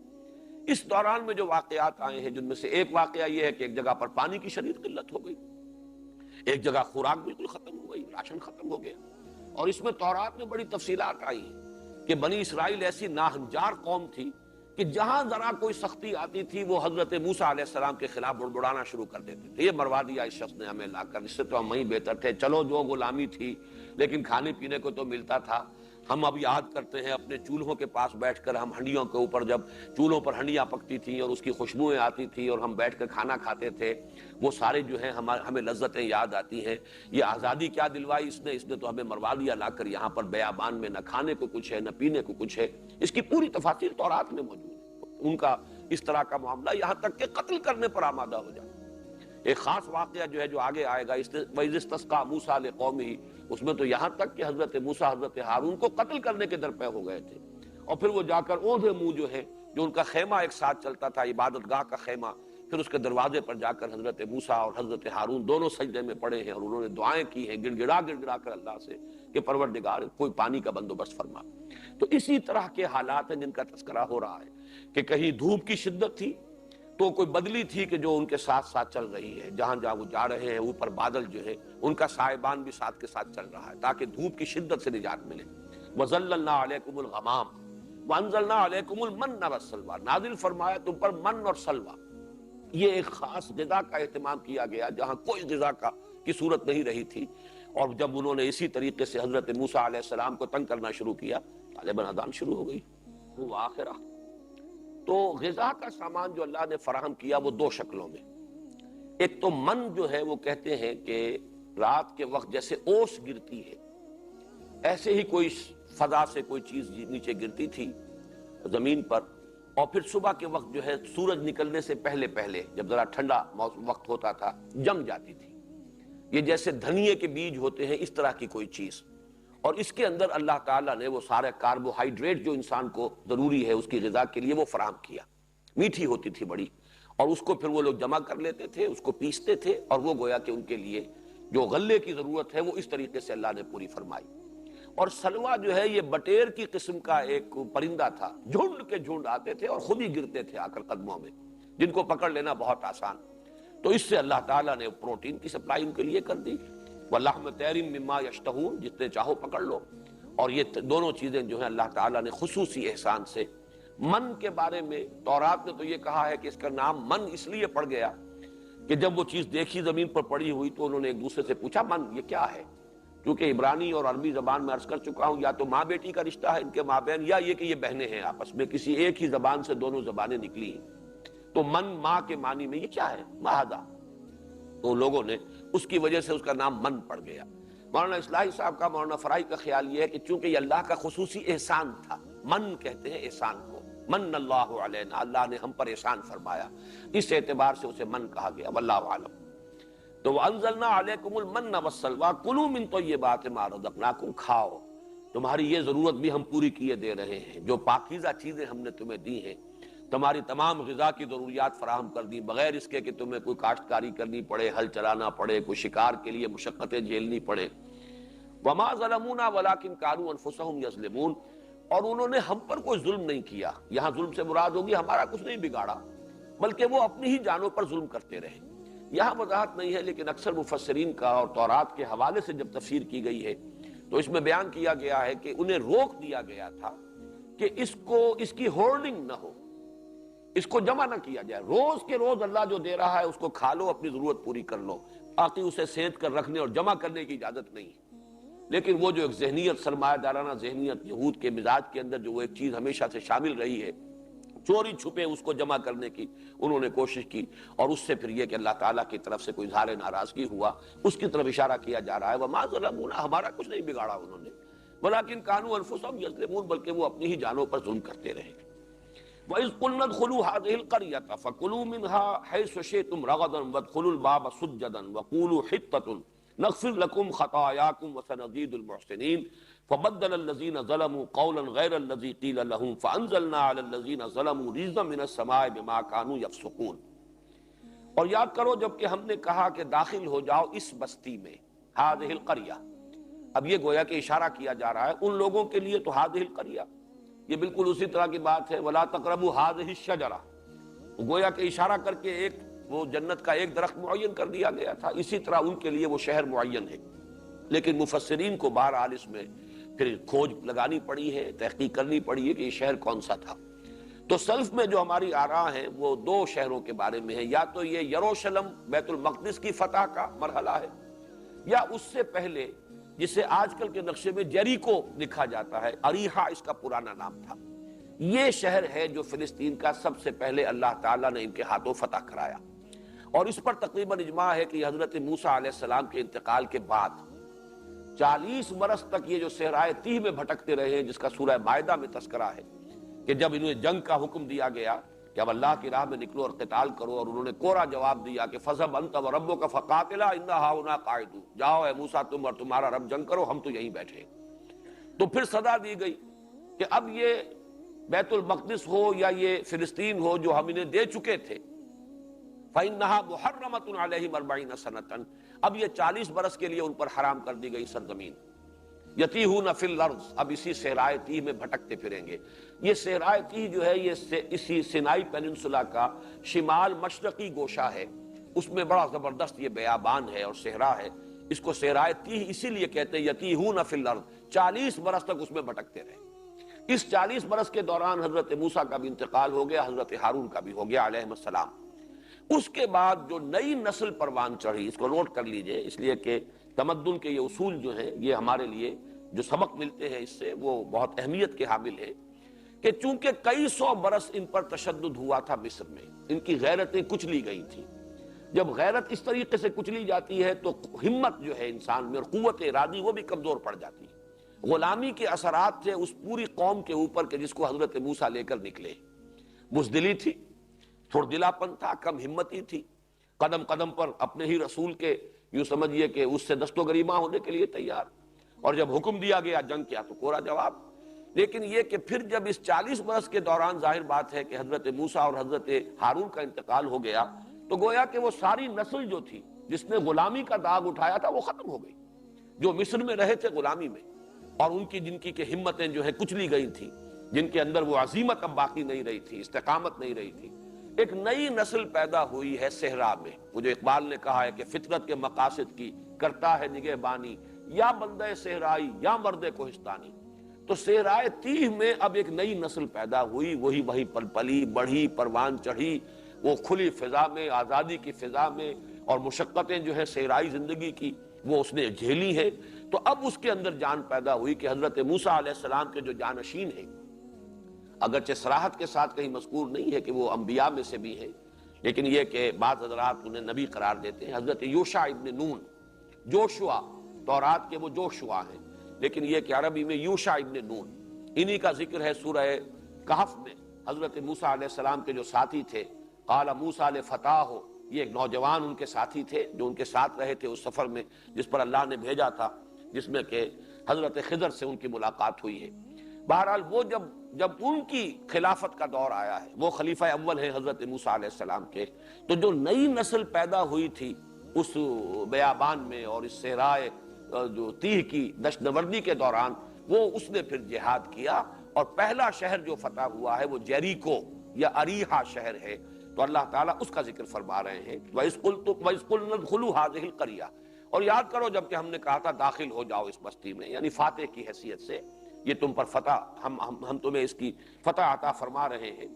اس دوران میں جو واقعات آئے ہیں، جن میں سے ایک واقعہ یہ ہے کہ ایک جگہ پر پانی کی شدید قلت ہو گئی، ایک جگہ خوراک بالکل ختم ہو گئی، راشن ختم ہو گیا. اور اس میں تورات میں بڑی تفصیلات آئی ہیں کہ بنی اسرائیل ایسی ناہنجار قوم تھی کہ جہاں ذرا کوئی سختی آتی تھی وہ حضرت موسیٰ علیہ السلام کے خلاف بڑبڑانا شروع کر دیتے تھے. یہ مروا دیا اس شخص نے ہمیں لا کر، اس سے تو ہم وہیں بہتر تھے. چلو جو غلامی تھی لیکن کھانے پینے کو تو ملتا تھا. ہم اب یاد کرتے ہیں اپنے چولہوں کے پاس بیٹھ کر، ہم ہنڈیوں کے اوپر جب چولہوں پر ہنڈیاں پکتی تھیں اور اس کی خوشبوئیں آتی تھی اور ہم بیٹھ کر کھانا کھاتے تھے، وہ سارے جو ہیں ہمیں لذتیں یاد آتی ہیں. یہ آزادی کیا دلوائی اس نے تو ہمیں مروا دیا لا کر یہاں پر بیابان میں. نہ کھانے کو کچھ ہے، نہ پینے کو کچھ ہے. اس کی پوری تفاصیل تورات میں موجود ہے. ان کا اس طرح کا معاملہ، یہاں تک کہ قتل کرنے پر آمادہ ہو جائے. ایک خاص واقعہ جو ہے جو آگے آئے گا، وَإِذِ اسْتَسْقَىٰ مُوسَىٰ لِقَوْمِهِ، اس میں تو یہاں تک کہ حضرت موسیٰ حضرت ہارون کو قتل کرنے کے درپے ہو گئے تھے. اور پھر وہ جا کر اوندھے منہ جو ہے، جو ان کا خیمہ ایک ساتھ چلتا تھا، عبادت گاہ کا خیمہ، پھر اس کے دروازے پر جا کر حضرت موسیٰ اور حضرت ہارون دونوں سجدے میں پڑے ہیں اور انہوں نے دعائیں کی ہیں گڑ گڑا کر اللہ سے کہ پروردگار کوئی پانی کا بندوبست فرما. تو اسی طرح کے حالات ہیں جن کا تذکرہ ہو رہا ہے کہ کہیں دھوپ کی شدت تھی تو کوئی بدلی تھی کہ جو ان کے ساتھ ساتھ چل رہی ہے. جہاں جہاں وہ جا رہے ہیں اوپر بادل جو ہے ان کا سائبان بھی ساتھ کے ساتھ چل رہا ہے تاکہ دھوپ کی شدت سے نجات ملے. وَظَلَّلْنَا عَلَيْكُمُ الْغَمَامَ وَأَنزَلْنَا عَلَيْكُمُ الْمَنَّ وَالسَّلْوَىٰ، نازل فرمایا تم پر من اور سلوہ. یہ ایک خاص غذا کا اہتمام کیا گیا جہاں کوئی غذا کی صورت نہیں رہی تھی. اور جب انہوں نے اسی طریقے سے حضرت موسیٰ علیہ السلام کو تنگ کرنا شروع کیا، غالباً اذان شروع ہو گئی. وہ آخرہ تو غذا کا سامان جو اللہ نے فراہم کیا وہ 2 شکلوں میں. ایک تو من جو ہے وہ کہتے ہیں کہ رات کے وقت جیسے اوس گرتی ہے ایسے ہی کوئی فضا سے کوئی چیز نیچے گرتی تھی زمین پر، اور پھر صبح کے وقت جو ہے سورج نکلنے سے پہلے جب ذرا ٹھنڈا وقت ہوتا تھا جم جاتی تھی. یہ جیسے دھنیے کے بیج ہوتے ہیں اس طرح کی کوئی چیز، اور اس کے اندر اللہ تعالیٰ نے وہ سارے کاربوہائیڈریٹ جو انسان کو ضروری ہے اس کی غذا کے لیے وہ فراہم کیا. میٹھی ہوتی تھی بڑی، اور اس کو پھر وہ لوگ جمع کر لیتے تھے، اس کو پیستے تھے، اور وہ گویا کہ ان کے لیے جو غلے کی ضرورت ہے وہ اس طریقے سے اللہ نے پوری فرمائی. اور سلوا جو ہے یہ بٹیر کی قسم کا ایک پرندہ تھا، جھنڈ کے جھنڈ آتے تھے اور خود ہی گرتے تھے آ کر قدموں میں، جن کو پکڑ لینا بہت آسان. تو اس سے اللہ تعالیٰ نے پروٹین کی سپلائی ان کے لیے کر دی. وَلَحْمَ طَيْرٍ مِّمَّا يَشْتَهُونَ، جتنے چاہو پکڑ لو. اور یہ دونوں چیزیں جو ہیں اللہ تعالیٰ نے خصوصی احسان سے. من کے بارے میں تورات نے تو یہ کہا ہے کہ اس کا نام من اس لیے پڑ گیا کہ جب وہ چیز دیکھی زمین پر پڑی ہوئی تو انہوں نے ایک دوسرے سے پوچھا من یہ کیا ہے. کیونکہ عبرانی اور عربی زبان میں عرض کر چکا ہوں، یا تو ماں بیٹی کا رشتہ ہے ان کے مابین، یا یہ کہ یہ بہنیں ہیں آپس میں، کسی ایک ہی زبان سے دونوں زبانیں نکلی ہیں. تو من ماں کے معنی میں یہ کیا ہے ماہدہ، تو لوگوں نے اس کی وجہ سے اس کا نام من پڑ گیا. مولانا اصلاحی صاحب کا، مولانا فرائی کا خیال یہ ہے کہ چونکہ یہ اللہ کا خصوصی احسان تھا، من کہتے ہیں احسان کو، من اللہ علینا، اللہ نے ہم پر احسان فرمایا، اس اعتبار سے اسے من کہا گیا. واللہ عالم. تو وَأَنزَلْنَا عَلَيْكُمُ الْمَنَّ وَالسَّلْوَىٰ كُلُوا مِن طَيِّبَاتِ مَا رَزَقْنَاكُمْ، کھاؤ تمہاری یہ ضرورت بھی ہم پوری کیے دے رہے ہیں، جو پاکیزہ چیزیں ہم نے تمہیں دی ہیں، تمہاری تمام غذا کی ضروریات فراہم کر دی بغیر اس کے کہ تمہیں کوئی کاشتکاری کرنی پڑے، ہل چلانا پڑے، کوئی شکار کے لیے مشقتیں جھیلنی پڑے. وَمَا ظَلَمُونَا وَلَٰكِن كَانُوا أَنفُسَهُمْ يَظْلِمُونَ، اور انہوں نے ہم پر کوئی ظلم نہیں کیا. یہاں ظلم سے مراد ہوگی ہمارا کچھ نہیں بگاڑا، بلکہ وہ اپنی ہی جانوں پر ظلم کرتے رہے. یہاں وضاحت نہیں ہے، لیکن اکثر مفسرین کا اور تورات کے حوالے سے جب تفسیر کی گئی ہے تو اس میں بیان کیا گیا ہے کہ انہیں روک دیا گیا تھا کہ اس کی ہولڈنگ نہ ہو، اس کو جمع نہ کیا جائے. روز کے روز اللہ جو دے رہا ہے اس کو کھا لو، اپنی ضرورت پوری کر لو، باقی اسے سینت کر رکھنے اور جمع کرنے کی اجازت نہیں. لیکن وہ جو ایک ذہنیت، سرمایہ دارانہ ذہنیت یہود کے مزاج کے اندر جو وہ ایک چیز ہمیشہ سے شامل رہی ہے، چوری چھپے اس کو جمع کرنے کی انہوں نے کوشش کی، اور اس سے پھر یہ کہ اللہ تعالیٰ کی طرف سے کوئی اظہار ناراضگی ہوا، اس کی طرف اشارہ کیا جا رہا ہے. وَمَا ظَلَمُونَا، ہمارا کچھ نہیں بگاڑا انہوں نے، وَلَٰكِن كَانُوا أَنفُسَهُمْ يَظْلِمُونَ، بلکہ وہ اپنی ہی جانوں پر ظلم کرتے رہے. وَإِذْ قُلْنَا ادْخُلُوا هَٰذِهِ الْقَرْيَةَ فَكُلُوا مِنْهَا حَيْثُ شِئْتُمْ رَغَدًا وَادْخُلُوا الْبَابَ سُجَّدًا وَقُولُوا حِطَّةٌ نَغْفِرْ لَكُمْ خَطَايَاكُمْ وَسَنَزِيدُ الْمُحْسِنِينَ فَبَدَّلَ الَّذِينَ ظَلَمُوا قَوْلًا غَيْرَ الَّذِي قِيلَ لَهُمْ فَأَنزَلْنَا عَلَى الَّذِينَ ظَلَمُوا رِجْزًا مِّنَ السَّمَاءِ بِمَا كَانُوا يَفْسُقُونَ. اور یاد کرو جب کہ ہم نے کہا کہ داخل ہو جاؤ اس بستی میں، هذه القرية. اب یہ گویا کہ اشارہ کیا جا رہا ہے ان لوگوں کے لیے تو هذه القرية، یہ بالکل اسی طرح کی بات ہے وَلَا تَقْرَبُوا هَٰذِهِ الشَّجَرَةَ. گویا کہ اشارہ کر کے ایک وہ جنت کا ایک درخت معین کر دیا گیا تھا، اسی طرح ان کے لیے وہ شہر معین ہے. لیکن مفسرین کو بہرحال اس میں پھر کھوج لگانی پڑی ہے، تحقیق کرنی پڑی ہے کہ یہ شہر کون سا تھا. تو سلف میں جو ہماری آراء ہیں وہ دو شہروں کے بارے میں ہے، یا تو یہ یروشلم بیت المقدس کی فتح کا مرحلہ ہے، یا اس سے پہلے جسے آج کل کے نقشے میں جیریکو لکھا جاتا ہے، اریحا اس کا پرانا نام تھا. یہ شہر ہے جو فلسطین کا سب سے پہلے اللہ تعالیٰ نے ان کے ہاتھوں فتح کرایا. اور اس پر تقریباً اجماع ہے کہ حضرت موسیٰ علیہ السلام کے انتقال کے بعد 40 برس تک یہ جو صحرائے تیہ میں بھٹکتے رہے ہیں، جس کا سورہ مائدہ میں تذکرہ ہے کہ جب انہیں جنگ کا حکم دیا گیا کہ اب اللہ کی راہ میں نکلو اور قتال کرو، اور انہوں نے کوڑا جواب دیا کہ فَذْهَبْ أَنْتَ وَرَبُّكَ فَقَاتِلَا إِنَّا هَاهُنَا قَاعِدُونَ، جاؤ اے موسیٰ تم اور تمہارا رب جنگ کرو، ہم تو یہیں بیٹھے. تو پھر صدا دی گئی کہ اب یہ بیت المقدس ہو یا یہ فلسطین ہو جو ہم انہیں دے چکے تھے، فَإِنَّهَا مُحَرَّمَةٌ عَلَيْهِمْ 40 سَنَةً، اب یہ 40 برس کے لیے ان پر حرام کر دی گئی سرزمین. یتیہون فی الارض، اب اسی صحرائے تیہ میں بھٹکتے پھریں گے. یہ صحرائے تیہ جو ہے یہ اسی سینائی پیننسولا کا شمال مشرقی گوشہ ہے، اس میں بڑا زبردست یہ بیابان ہے اور صحرا ہے. اس کو صحرائے تیہ اسی لیے کہتے ہیں یتیہون فی الارض. 40 برس تک اس میں بھٹکتے رہے. اس 40 برس کے دوران حضرت موسیٰ کا بھی انتقال ہو گیا، حضرت ہارون کا بھی ہو گیا علیہ السلام. اس کے بعد جو نئی نسل پروان چڑھی، اس کو نوٹ کر لیجئے، اس لیے کہ تمدن کے یہ اصول جو ہیں یہ ہمارے لیے جو سبق ملتے ہیں اس سے وہ بہت اہمیت کے حامل ہے، کہ چونکہ کئی سو برس ان پر تشدد ہوا تھا مصر میں، ان کی غیرتیں کچلی گئی تھیں. جب غیرت اس طریقے سے کچلی جاتی ہے تو ہمت جو ہے انسان میں اور قوت ارادی وہ بھی کمزور پڑ جاتی ہے. غلامی کے اثرات تھے اس پوری قوم کے اوپر کہ جس کو حضرت موسیٰ لے کر نکلے. بزدلی تھی، تھوڑدلاپن تھا، کم ہمتی تھی، قدم قدم پر اپنے ہی رسول کے یوں سمجھیے کہ اس سے دست و گریباں ہونے کے لیے تیار، اور جب حکم دیا گیا جنگ کیا تو کوڑا جواب. لیکن یہ کہ پھر جب اس 40 برس کے دوران ظاہر بات ہے کہ حضرت موسیٰ اور حضرت ہارون کا انتقال ہو گیا، تو گویا کہ وہ ساری نسل جو تھی جس نے غلامی کا داغ اٹھایا تھا وہ ختم ہو گئی. جو مصر میں رہے تھے غلامی میں، اور ان کی جن کی کہ ہمتیں جو ہے کچلی گئی تھیں، جن کے اندر وہ عزیمت اب باقی نہیں رہی تھی، استقامت نہیں رہی تھی، ایک نئی نسل پیدا ہوئی ہے صحرا میں. وہ جو اقبال نے کہا ہے کہ فطرت کے مقاصد کی کرتا ہے نگہبانی، یا بندہ صحرائی یا مرد کوہستانی. تو صحرائے تیہ میں اب ایک نئی نسل پیدا ہوئی، وہی پل پلی بڑھی، پروان چڑھی، وہ کھلی فضا میں، آزادی کی فضا میں، اور مشقتیں جو ہے صحرائی زندگی کی وہ اس نے جھیلی ہے. تو اب اس کے اندر جان پیدا ہوئی کہ حضرت موسیٰ علیہ السلام کے جو جانشین ہیں، اگرچہ صراحت کے ساتھ کہیں مذکور نہیں ہے کہ وہ انبیاء میں سے بھی ہیں، لیکن یہ کہ بعض حضرات انہیں نبی قرار دیتے ہیں. حضرت یوشع ابن نون، جوشوا، تورات کے وہ جوشوا ہیں، لیکن یہ کہ عربی میں یوشع ابن نون، انہی کا ذکر ہے سورہ کہف میں. حضرت موسیٰ علیہ السلام کے جو ساتھی تھے، قال موسیٰ لفتاہ، یہ ایک نوجوان ان کے ساتھی تھے جو ان کے ساتھ رہے تھے اس سفر میں جس پر اللہ نے بھیجا تھا، جس میں کہ حضرت خضر سے ان کی ملاقات ہوئی ہے. بہرحال وہ جب ان کی خلافت کا دور آیا ہے، وہ خلیفہ اول ہیں حضرت موسیٰ علیہ السلام کے، تو جو نئی نسل پیدا ہوئی تھی اس بیابان میں اور اس صحرائے جو تیہ کی دشت نوردی کے دوران، وہ اس نے پھر جہاد کیا، اور پہلا شہر جو فتح ہوا ہے وہ جیریکو یا اریحا شہر ہے۔ تو اللہ تعالیٰ اس کا ذکر فرما رہے ہیں، وَإِذْ قُلْنَا ادْخُلُوا هَٰذِهِ الْقَرْيَةَ، اور یاد کرو جب کہ ہم نے کہا تھا داخل ہو جاؤ اس بستی میں، یعنی فاتح کی حیثیت سے یہ تم پر فتح، ہم تمہیں اس کی فتح عطا فرما رہے ہیں۔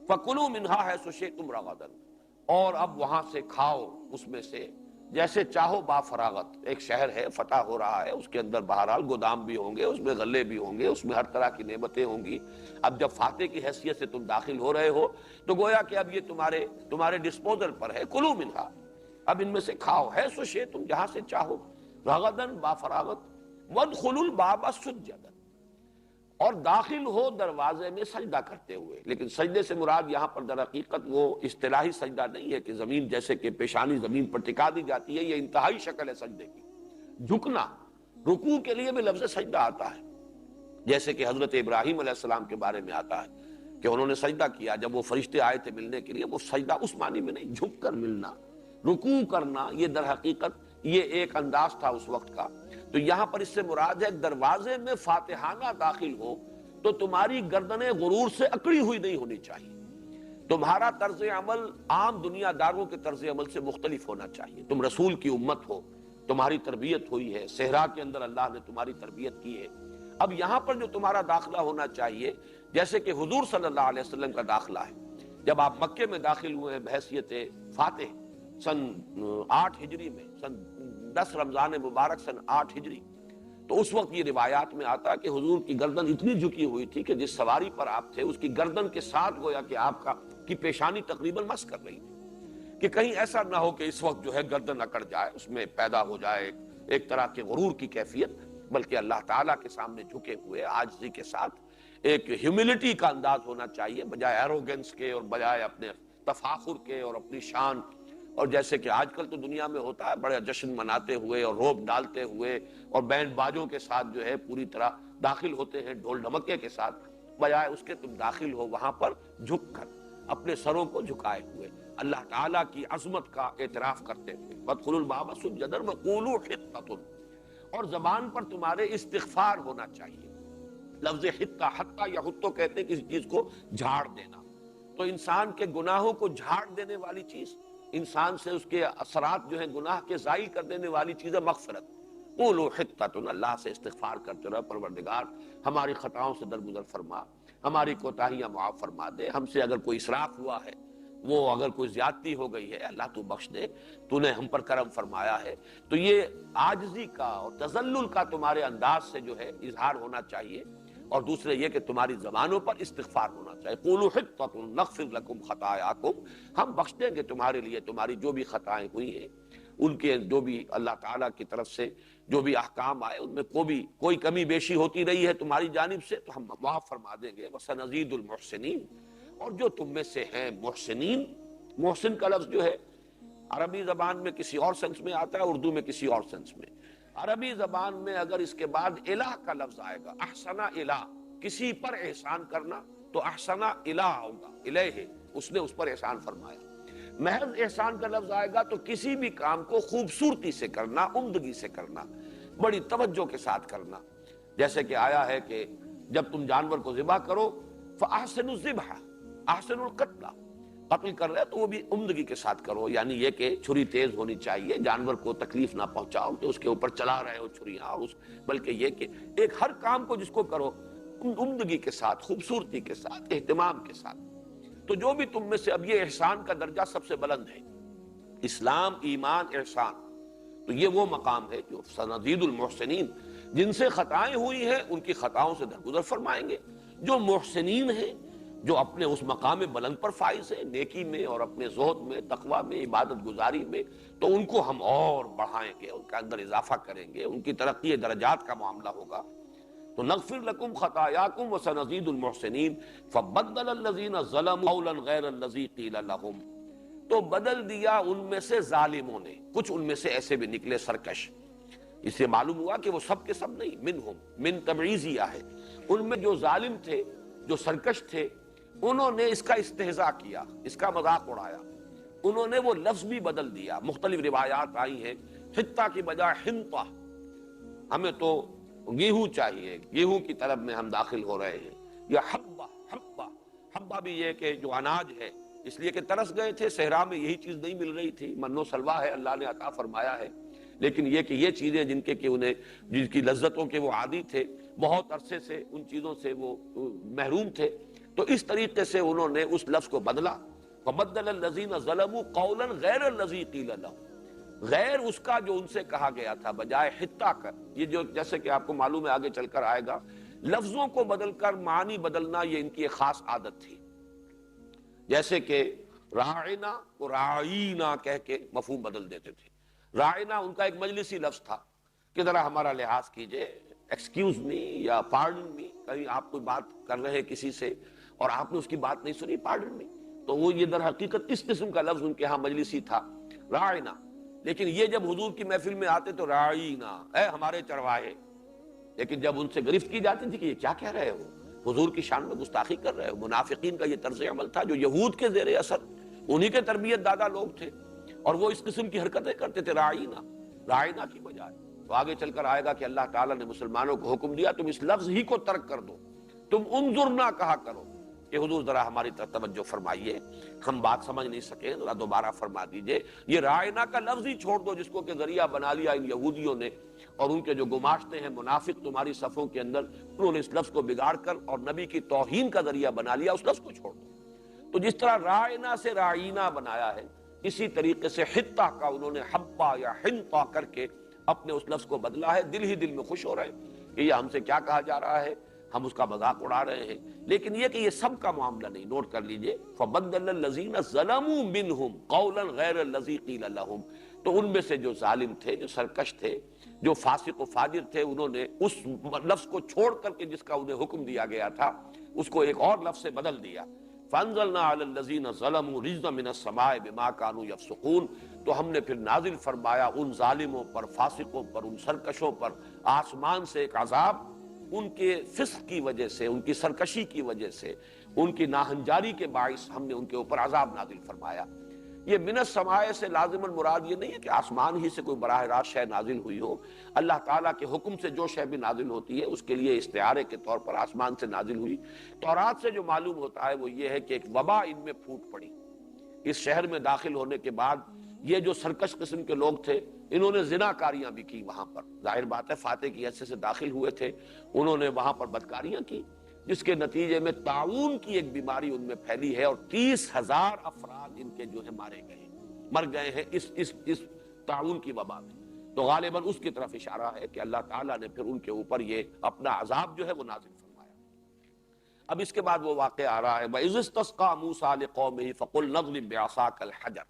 فَكُلُوا مِنْهَا حَيْثُ شِئْتُمْ رَغَدًا، اور اب وہاں سے کھاؤ اس میں سے جیسے چاہو با فراغت۔ ایک شہر ہے، فتح ہو رہا ہے، اس کے اندر بہرحال گودام بھی ہوں گے، اس میں غلے بھی ہوں گے، اس میں ہر طرح کی نعمتیں ہوں گی۔ اب جب فاتح کی حیثیت سے تم داخل ہو رہے ہو تو گویا کہ اب یہ تمہارے ڈسپوزل پر ہے۔ کلو منہا، اب ان میں سے کھاؤ، ہے سو شے، تم جہاں سے چاہو، رغدن با فراغت، وادخلوا الباب سجدا، اور داخل ہو دروازے میں سجدہ کرتے ہوئے۔ لیکن سجدے سے مراد یہاں پر در حقیقت وہ اصطلاحی سجدہ نہیں ہے کہ زمین جیسے کہ پیشانی زمین پر ٹکا دی جاتی ہے، یہ انتہائی شکل ہے سجدے کی، جھکنا۔ رکوع کے لیے بھی لفظ سجدہ آتا ہے، جیسے کہ حضرت ابراہیم علیہ السلام کے بارے میں آتا ہے کہ انہوں نے سجدہ کیا جب وہ فرشتے آئے تھے ملنے کے لیے۔ وہ سجدہ اس معنی میں نہیں، جھک کر ملنا، رکوع کرنا، یہ در حقیقت یہ ایک انداز تھا اس وقت کا۔ تو یہاں پر اس سے مراد ہے دروازے میں فاتحانہ داخل ہو تو تمہاری گردنیں غرور سے اکڑی ہوئی نہیں ہونی چاہیے، تمہارا طرز عمل عام دنیا داروں کے طرز عمل سے مختلف ہونا چاہیے۔ تم رسول کی امت ہو، تمہاری تربیت ہوئی ہے، صحرا کے اندر اللہ نے تمہاری تربیت کی ہے۔ اب یہاں پر جو تمہارا داخلہ ہونا چاہیے، جیسے کہ حضور صلی اللہ علیہ وسلم کا داخلہ ہے، جب آپ مکے میں داخل ہوئے ہیں بحیثیت فاتح سن 8 ہجری میں، سن 10 رمضان مبارک سن 8 ہجری، تو اس وقت یہ روایات میں آتا کہ حضور کی گردن اتنی جھکی ہوئی تھی کہ جس سواری پر آپ تھے اس کی گردن کے ساتھ گویا کہ آپ کی پیشانی تقریباً مس کر رہی تھی، کہ کہیں ایسا نہ ہو کہ اس وقت جو ہے گردن اکڑ جائے، اس میں پیدا ہو جائے ایک طرح کے غرور کی کیفیت، بلکہ اللہ تعالیٰ کے سامنے جھکے ہوئے عاجزی کے ساتھ ایک ہیوملٹی کا انداز ہونا چاہیے، بجائے ایروگنس کے اور بجائے اپنے تفاخر کے اور اپنی شان۔ اور جیسے کہ آج کل تو دنیا میں ہوتا ہے، بڑے جشن مناتے ہوئے اور روب ڈالتے ہوئے اور بینڈ باجوں کے ساتھ جو ہے پوری طرح داخل ہوتے ہیں، ڈھول ڈھمکے کے ساتھ، بجائے اس کے تم داخل ہو وہاں پر جھک کر، اپنے سروں کو جھکائے ہوئے، اللہ تعالیٰ کی عظمت کا اعتراف کرتے ہوئے۔ وادخلوا الباب سجدا وقولوا حطۃ، اور زبان پر تمہارے استغفار ہونا چاہیے۔ لفظ حطہ، حطہ یا حطو کہتے ہیں کسی چیز کو جھاڑ دینا، تو انسان کے گناہوں کو جھاڑ دینے والی چیز، انسان سے اس کے اثرات جو ہیں گناہ کے زائل کر دینے والی چیز ہے مغفرت۔ قولوا حطۃ، اللہ سے استغفار کرتے رہو، پروردگار ہماری خطاؤں سے درگزر فرما، ہماری کوتاہیاں معاف فرما دے، ہم سے اگر کوئی اسراف ہوا ہے، وہ اگر کوئی زیادتی ہو گئی ہے، اللہ تو بخش دے، تو نے ہم پر کرم فرمایا ہے۔ تو یہ عاجزی کا اور تذلل کا تمہارے انداز سے جو ہے اظہار ہونا چاہیے، اور دوسرے یہ کہ تمہاری زبانوں پر استغفار ہونا چاہیے۔ قولوا حطۃ نغفر لکم خطایاکم، ہم بخش دیں گے تمہارے لیے تمہاری جو بھی خطائیں ہوئی ہیں، ان کے جو بھی اللہ تعالیٰ کی طرف سے جو بھی احکام آئے ان میں کوئی کمی بیشی ہوتی رہی ہے تمہاری جانب سے تو ہم معاف فرما دیں گے۔ وسنزید المحسنین، اور جو تم میں سے ہیں محسنین، محسن کا لفظ جو ہے عربی زبان میں کسی اور سینس میں آتا ہے، اردو میں کسی اور سینس میں۔ عربی زبان میں اگر اس کے بعد الہ کا لفظ آئے گا، احسن الہ، کسی پر احسان کرنا، تو احسن الہ ہوگا، الہ، اس نے اس پر احسان فرمایا۔ محض احسان کا لفظ آئے گا تو کسی بھی کام کو خوبصورتی سے کرنا، عمدگی سے کرنا، بڑی توجہ کے ساتھ کرنا۔ جیسے کہ آیا ہے کہ جب تم جانور کو ذبح کرو فاحسنوا الذبح، احسن القتل، قتل کر رہے تو وہ بھی عمدگی کے ساتھ کرو، یعنی یہ کہ چھری تیز ہونی چاہیے، جانور کو تکلیف نہ پہنچاؤ کہ اس کے اوپر چلا رہے ہو چھریاں، بلکہ یہ کہ ایک ہر کام کو جس کو کرو عمدگی کے ساتھ، خوبصورتی کے ساتھ، اہتمام کے ساتھ۔ تو جو بھی تم میں سے، اب یہ احسان کا درجہ سب سے بلند ہے، اسلام، ایمان، احسان، تو یہ وہ مقام ہے جو سنزید المحسنین، جن سے خطائیں ہوئی ہیں ان کی خطاؤں سے درگزر فرمائیں گے۔ جو محسنین ہیں، جو اپنے اس مقام بلند پر فائز ہیں، نیکی میں اور اپنے زہد میں، تقوی میں، عبادت گزاری میں، تو ان کو ہم اور بڑھائیں گے، ان کے اندر اضافہ کریں گے، ان کی ترقی درجات کا معاملہ ہوگا۔ تو نغفر لکم خطایاکم وسنزید المحسنین فبدل الذین ظلموا قولا غیر الذی قیل لهم، تو بدل دیا ان میں سے ظالموں نے، کچھ ان میں سے ایسے بھی نکلے سرکش۔ اس سے معلوم ہوا کہ وہ سب کے سب نہیں، منہم، من تبعیضیہ ہے، ان میں جو ظالم تھے، جو سرکش تھے، انہوں نے اس کا استہزاء کیا، اس کا مذاق اڑایا، انہوں نے وہ لفظ بھی بدل دیا۔ مختلف روایات آئی ہیں، حتہ کی بجائے حنطہ، ہمیں تو گیہوں چاہیے، گیہوں کی طرف میں ہم داخل ہو رہے ہیں. یا حبہ، حبہ، حبہ بھی یہ کہ جو اناج ہے، اس لیے کہ ترس گئے تھے، صحرا میں یہی چیز نہیں مل رہی تھی. من و سلوا ہے، اللہ نے عطا فرمایا ہے، لیکن یہ کہ یہ چیزیں جن کے کہ انہیں جن کی لذتوں کے وہ عادی تھے، بہت عرصے سے ان چیزوں سے وہ محروم تھے، تو اس طریقے سے انہوں نے اس لفظ کو بدلا. فبدل الذین ظلموا قولا غیر الذی قیل لهم، غیر اس کا جو ان سے کہا گیا تھا، بجائے حتہ کر. یہ جو جیسے کہ آپ کو معلوم ہے آگے چل کر آئے گا، لفظوں کو بدل کر معنی بدلنا یہ ان کی ایک خاص عادت تھی. جیسے کہ راعنا کو راعینا کہہ کے مفہوم بدل دیتے تھے. راعنا ان کا ایک مجلسی لفظ تھا کہ ذرا ہمارا لحاظ کیجئے، ایکسکیوز می یا پارڈن می. کہیں آپ کوئی بات کر رہے کسی سے اور آپ نے اس کی بات نہیں سنی، پارڈن می. تو وہ یہ در حقیقت اس قسم کا لفظ ان کے ہاں مجلسی تھا، راعنا. لیکن یہ جب حضور کی محفل میں آتے تو راعینا، اے ہمارے چرواہے. لیکن جب ان سے گرفت کی جاتی تھی کہ یہ کیا کہہ رہے ہو، حضور کی شان میں گستاخی کر رہے ہو. منافقین کا یہ طرز عمل تھا جو یہود کے زیر اثر، انہی کے تربیت دادا لوگ تھے، اور وہ اس قسم کی حرکتیں کرتے تھے راعینا، راعینا کی بجائے. تو آگے چل کر آئے گا کہ اللہ تعالیٰ نے مسلمانوں کو حکم دیا تم اس لفظ ہی کو ترک کر دو، تم انظرنا کہا کرو کہ حضور ذرا ہماری طرف توجہ فرمائیے، ہم بات سمجھ نہیں سکے، ذرا دوبارہ فرما دیجئے. یہ راعینا کا لفظ ہی چھوڑ دو جس کو کہ ذریعہ بنا لیا ان یہودیوں نے، اور ان کے جو گماشتے ہیں منافق تمہاری صفوں کے اندر، انہوں نے اس لفظ کو بگاڑ کر اور نبی کی توہین کا ذریعہ بنا لیا، اس لفظ کو چھوڑ دو. تو جس طرح راعینا سے راعینا بنایا ہے، اسی طریقے سے حتہ کا انہوں نے حبہ یا حنطہ کر کے اپنے اس لفظ کو بدلا ہے. دل ہی دل میں خوش ہو رہے ہیں کہ یہ ہم سے کیا کہا جا رہا ہے، ہم اس کا مذاق اڑا رہے ہیں. لیکن یہ کہ یہ سب کا معاملہ نہیں، نوٹ کر لیجئے. فَبَدَّلَ الَّذِينَ ظَلَمُوا مِنْهُمْ قَوْلًا غَيْرَ الَّذِي قِيلَ لَهُمْ. تو ان میں سے جو ظالم تھے، جو سرکش تھے، جو فاسق و فاجر تھے، انہوں نے اس لفظ کو چھوڑ کر کے جس کا انہیں حکم دیا گیا تھا، اس کو ایک اور لفظ سے بدل دیا. فَأَنزَلْنَا عَلَى الَّذِينَ ظَلَمُوا رِجْزًا مِنَ السَّمَاءِ بِمَا كَانُوا يَفْسُقُونَ. تو ہم نے پھر نازل فرمایا ان ظالموں پر، فاسقوں پر، ان سرکشوں پر آسمان سے ایک عذاب، ان کے فسق کی وجہ سے، ان کی سرکشی کی وجہ سے، ان کی ناہنجاری کے باعث ہم نے ان کے اوپر عذاب نازل فرمایا. یہ من السماء سے لازماً مراد یہ نہیں ہے کہ آسمان ہی سے کوئی براہ راست شے نازل ہوئی ہو. اللہ تعالیٰ کے حکم سے جو شے بھی نازل ہوتی ہے اس کے لیے استعارے کے طور پر آسمان سے نازل ہوئی. تورات سے جو معلوم ہوتا ہے وہ یہ ہے کہ ایک وبا ان میں پھوٹ پڑی. اس شہر میں داخل ہونے کے بعد یہ جو سرکش قسم کے لوگ تھے، انہوں نے زنا کاریاں بھی کی وہاں پر. ظاہر بات ہے فاتح کی حیثیت سے داخل ہوئے تھے، انہوں نے وہاں پر بدکاریاں کی، جس کے نتیجے میں طاعون کی ایک بیماری ان میں پھیلی ہے، اور 30,000 افراد ان کے جو ہے مر گئے ہیں اس طاعون کی وبا میں. تو غالباً اس کی طرف اشارہ ہے کہ اللہ تعالیٰ نے پھر ان کے اوپر یہ اپنا عذاب جو ہے وہ نازل فرمایا. اب اس کے بعد وہ واقعہ آ رہا ہے وَإِذِ اسْتَسْقَىٰ مُوسَىٰ لِقَوْمِهِ فَقُلْ نَضْرِب بِعَصَاكَ الْحَجَرَ.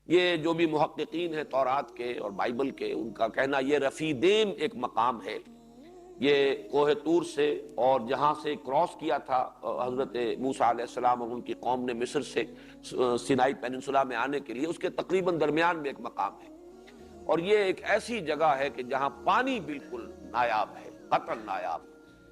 یہ جو بھی محققین ہیں تورات کے اور بائبل کے، ان کا کہنا یہ رفیدیم ایک مقام ہے. یہ کوہ طور سے اور جہاں سے کراس کیا تھا حضرت موسیٰ علیہ السلام اور ان کی قوم نے مصر سے سینائی پیننسولا میں آنے کے لیے، اس کے تقریباً درمیان میں ایک مقام ہے. اور یہ ایک ایسی جگہ ہے کہ جہاں پانی بالکل نایاب ہے، قطعاً نایاب.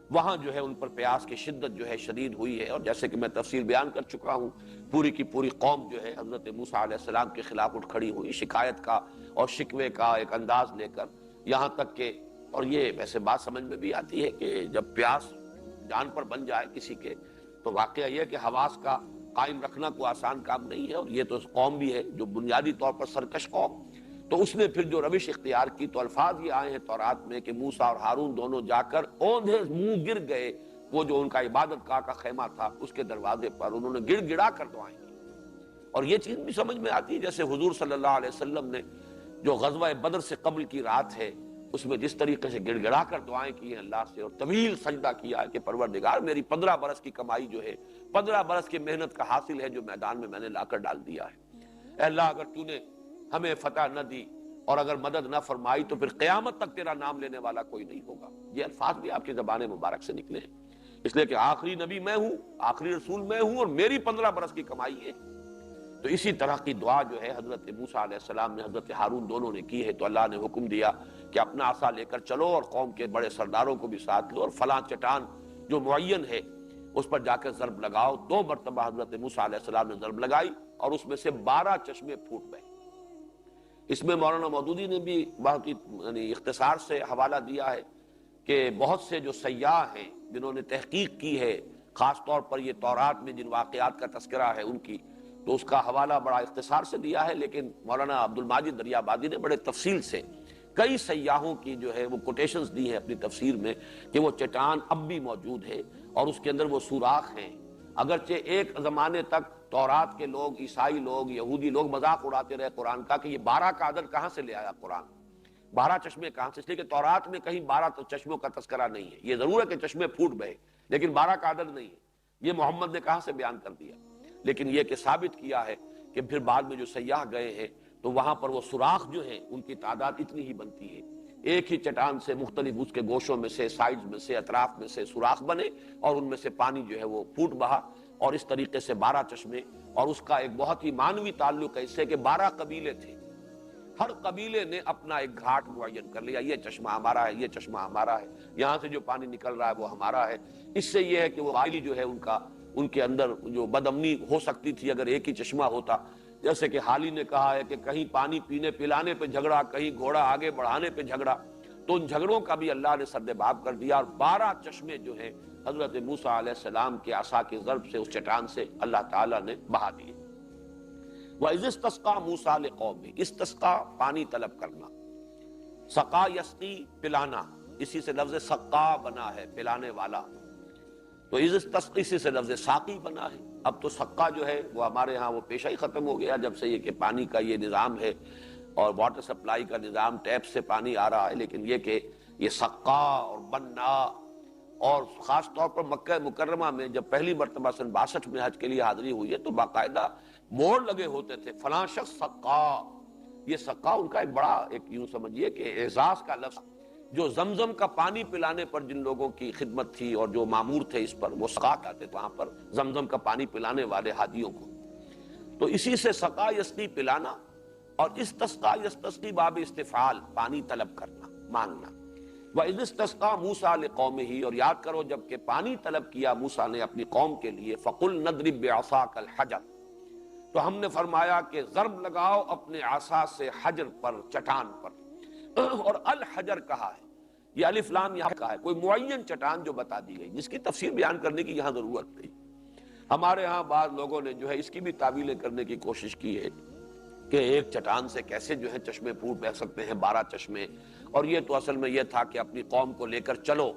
وہاں جو ہے ان پر پیاس کی شدت جو ہے شدید ہوئی ہے، اور جیسے کہ میں تفصیل بیان کر چکا ہوں، پوری کی پوری قوم جو ہے حضرت موسیٰ علیہ السلام کے خلاف اٹھ کھڑی ہوئی، شکایت کا اور شکوے کا ایک انداز لے کر. یہاں تک کہ، اور یہ ویسے بات سمجھ میں بھی آتی ہے کہ جب پیاس جان پر بن جائے کسی کے، تو واقعہ یہ ہے کہ حواس کا قائم رکھنا کوئی آسان کام نہیں ہے. اور یہ تو قوم بھی ہے جو بنیادی طور پر سرکش قوم، تو اس نے پھر جو روش اختیار کی، تو الفاظ یہ آئے ہیں تورات میں کہ موسیٰ اور ہارون دونوں جا کر اوندھے منہ گر گئے. وہ جو ان کا عبادت گاہ کا خیمہ تھا اس کے دروازے پر انہوں نے گڑ گڑا کر دعائیں کی. اور یہ چیز بھی سمجھ میں آتی ہے جیسے حضور صلی اللہ علیہ وسلم نے جو غزوہ بدر سے قبل کی رات ہے اس میں جس طریقے سے گڑ گڑا کر دعائیں کی ہیں اللہ سے، اور طویل سجدہ کیا ہے کہ پروردگار میری 15 برس کی کمائی جو ہے، 15 برس کی محنت کا حاصل ہے جو میدان میں میں نے لا کر ڈال دیا ہے. اے اللہ اگر تو نے ہمیں فتح نہ دی اور اگر مدد نہ فرمائی تو پھر قیامت تک تیرا نام لینے والا کوئی نہیں ہوگا. یہ الفاظ بھی آپ کی زبان مبارک سے نکلے ہیں، اس لیے کہ آخری نبی میں ہوں، آخری رسول میں ہوں، اور میری 15 برس کی کمائی ہے. تو اسی طرح کی دعا جو ہے حضرت موسیٰ علیہ السلام نے حضرت ہارون دونوں نے کی ہے. تو اللہ نے حکم دیا کہ اپنا عصا لے کر چلو اور قوم کے بڑے سرداروں کو بھی ساتھ لو، اور فلاں چٹان جو معین ہے اس پر جا کر ضرب لگاؤ. 2 مرتبہ حضرت موسیٰ علیہ السلام نے ضرب لگائی اور اس میں سے 12 چشمے پھوٹ گئے. اس میں مولانا مودودی نے بھی بہت یعنی اختصار سے حوالہ دیا ہے کہ بہت سے جو سیاح ہیں جنہوں نے تحقیق کی ہے، خاص طور پر یہ تورات میں جن واقعات کا تذکرہ ہے ان کی، تو اس کا حوالہ بڑا اختصار سے دیا ہے، لیکن مولانا عبد الماجد دریابادی نے بڑے تفصیل سے کئی سیاحوں کی جو ہے وہ کوٹیشنز دی ہیں اپنی تفسیر میں کہ وہ چٹان اب بھی موجود ہے اور اس کے اندر وہ سوراخ ہیں۔ اگرچہ ایک زمانے تک تورات کے لوگ، عیسائی لوگ، یہودی لوگ مذاق اڑاتے رہے قرآن کا کہ یہ 12 کا عدد کہاں سے لے آیا قرآن، 12 چشمے کہاں سے، اس لیے کہ تورات میں کہیں 12 چشموں کا تذکرہ نہیں ہے۔ یہ ضرور ہے کہ چشمے پھوٹ بہے، لیکن 12 کا عدد نہیں ہے، یہ محمد نے کہاں سے بیان کر دیا۔ لیکن یہ کہ ثابت کیا ہے کہ پھر بعد میں جو سیاح گئے ہیں تو وہاں پر وہ سوراخ جو ہیں ان کی تعداد اتنی ہی بنتی ہے، ایک ہی چٹان سے مختلف اس کے گوشوں میں سے، سائڈز میں سے، اطراف میں سے سوراخ بنے اور ان میں سے پانی جو ہے وہ پھوٹ بہا، اور اس طریقے سے 12 چشمے۔ اور اس کا ایک بہت ہی معنوی تعلق ہے اس سے کہ 12 قبیلے تھے، ہر قبیلے نے اپنا ایک گھاٹ معین کر لیا، یہ چشمہ ہمارا ہے، یہ چشمہ ہمارا ہے، یہاں سے جو پانی نکل رہا ہے وہ ہمارا ہے۔ اس سے یہ ہے کہ وہ قائلی جو ہے ان کے اندر جو بدامنی ہو سکتی تھی اگر ایک ہی چشمہ ہوتا، جیسے کہ حالی نے کہا ہے کہ کہیں پانی پینے پلانے پہ جھگڑا، کہیں گھوڑا آگے بڑھانے پہ جھگڑا، تو ان جھگڑوں کا بھی اللہ نے سد باب کر دیا، اور 12 چشمے جو ہیں حضرت موسیٰ علیہ السلام کے عصا کی ضرب سے اس چٹان سے اللہ تعالیٰ نے بہا دیے۔ وَإِذِ اسْتَسْقَىٰ مُوسَىٰ لِقَوْمِهِ، استسقا پانی طلب کرنا، سقا یسقی پلانا، اسی سے لفظ سقا بنا ہے پلانے والا، تو اسی سے لفظ ساقی بنا ہے۔ اب تو سقا جو ہے وہ ہمارے ہاں وہ پیشہ ہی ختم ہو گیا جب سے یہ کہ پانی کا یہ نظام ہے اور واٹر سپلائی کا نظام، ٹیپ سے پانی آ رہا ہے، لیکن یہ کہ یہ سقا اور بنا، اور خاص طور پر مکہ مکرمہ میں جب پہلی مرتبہ سن 62 میں حج کے لیے حاضری ہوئی ہے تو باقاعدہ بورڈ لگے ہوتے تھے، فلاں شخص سقا۔ یہ سقا ان کا ایک بڑا، ایک یوں سمجھیے کہ اعزاز کا لفظ، جو زمزم کا پانی پلانے پر جن لوگوں کی خدمت تھی اور جو مامور تھے اس پر، وہ سقا کہتے تھے وہاں پر زمزم کا پانی پلانے والے حاجیوں کو۔ تو اسی سے سقا یسقی پلانا، اور استسقا یستسقی باب استفعال پانی طلب کرنا، مانگنا۔ وَإِذِ اسْتَسْقَىٰ مُوسَىٰ لِقَوْمِهِ، اور یاد کرو جب کہ پانی طلب کیا موسیٰ نے اپنی قوم کے لیے، فَقُلْ نَضْرِبْ بِعَصَاكَ الْحَجَرَ، تو ہم نے فرمایا کہ ضرب لگاؤ اپنے عصا سے حجر پر، چٹان پر۔ اور الحجر کہا ہے، یہ الف لام یہاں کا ہے، کوئی معین چٹان جو بتا دی گئی جس کی تفسیر بیان کرنے کی یہاں ضرورت نہیں۔ ہمارے ہاں بعض لوگوں نے جو ہے اس کی بھی تعویلیں کرنے کی کوشش کی ہے کہ ایک چٹان سے کیسے جو ہے چشمے پھوٹ بہ سکتے ہیں، 12 چشمے، اور یہ تو اصل میں یہ تھا کہ اپنی قوم کو لے کر چلو،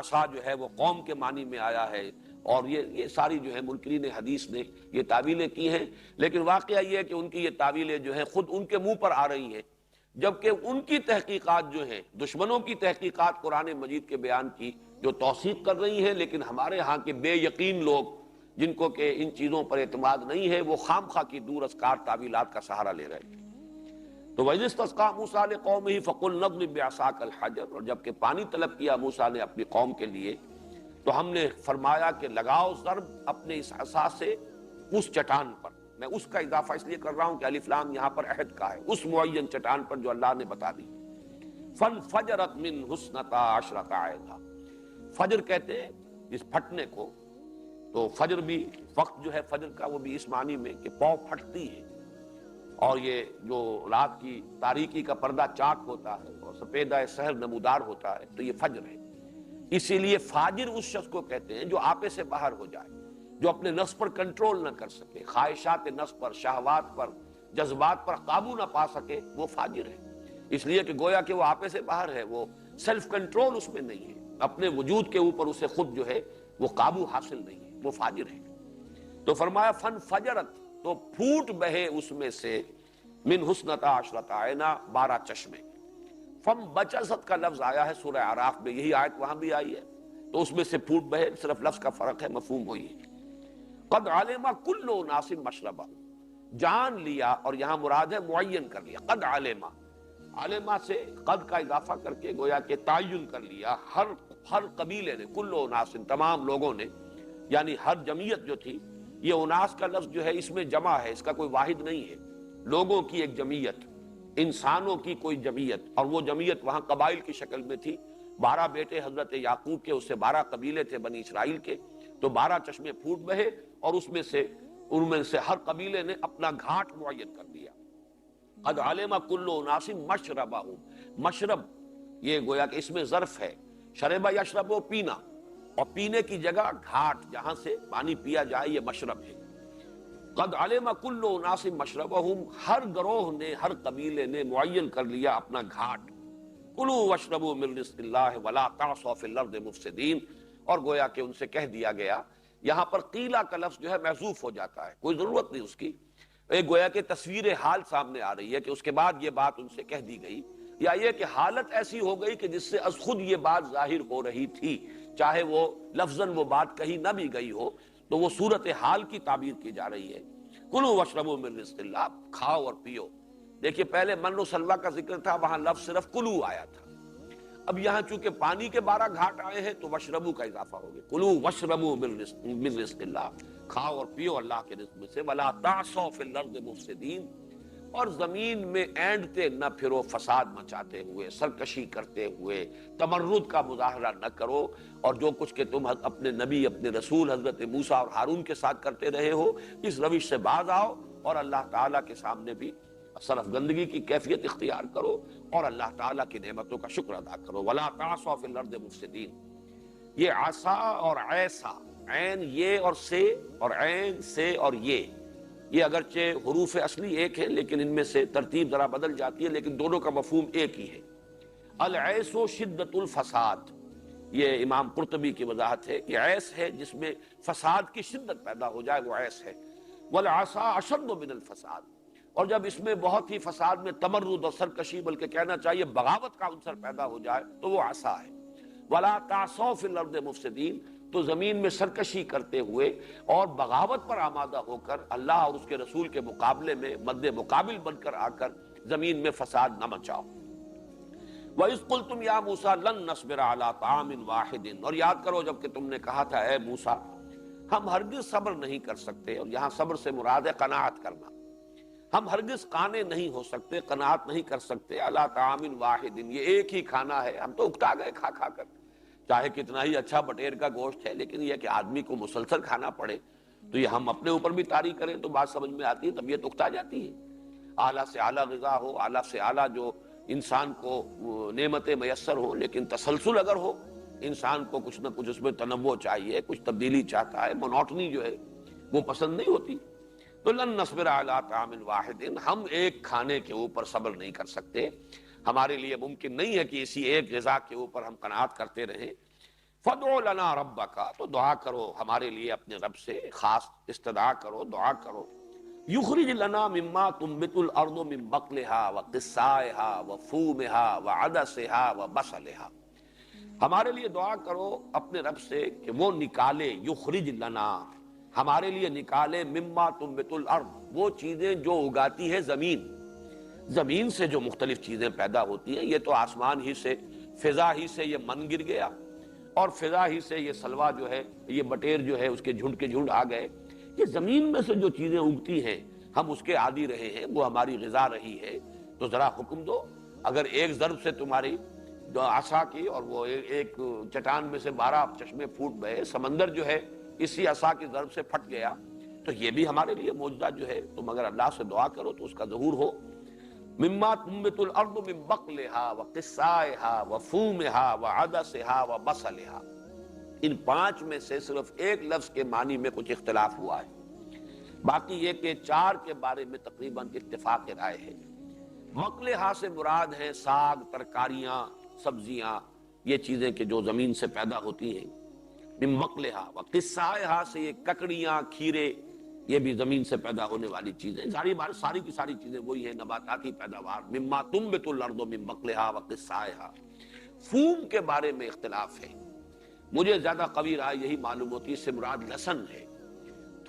عصا جو ہے وہ قوم کے معنی میں آیا ہے، اور یہ ساری جو ہے منکرین حدیث نے یہ تعویلیں کی ہیں، لیکن واقعہ یہ ہے کہ ان کی یہ تعویلیں جو ہیں خود ان کے منہ پر آ رہی ہیں، جبکہ ان کی تحقیقات جو ہیں، دشمنوں کی تحقیقات قرآن مجید کے بیان کی جو توثیق کر رہی ہیں، لیکن ہمارے ہاں کے بے یقین لوگ جن کو کہ ان چیزوں پر اعتماد نہیں ہے، وہ خام خواہ کی دور ازکار تعویلات کا سہارا لے رہے ہیں۔ تو وَإِذِ اسْتَسْقَىٰ مُوسَىٰ لِقَوْمِهِ فَقُلْ نَضْرِبْ بِعَصَاكَ الْحَجَرَ، اور جب کہ پانی طلب کیا موسیٰ نے اپنی قوم کے لیے تو ہم نے فرمایا کہ لگاؤ ضرب اپنے اس عصا سے اس چٹان پر۔ میں اس کا اضافہ اس لیے کر رہا ہوں کہ الف لام یہاں پر عہد کا ہے، اس معین چٹان پر جو اللہ نے بتا دی۔ فَانْفَجَرَتْ مِنْهُ اثْنَتَا عَشْرَةَ عَيْنًا، فجر کہتے ہیں اس پھٹنے کو، تو فجر بھی وقت جو ہے فجر کا وہ بھی اس معنی میں کہ پاؤں پھٹتی ہے، اور یہ جو رات کی تاریکی کا پردہ چاک ہوتا ہے اور سپیدہ سحر نمودار ہوتا ہے، تو یہ فجر ہے۔ اسی لیے فاجر اس شخص کو کہتے ہیں جو آپے سے باہر ہو جائے، جو اپنے نفس پر کنٹرول نہ کر سکے، خواہشات نفس پر، شہوات پر، جذبات پر قابو نہ پا سکے، وہ فاجر ہے۔ اس لیے کہ گویا کہ وہ آپے سے باہر ہے، وہ سیلف کنٹرول اس میں نہیں ہے، اپنے وجود کے اوپر اسے خود جو ہے وہ قابو حاصل نہیں ہے، وہ فاجر ہے۔ تو فرمایا فن فجرت، تو پھوٹ بہے اس میں سے، من حسنتا عشرت عینا، 12 چشمے۔ فم بچست کا لفظ آیا ہے سورہ اعراف میں، یہی آیت وہاں بھی آئی ہے، تو اس میں سے پھوٹ بہے، صرف لفظ کا فرق ہے، مفہوم وہی ہے۔ قد علم کل اناس مشربہ، جان لیا، اور یہاں مراد ہے معین کر لیا، قد علم، علمہ سے قد کا اضافہ کر کے گویا کہ تعین کر لیا، ہر قبیلے نے، کل اناس، تمام لوگوں نے، یعنی ہر جمعیت جو تھی، یہ اناس کا لفظ جو ہے اس میں جمع ہے، اس کا کوئی واحد نہیں ہے، لوگوں کی ایک جمعیت، انسانوں کی کوئی جمعیت، اور وہ جمعیت وہاں قبائل کی شکل میں تھی۔ 12 بیٹے حضرت یعقوب کے، اس سے 12 قبیلے تھے بنی اسرائیل کے، تو 12 چشمے پھوٹ بہے، اور ان میں سے ہر قبیلے نے اپنا گھاٹ معین کر دیا۔ قد علم کل اناس مشربہم، مشرب یہ گویا کہ اس میں ظرف ہے، شربہ یشرب پینا، اور پینے کی جگہ گھاٹ جہاں سے پانی پیا جائے یہ مشرب ہے۔ قد علم کل اناس مشربہم، ہر گروہ نے ہر قبیلے نے معین کر لیا اپنا گھاٹ۔ کلوا واشربوا من رزق اللہ ولا تعصوا فی الارض مفسدین، اور گویا کہ ان سے کہہ دیا گیا، یہاں پر قیلا کا لفظ جو ہے محذوف ہو جاتا ہے، کوئی ضرورت نہیں اس کی، ایک گویا کہ تصویر حال سامنے آ رہی ہے کہ اس کے بعد یہ بات ان سے کہہ دی گئی، یا یہ کہ حالت ایسی ہو گئی کہ جس سے از خود یہ بات ظاہر ہو رہی تھی، چاہے وہ لفظاً وہ بات کہی نہ بھی گئی ہو تو وہ صورت حال کی تعبیر کی جا رہی ہے۔ کلوا واشربوا من رزق اللہ، کھاؤ اور پیو۔ دیکھیے پہلے من و سلوہ کا ذکر تھا، وہاں لفظ صرف کلو آیا تھا، اب یہاں چونکہ پانی کے 12 گھاٹ آئے ہیں تو وشربو کا اضافہ ہو گیا، کلوا واشربوا من رزق اللہ، کھاؤ اور پیو اللہ کے رزق میں سے، ولا تعصوا فی الارض مفسدین، اور زمین میں اینڈتے نہ پھرو فساد مچاتے ہوئے، سرکشی کرتے ہوئے، تمرد کا مظاہرہ نہ کرو، اور جو کچھ کہ تم اپنے نبی اپنے رسول حضرت موسیٰ اور ہارون کے ساتھ کرتے رہے ہو اس روش سے باز آؤ، اور اللہ تعالیٰ کے سامنے بھی صرف گندگی کی کیفیت اختیار کرو اور اللہ تعالیٰ کی نعمتوں کا شکر ادا کرو۔ ولا تعصوا فی الارض مفسدین، یہ عصا اور عیسا، عین یہ اور سے، اور عین سے اور یہ اگرچہ حروف اصلی ایک ہے لیکن ان میں سے ترتیب ذرا بدل جاتی ہے، لیکن دونوں کا مفہوم ایک ہی ہے۔ العیس شدت الفساد، یہ امام قرطبی کی وضاحت ہے کہ عیس ہے جس میں فساد کی شدت پیدا ہو جائے وہ عیس ہے، والعصا اشد من الفساد، اور جب اس میں بہت ہی فساد میں تمرد اور سرکشی بلکہ کہنا چاہیے بغاوت کا عنصر پیدا ہو جائے تو وہ عصا ہے۔ ولا تعصوا فی الارض مفسدین، تو زمین میں سرکشی کرتے ہوئے اور بغاوت پر آمادہ ہو کر اللہ اور اس کے رسول کے مقابلے میں مد مقابل بن کر آ کر زمین میں فساد نہ مچاؤ۔ وَإِذْ قُلْتُمْ يَا مُوسَىٰ لَن نَّصْبِرَ عَلَىٰ طَعَامٍ وَاحِدٍ، اور یاد کرو جب کہ تم نے کہا تھا اے موسیٰ ہم ہرگز صبر نہیں کر سکتے، اور یہاں صبر سے مراد ہے قناعت کرنا، ہم ہرگز قانے نہیں ہو سکتے، قناعت نہیں کر سکتے، عَلَىٰ طَعَامٍ وَاحِدٍ، یہ ایک ہی کھانا ہے، ہم تو اکتا گئے کھا کھا کر، چاہے کتنا ہی اچھا بٹیر کا گوشت ہے، لیکن یہ کہ آدمی کو مسلسل کھانا پڑے تو یہ ہم اپنے اوپر بھی طاری کریں تو بات سمجھ میں آتی ہے، طبیعت اکتا جاتی ہے۔ اعلیٰ سے اعلیٰ غذا ہو، اعلیٰ سے اعلیٰ جو انسان کو نعمتیں میسر ہوں، لیکن تسلسل اگر ہو، انسان کو کچھ نہ کچھ اس میں تنوع چاہیے، کچھ تبدیلی چاہتا ہے، مونوٹنی جو ہے وہ پسند نہیں ہوتی، تو لن نصبر علی طعام واحد، ہم ایک کھانے کے اوپر صبر نہیں کر سکتے، ہمارے لیے ممکن نہیں ہے کہ اسی ایک غذا کے اوپر ہم قناعت کرتے رہیں۔ فادع لنا ربک، تو دعا کرو ہمارے لیے اپنے رب سے، خاص استدعا کرو، دعا کرو۔ یخرج لنا مما تنبت الارض من بقلها وقثائها وفومها وعدسها وبصلها، ہمارے لیے دعا کرو اپنے رب سے کہ وہ نکالے، یخرج لنا، ہمارے لیے نکالے، مما تنبت الارض، وہ چیزیں جو اگاتی ہے زمین، زمین سے جو مختلف چیزیں پیدا ہوتی ہیں، یہ تو آسمان ہی سے، فضا ہی سے یہ من گر گیا، اور فضا ہی سے یہ سلوا جو ہے، یہ بٹیر جو ہے اس کے جھنڈ آ گئے، یہ زمین میں سے جو چیزیں اگتی ہیں ہم اس کے عادی رہے ہیں، وہ ہماری غذا رہی ہے، تو ذرا حکم دو، اگر ایک ضرب سے تمہاری جو عصا کی اور وہ ایک چٹان میں سے 12 چشمے پھوٹ گئے، سمندر جو ہے اسی عصا کی ضرب سے پھٹ گیا، تو یہ بھی ہمارے لیے معجزہ جو ہے، تم اگر اللہ سے دعا کرو تو اس کا ظہور ہو۔ مما تنبت الارض من بقلها وقثائها وفومها وعدسها وبصلها، ان 5 میں سے صرف ایک لفظ کے معنی میں کچھ اختلاف ہوا ہے، باقی یہ کہ 4 کے بارے میں تقریباً اتفاق رائے ہے۔ بقلها سے مراد ہیں ساگ، ترکاریاں، سبزیاں، یہ چیزیں کہ جو زمین سے پیدا ہوتی ہیں، من بقلها، وقثائها سے یہ ککڑیاں، کھیرے، یہ بھی زمین سے پیدا ہونے والی چیزیں، ساری کی ساری چیزیں وہی ہیں، نباتاتی پیداوار، مما تنبت الارض من بقلها وقثائها۔ فوم کے بارے میں اختلاف ہے، مجھے زیادہ قوی رائے یہی معلوم ہوتی ہے، اس سے مراد لہسن ہے۔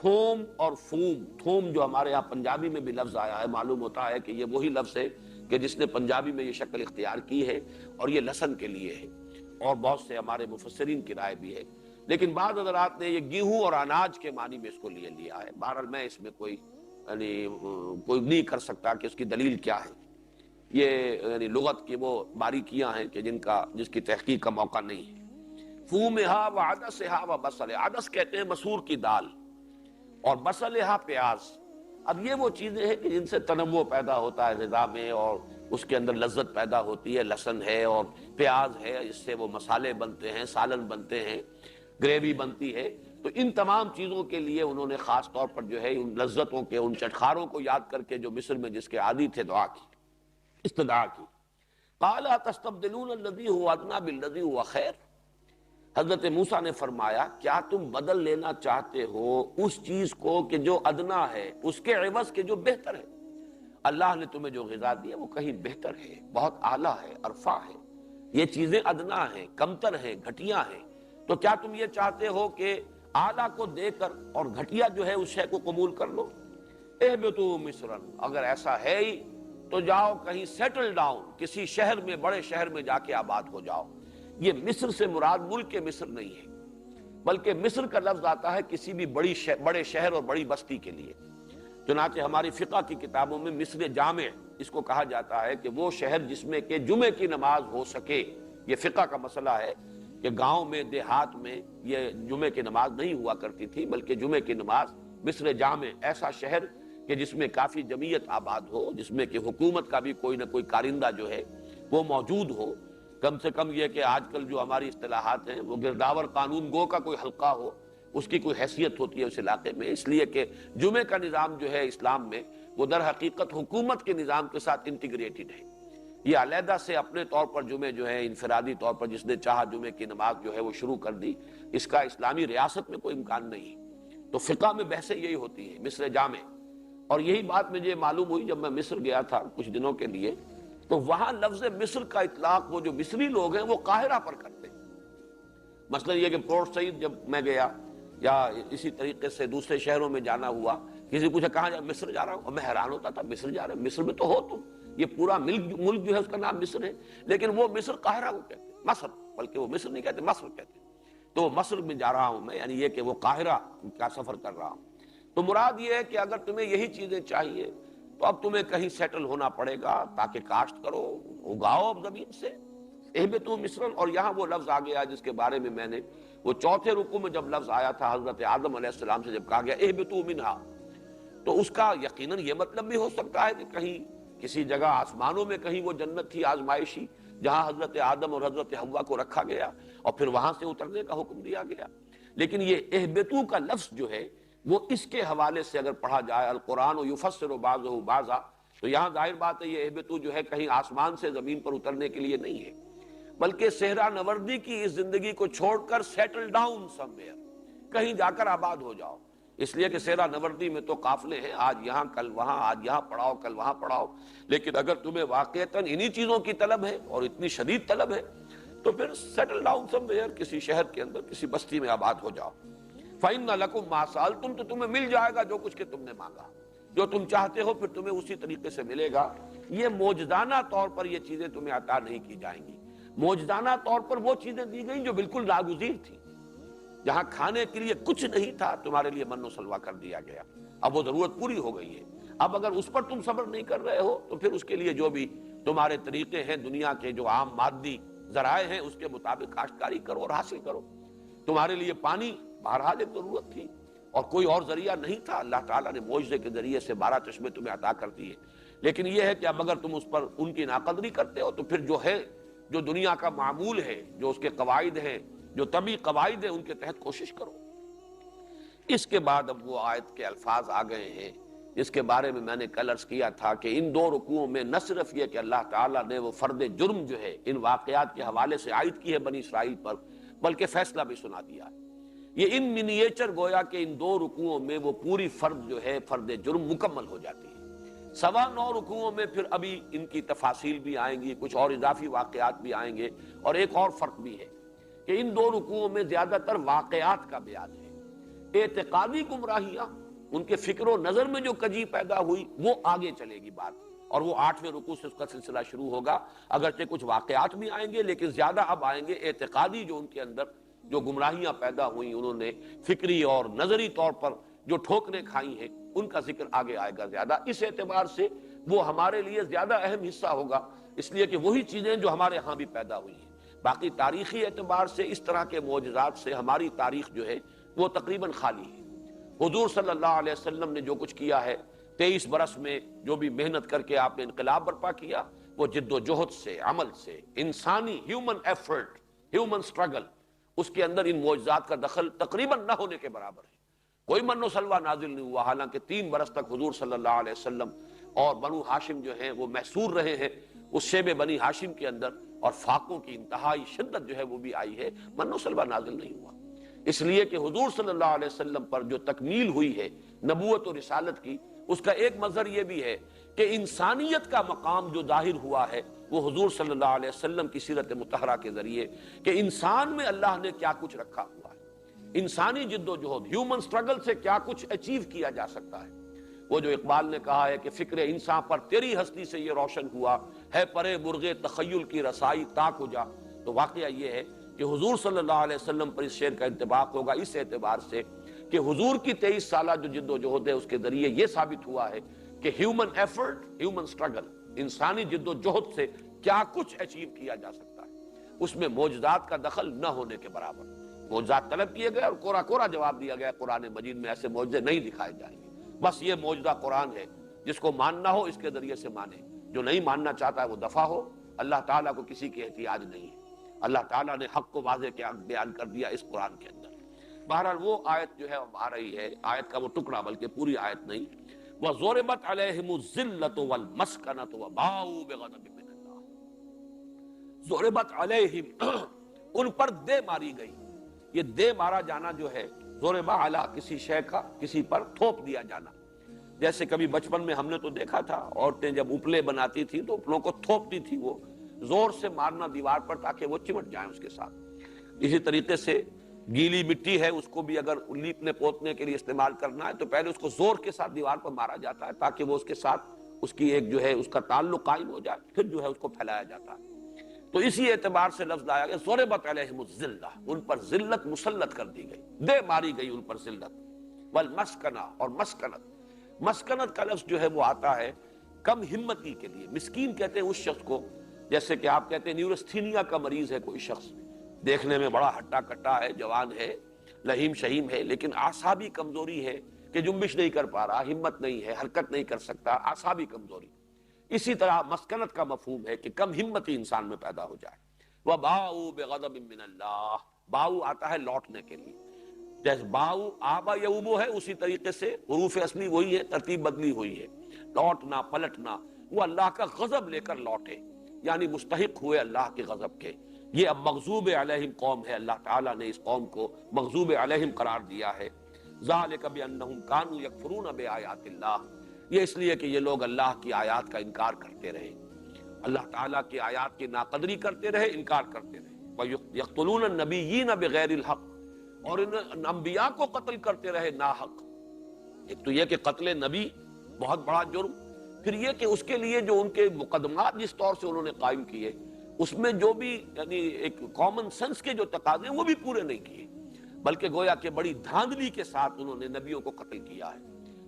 تھوم اور فوم، تھوم جو ہمارے ہاں پنجابی میں بھی لفظ آیا ہے، معلوم ہوتا ہے کہ یہ وہی لفظ ہے کہ جس نے پنجابی میں یہ شکل اختیار کی ہے، اور یہ لہسن کے لیے ہے، اور بہت سے ہمارے مفسرین کی رائے بھی ہے، لیکن بعض حضرات نے یہ گیہوں اور اناج کے معنی میں اس کو لیا ہے۔ بہرحال میں اس میں کوئی نہیں کر سکتا کہ اس کی دلیل کیا ہے، یہ لغت کی وہ باریکیاں ہیں کہ جس کی تحقیق کا موقع نہیں ہے۔ فومہا وعدسہا وبصلہا، عدس کہتے ہیں مسور کی دال، اور بصلہا پیاز۔ اب یہ وہ چیزیں ہیں کہ جن سے تنوع پیدا ہوتا ہے غذا میں، اور اس کے اندر لذت پیدا ہوتی ہے، لہسن ہے اور پیاز ہے، اس سے وہ مسالے بنتے ہیں، سالن بنتے ہیں، گریوی بنتی ہے۔ تو ان تمام چیزوں کے لیے انہوں نے خاص طور پر جو ہے ان لذتوں کے، ان چٹخاروں کو یاد کر کے جو مصر میں جس کے عادی تھے دعا کی، استدعا کی۔ قال تستبدلون الذی هو ادنی بالذی هو خیر، حضرت موسیٰ نے فرمایا کیا تم بدل لینا چاہتے ہو اس چیز کو کہ جو ادنا ہے اس کے عوض کے جو بہتر ہے؟ اللہ نے تمہیں جو غذا دی ہے وہ کہیں بہتر ہے، بہت اعلیٰ ہے، ارفع ہے، یہ چیزیں ادنا ہیں، کمتر ہیں، گھٹیا ہیں، تو کیا تم یہ چاہتے ہو کہ اعلیٰ کو دے کر اور گھٹیا جو ہے اس شے کو قبول کر لو؟ اہبطوا مصرا، اگر ایسا ہے ہی تو جاؤ کہیں سیٹل ڈاؤن، کسی شہر میں، بڑے شہر میں جا کے آباد ہو جاؤ۔ یہ مصر سے مراد ملک کے مصر نہیں ہے، بلکہ مصر کا لفظ آتا ہے کسی بھی بڑے شہر اور بڑی بستی کے لیے۔ چنانچہ ہماری فقہ کی کتابوں میں مصر جامع اس کو کہا جاتا ہے کہ وہ شہر جس میں کہ جمعے کی نماز ہو سکے۔ یہ فقہ کا مسئلہ ہے کہ گاؤں میں، دیہات میں یہ جمعے کی نماز نہیں ہوا کرتی تھی، بلکہ جمعے کی نماز مصر جامع، ایسا شہر کہ جس میں کافی جمعیت آباد ہو، جس میں کہ حکومت کا بھی کوئی نہ کوئی کارندہ جو ہے وہ موجود ہو، کم سے کم یہ کہ آج کل جو ہماری اصطلاحات ہیں وہ گرداور قانون گو کا کوئی حلقہ ہو، اس کی کوئی حیثیت ہوتی ہے اس علاقے میں، اس لیے کہ جمعے کا نظام جو ہے اسلام میں وہ در حقیقت حکومت کے نظام کے ساتھ انٹیگریٹڈ ہے۔ یہ علیحدہ سے اپنے طور پر جمعے جو ہے انفرادی طور پر جس نے چاہا جمعے کی نماز جو ہے وہ شروع کر دی، اس کا اسلامی ریاست میں کوئی امکان نہیں۔ تو فقہ میں بحثیں یہی ہوتی ہیں، مصر جامع۔ اور یہی بات مجھے معلوم ہوئی جب میں مصر گیا تھا کچھ دنوں کے لیے، تو وہاں لفظ مصر کا اطلاق وہ جو مصری لوگ ہیں وہ قاہرہ پر کرتے ہیں۔ مثلا یہ کہ پورٹ سعید جب میں گیا یا اسی طریقے سے دوسرے شہروں میں جانا ہوا، کسی پوچھا کہاں جا، مصر جا رہا ہوں، اور میں حیران ہوتا تھا مصر جا رہے ہیں، مصر میں تو ہو تم، یہ پورا ملک جو ہے اس کا نام مصر ہے، لیکن وہ مصر قاہرہ کو کہتے ہیں، مصر، بلکہ وہ مصر نہیں کہتے، مصر کہتے ہیں۔ تو مصر میں جا رہا ہوں میں، یعنی یہ کہ وہ قاہرہ کا سفر کر رہا ہوں۔ تو مراد یہ ہے کہ اگر تمہیں یہی چیزیں چاہیے تو اب تمہیں کہیں سیٹل ہونا پڑے گا، تاکہ کاشت کرو، اگاؤ اب زمین سے۔ اہبطوا مصرا، اور یہاں وہ لفظ آ گیا جس کے بارے میں نے وہ چوتھے رکوع میں جب لفظ آیا تھا حضرت آدم علیہ السلام سے جب کہا گیا اہبطوا منہا، تو اس کا یقیناً یہ مطلب بھی ہو سکتا ہے کہ کہیں کسی جگہ آسمانوں میں کہیں وہ جنت تھی آزمائشی جہاں حضرت آدم اور حضرت حوا کو رکھا گیا اور پھر وہاں سے اترنے کا حکم دیا گیا۔ لیکن یہ اہبطوا کا لفظ جو ہے وہ اس کے حوالے سے اگر پڑھا جائے القرآن یفسر بعضہ بعضا، تو یہاں ظاہر بات ہے یہ اہبطوا جو ہے کہیں آسمان سے زمین پر اترنے کے لیے نہیں ہے، بلکہ صحرا نوردی کی اس زندگی کو چھوڑ کر سیٹل ڈاؤن سم ویئر، کہیں جا کر آباد ہو جاؤ۔ اس لیے کہ صحرا نوردی میں تو قافلے ہیں، آج یہاں کل وہاں، آج یہاں پڑھاؤ کل وہاں پڑھاؤ، لیکن اگر تمہیں واقعتاً انہی چیزوں کی طلب ہے اور اتنی شدید طلب ہے تو پھر سیٹل ڈاؤن سم ویئر، کسی شہر کے اندر کسی بستی میں آباد ہو جاؤ۔ فَإِنَّ لَكُمْ مَا سَأَلْتُمْ، تو تمہیں مل جائے گا جو کچھ کہ تم نے مانگا، جو تم چاہتے ہو پھر تمہیں اسی طریقے سے ملے گا۔ یہ موجزانہ طور پر یہ چیزیں تمہیں عطا نہیں کی جائیں گی۔ موجزانہ طور پر وہ چیزیں دی گئیں جو بالکل ناگزیر تھی، جہاں کھانے کے لیے کچھ نہیں تھا تمہارے لیے من و سلوہ کر دیا گیا، اب وہ ضرورت پوری ہو گئی ہے۔ اب اگر اس پر تم صبر نہیں کر رہے ہو تو پھر اس کے لیے جو بھی تمہارے طریقے ہیں، دنیا کے جو عام مادی ذرائع ہیں اس کے مطابق کاشتکاری کرو اور حاصل کرو۔ تمہارے لیے پانی بہرحال ایک ضرورت تھی اور کوئی اور ذریعہ نہیں تھا، اللہ تعالیٰ نے معجزے کے ذریعے سے 12 چشمے تمہیں عطا کر دیے، لیکن یہ ہے کہ اب اگر تم اس پر ان کی ناقدری کرتے ہو تو پھر جو ہے، جو دنیا کا معمول ہے، جو اس کے قواعد ہیں، جو طبی قواعد ہیں، ان کے تحت کوشش کرو۔ اس کے بعد اب وہ آیت کے الفاظ آ گئے ہیں جس کے بارے میں نے کل عرض کیا تھا کہ ان دو رکوعوں میں نہ صرف یہ کہ اللہ تعالیٰ نے وہ فرد جرم جو ہے ان واقعات کے حوالے سے عائد کی ہے بنی اسرائیل پر، بلکہ فیصلہ بھی سنا دیا ہے۔ یہ ان منیچر گویا کہ ان دو رکوعوں میں وہ پوری فرد جو ہے، فرد جرم مکمل ہو جاتی ہے۔ 9.25 رکوعوں میں پھر ابھی ان کی تفاصیل بھی آئیں گی، کچھ اور اضافی واقعات بھی آئیں گے، اور ایک اور فرق بھی ہے کہ ان دو رکوعوں میں زیادہ تر واقعات کا بیان ہے۔ اعتقادی گمراہیاں، ان کے فکر و نظر میں جو کجی پیدا ہوئی وہ آگے چلے گی بات، اور وہ 8ویں رکوع سے اس کا سلسلہ شروع ہوگا۔ اگرچہ کچھ واقعات بھی آئیں گے لیکن زیادہ اب آئیں گے اعتقادی، جو ان کے اندر جو گمراہیاں پیدا ہوئیں، انہوں نے فکری اور نظری طور پر جو ٹھوکریں کھائی ہیں، ان کا ذکر آگے آئے گا زیادہ۔ اس اعتبار سے وہ ہمارے لیے زیادہ اہم حصہ ہوگا، اس لیے کہ وہی چیزیں جو ہمارے ہاں بھی پیدا ہوئی ہیں۔ باقی تاریخی اعتبار سے اس طرح کے معجزات سے ہماری تاریخ جو ہے وہ تقریباً خالی ہے۔ حضور صلی اللہ علیہ وسلم نے جو کچھ کیا ہے، 23 برس میں جو بھی محنت کر کے آپ نے انقلاب برپا کیا، وہ جد و جہد سے، عمل سے، انسانی ہیومن ایفرٹ، ہیومن سٹرگل، اس کے اندر ان معجزات کا دخل تقریباً نہ ہونے کے برابر ہے۔ کوئی من و سلوہ نازل نہیں ہوا، حالانکہ 3 برس تک حضور صلی اللہ علیہ وسلم اور بنو ہاشم جو ہیں وہ محصور رہے ہیں اس شیب بنی ہاشم کے اندر، اور فاقوں کی انتہائی شدت جو ہے وہ بھی آئی ہے، من و سلوہ نازل نہیں ہوا۔ اس لیے کہ حضور صلی اللہ علیہ وسلم پر جو تکمیل ہوئی ہے نبوت و رسالت کی، اس کا ایک مظہر یہ بھی ہے کہ انسانیت کا مقام جو ظاہر ہوا ہے وہ حضور صلی اللہ علیہ وسلم کی سیرت مطہرہ کے ذریعے، کہ انسان میں اللہ نے کیا کچھ رکھا ہوا ہے، انسانی جد و جہد، ہیومن سٹرگل سے کیا کچھ اچیو کیا جا سکتا ہے۔ وہ جو اقبال نے کہا ہے کہ فکر انسان پر تیری ہستی سے یہ روشن ہوا ہے، پرے مرغ تخیل کی رسائی تاک ہو جا، تو واقعہ یہ ہے کہ حضور صلی اللہ علیہ وسلم پر اس شعر کا انطباق ہوگا اس اعتبار سے کہ حضور کی 23 سالہ جو جد و جہد ہے اس کے ذریعے یہ ثابت ہوا ہے کہ ہیومن ایفرٹ، ہیومن سٹرگل، انسانی جد و جہد سے کیا کچھ اچیو کیا جا سکتا ہے، اس میں معجزات کا دخل نہ ہونے کے برابر۔ معجزات طلب کیے گئے اور کورا کورا جواب دیا گیا، قرآن مجید میں ایسے معجزے نہیں دکھائے جائیں گے، بس یہ معجزہ قرآن ہے، جس کو ماننا ہو اس کے ذریعے سے مانے، جو نہیں ماننا چاہتا ہے وہ دفع ہو۔ اللہ تعالیٰ کو کسی کی احتیاج نہیں ہے، اللہ تعالیٰ نے حق کو واضح کیا بیان کر دیا اس قرآن کے اندر۔ بہرحال وہ آیت جو ہے آ رہی ہے، آیت کا وہ ٹکڑا بلکہ پوری آیت نہیں، وَضُرِبَتْ عَلَيْهِمُ الذِّلَّةُ وَالْمَسْكَنَةُ وَبَاءُوا بِغَضَبٍ مِّنَ اللَّهِ۔ ضُرِبَتْ عَلَيْهِمْ، ان پر دے ماری گئی۔ یہ دے مارا جانا جو ہے، ضربہ علی، کسی شے کا کسی پر تھوپ دیا جانا۔ جیسے کبھی بچپن میں ہم نے تو دیکھا تھا، عورتیں جب اپلے بناتی تھی تو اپلوں کو تھوپتی تھی، وہ زور سے مارنا دیوار پر تاکہ وہ چمٹ جائیں اس کے ساتھ۔ اسی طریقے سے گیلی مٹی ہے، اس کو بھی اگر لیپنے پوتنے کے لیے استعمال کرنا ہے تو پہلے اس کو زور کے ساتھ دیوار پر مارا جاتا ہے تاکہ وہ اس کے ساتھ اس کی ایک جو ہے اس کا تعلق قائم ہو جائے، پھر جو ہے اس کو پھیلایا جاتا ہے۔ تو اسی اعتبار سے لفظ آیا گیا ضربت علیہم الذلہ، ان پر ذلت مسلط کر دی گئی، دے ماری گئی ان پر ذلت۔ والمسکنہ، اور مسکنت، مسکنت کا لفظ جو ہے وہ آتا ہے کم ہمتی کے لیے۔ مسکین کہتے ہیں اس شخص کو، جیسے کہ آپ کہتے ہیں نیورستھینیا کا مریض ہے کوئی شخص، دیکھنے میں بڑا ہٹا کٹا ہے، جوان ہے، لہیم شہیم ہے، لیکن اعصابی کمزوری ہے کہ جنبش نہیں کر پا رہا، ہمت نہیں ہے، حرکت نہیں کر سکتا، اعصابی کمزوری۔ اسی طرح مسکنت کا مفہوم ہے کہ کم ہمتی انسان میں پیدا ہو جائے۔ وَبَاءُوا بِغَضَبٍ مِّنَ اللَّهِ، باؤ آتا ہے لوٹنے کے لیے، جیسے باؤ آبا یعوبو ہے، اسی طریقے سے حروف اصلی وہی ہے، ترتیب بدلی ہوئی ہے، لوٹنا پلٹنا، وہ اللہ کا غضب لے کر لوٹے، یعنی مستحق ہوئے اللہ کے غضب کے۔ یہ اب مغضوب علیہم قوم ہے، اللہ تعالیٰ نے اس قوم کو مغضوب علیہم قرار دیا ہے۔ ذالک بانہم کانوا یکفرون بآیات اللہ، یہ اس لیے کہ یہ لوگ اللہ کی آیات کا انکار کرتے رہے، اللہ تعالیٰ کی آیات کی ناقدری کرتے رہے، انکار کرتے رہے۔ وَيَقْتُلُونَ النَّبِيِّينَ بِغَيْرِ الْحَقِّ، اور ان انبیاء کو قتل کرتے رہے ناحق۔ ایک تو یہ کہ قتل نبی بہت بڑا جرم، پھر یہ کہ اس کے لیے جو ان کے مقدمات جس طور سے انہوں نے قائم کیے، اس میں جو بھی یعنی ایک کامن سینس کے جو تقاضے ہیں وہ بھی پورے نہیں کیے، بلکہ گویا کہ بڑی دھاندلی کے ساتھ انہوں نے نبیوں کو قتل کیا ہے،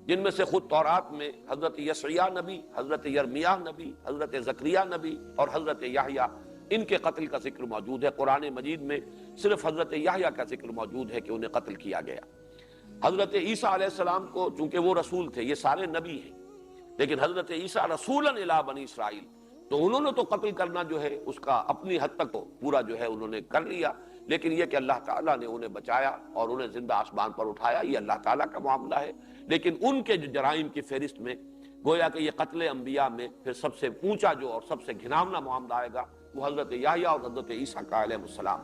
جن میں سے خود تورات میں حضرت یسعیاہ نبی، حضرت یرمیاہ نبی، حضرت زکریا نبی اور حضرت یحییٰ، ان کے قتل کا ذکر موجود ہے۔ قرآن مجید میں صرف حضرت یحییٰ کا ذکر موجود ہے کہ انہیں قتل کیا گیا۔ حضرت عیسیٰ علیہ السلام کو، چونکہ وہ رسول تھے، یہ سارے نبی ہیں، لیکن حضرت عیسیٰ رسولا الی بنی اسرائیل، تو انہوں نے تو قتل کرنا جو ہے اس کا اپنی حد تک پورا جو ہے انہوں نے کر لیا، لیکن یہ کہ اللہ تعالیٰ نے انہیں بچایا اور انہیں زندہ آسمان پر اٹھایا، یہ اللہ تعالیٰ کا معاملہ ہے۔ لیکن ان کے جو جرائم کی فہرست میں گویا کہ یہ قتل انبیاء میں پھر سب سے اونچا جو اور سب سے گھناؤنا معاملہ آئے گا وہ حضرت یحییٰ اور حضرت عیسیٰ کا علیہ السلام۔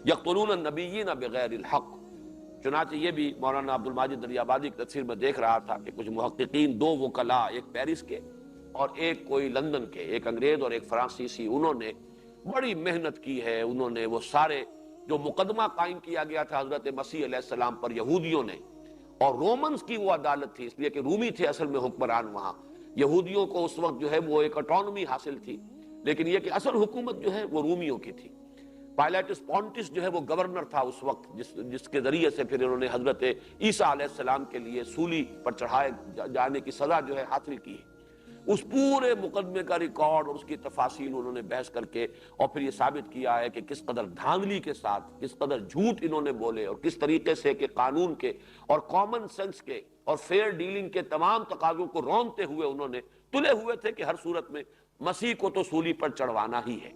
یقتلون النبیین بغیر الحق، چنانچہ یہ بھی مولانا عبد الماجد دریابادی کی تفسیر میں دیکھ رہا تھا کہ کچھ محققین، 2 وکلاء، ایک پیرس کے اور ایک کوئی لندن کے، ایک انگریز اور ایک فرانسیسی، انہوں نے بڑی محنت کی ہے، انہوں نے وہ سارے جو مقدمہ قائم کیا گیا تھا حضرت مسیح علیہ السلام پر یہودیوں نے، اور رومنز کی وہ عدالت تھی، اس لیے کہ رومی تھے اصل میں حکمران وہاں، یہودیوں کو اس وقت جو ہے وہ ایک اٹانومی حاصل تھی، لیکن یہ کہ اصل حکومت جو ہے وہ رومیوں کی تھی۔ پائلاٹس پونٹس جو ہے وہ گورنر تھا اس وقت، جس کے ذریعے سے پھر انہوں نے حضرت عیسیٰ علیہ السلام کے لیے سولی پر چڑھائے جانے کی سزا جو ہے حاصل کی ہے۔ اس پورے مقدمے کا ریکارڈ اور اس کی تفاصیل انہوں نے بحث کر کے اور پھر یہ ثابت کیا ہے کہ کس قدر دھاندلی کے ساتھ، کس قدر جھوٹ انہوں نے بولے، اور کس طریقے سے کہ قانون کے اور کامن سینس کے اور فیئر ڈیلنگ کے تمام تقاضوں کو رونتے ہوئے انہوں نے تلے ہوئے تھے کہ ہر صورت میں مسیح کو تو سولی پر چڑھوانا ہی ہے،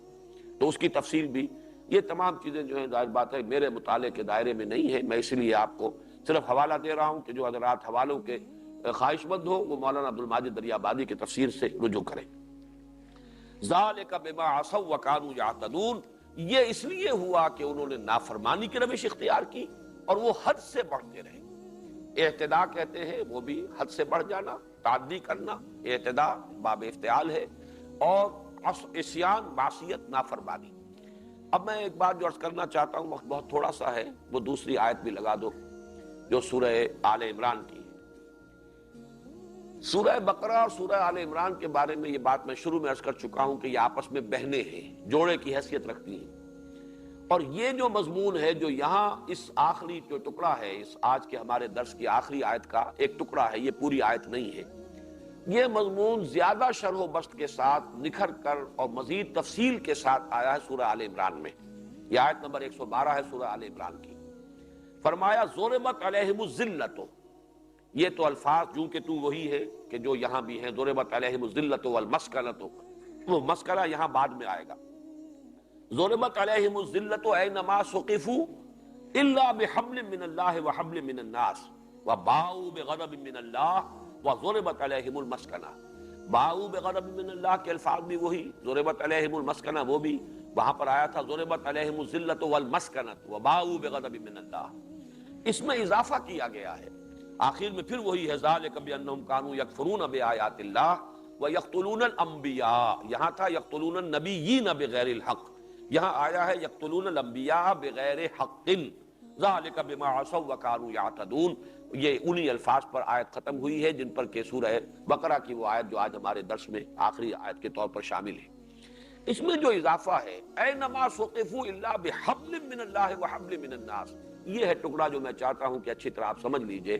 تو اس کی تفصیل بھی، یہ تمام چیزیں جو ہیں ظاہر بات ہے میرے مطالعے کے دائرے میں نہیں ہے، میں اس لیے آپ کو صرف حوالہ دے رہا ہوں کہ جو حضرات حوالوں کے خواہش مند ہو وہ مولانا عبدالماجد دریابادی کی تفسیر سے رجوع کریں۔ ذالک بما عصوا وکانوا یعتدون، یہ اس لیے ہوا کہ انہوں نے نافرمانی کی روش اختیار کی اور وہ حد سے بڑھتے رہے۔ اعتداء کہتے ہیں وہ بھی حد سے بڑھ جانا، تعدی کرنا، اعتداء باب افتعال ہے، اور عصیان معصیت نافرمانی۔ اب میں ایک بات جو عرض کرنا چاہتا ہوں، وقت بہت تھوڑا سا ہے، وہ دوسری آیت بھی لگا دو جو سورہ آل عمران کی ہے۔ سورہ بقرہ اور سورہ آل عمران کے بارے میں یہ بات میں شروع میں عرض کر چکا ہوں کہ یہ آپس میں بہنیں ہیں، جوڑے کی حیثیت رکھتی ہیں، اور یہ جو مضمون ہے جو یہاں اس آخری جو ٹکڑا ہے، اس آج کے ہمارے درس کی آخری آیت کا ایک ٹکڑا ہے، یہ پوری آیت نہیں ہے۔ یہ مضمون زیادہ شرح و بسط کے ساتھ نکھر کر اور مزید تفصیل کے ساتھ آیا ہے سورہ آل عمران میں۔ یہ آیت نمبر 112 ہے سورہ آل عمران کی۔ فرمایا ضربت علیہم الذلۃ، یہ تو الفاظ جو کہ تو وہی ہے کہ جو یہاں بھی ہیں، ضربت علیہم الذلۃ والمسکنۃ، وہ مسکنہ یہاں بعد میں آئے گا۔ ضربت علیہم الذلۃ اینما ثقفوا الا بحبل من اللہ وحبل من الناس وباؤوا بغضب من اللہ وضربت علیہم المسکنہ۔ باؤوا بغضب من اللہ کے الفاظ بھی وہی، ضربت علیہم المسکنہ وہ بھی وہاں پر آیا تھا، ضربت علیہم الذلۃ والمسکنۃ وباؤوا بغضب من اللہ۔ اس میں اضافہ کیا گیا ہے، آخر میں پھر وہی ہے، ذالک بانہم کانوا یکفرون بآیات اللہ ویقتلون الانبیاء، یہاں تھا یقتلون النبیین بغیر الحق، یہاں آیا ہے یقتلون الانبیاء بغیر حق، ذالک بما عصوا وکانوا یعتدون۔ یہ انہی الفاظ پر آیت ختم ہوئی ہے جن پر کہ سورہ بقرہ کی وہ آیت جو آج ہمارے درس میں آخری آیت کے طور پر شامل ہے۔ اس میں جو اضافہ ہے اینما ثقفوا الا بحبل من اللہ وحبل من الناس، یہ ہے ٹکڑا جو میں چاہتا ہوں کہ اچھی طرح آپ سمجھ لیجئے،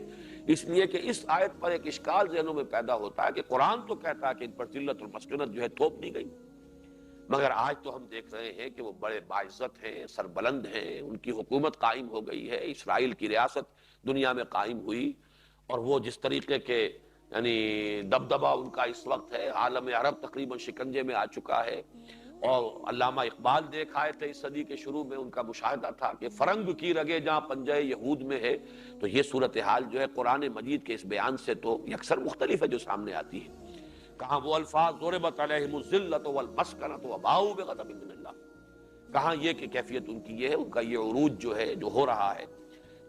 اس لیے کہ اس آیت پر ایک اشکال ذہنوں میں پیدا ہوتا ہے کہ قرآن تو کہتا ہے کہ ان پر ذلت اور مسکنت جو ہے تھوپ دی گئی، مگر آج تو ہم دیکھ رہے ہیں کہ وہ بڑے باعزت ہیں، سربلند ہیں، ان کی حکومت قائم ہو گئی ہے، اسرائیل کی ریاست دنیا میں قائم ہوئی، اور وہ جس طریقے کے یعنی دبدبہ ان کا اس وقت ہے، عالم عرب تقریباً شکنجے میں آ چکا ہے، اور علامہ اقبال دیکھ آئے تھے اس صدی کے شروع میں، ان کا مشاہدہ تھا کہ فرنگ کی رگے جہاں پنجہ یہود میں ہے، تو یہ صورتحال جو ہے قرآن مجید کے اس بیان سے تو یکسر مختلف ہے جو سامنے آتی ہے۔ کہاں وہ الفاظ ضربت علیہم الذلۃ والمسکنۃ وباؤوا بغضب من اللہ، کہاں یہ کہ کیفیت ان کی یہ ہے، ان کا یہ عروج جو ہے جو ہو رہا ہے۔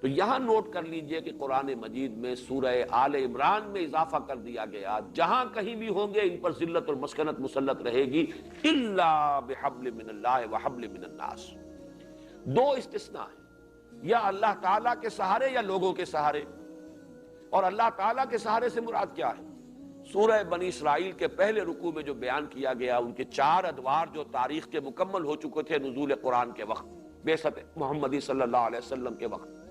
تو یہاں نوٹ کر لیجئے کہ قرآن مجید میں سورہ آل عمران میں اضافہ کر دیا گیا، جہاں کہیں بھی ہوں گے ان پر ذلت اور مسکنت مسلط رہے گی، الا بحبل من اللہ وحبل من الناس۔ دو استثناء ہیں، یا اللہ تعالیٰ کے سہارے یا لوگوں کے سہارے، اور اللہ تعالیٰ کے سہارے سے مراد کیا ہے؟ سورہ بنی اسرائیل کے پہلے رکوع میں جو بیان کیا گیا، ان کے 4 ادوار جو تاریخ کے مکمل ہو چکے تھے نزول قرآن کے وقت، بعثت محمدی صلی اللہ علیہ وسلم کے وقت،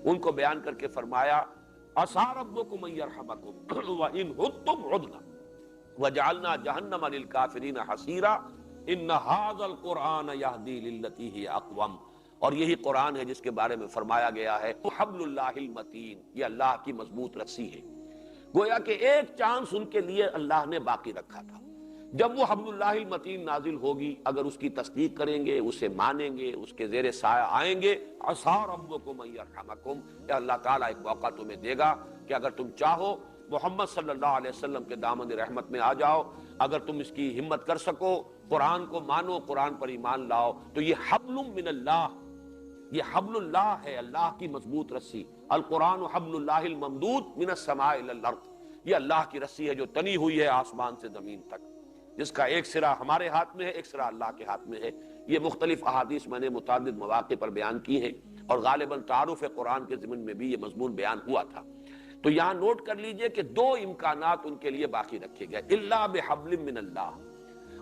ان کو بیان کر کے فرمایا عسیٰ ربکم ان یرحمکم وان عدتم عدنا وجعلنا جہنم للکافرین حصیرا ان ھذا القرآن یہدی للتی ہی اقوم۔ اور یہی قرآن ہے جس کے بارے میں فرمایا گیا ہے حبل اللہ المتین، یہ اللہ کی مضبوط رسی ہے۔ گویا کہ ایک چانس ان کے لیے اللہ نے باقی رکھا تھا، جب وہ حبل اللہ المتین نازل ہوگی، اگر اس کی تصدیق کریں گے، اسے مانیں گے، اس کے زیر سایہ آئیں گے، عسیٰ ربکم ان یرحمکم، کہ اللہ تعالیٰ ایک موقع تمہیں دے گا کہ اگر تم چاہو محمد صلی اللہ علیہ وسلم کے دامن رحمت میں آ جاؤ، اگر تم اس کی ہمت کر سکو، قرآن کو مانو، قرآن پر ایمان لاؤ، تو یہ حبل من اللہ، یہ حبل اللہ ہے، اللہ کی مضبوط رسی۔ القرآن حبل اللہ الممدود من السماء الی الارض، یہ اللہ کی رسی ہے جو تنی ہوئی ہے آسمان سے زمین تک، جس کا ایک سرا ہمارے ہاتھ میں ہے، ایک سرا اللہ کے ہاتھ میں ہے۔ یہ مختلف احادیث میں نے متعدد مواقع پر بیان کی ہیں، اور غالباً تعارف قرآن کے ضمن میں بھی یہ مضمون بیان ہوا تھا۔ تو یہاں نوٹ کر لیجئے کہ 2 امکانات ان کے لیے باقی رکھے گئے، الا بحبل من اللہ،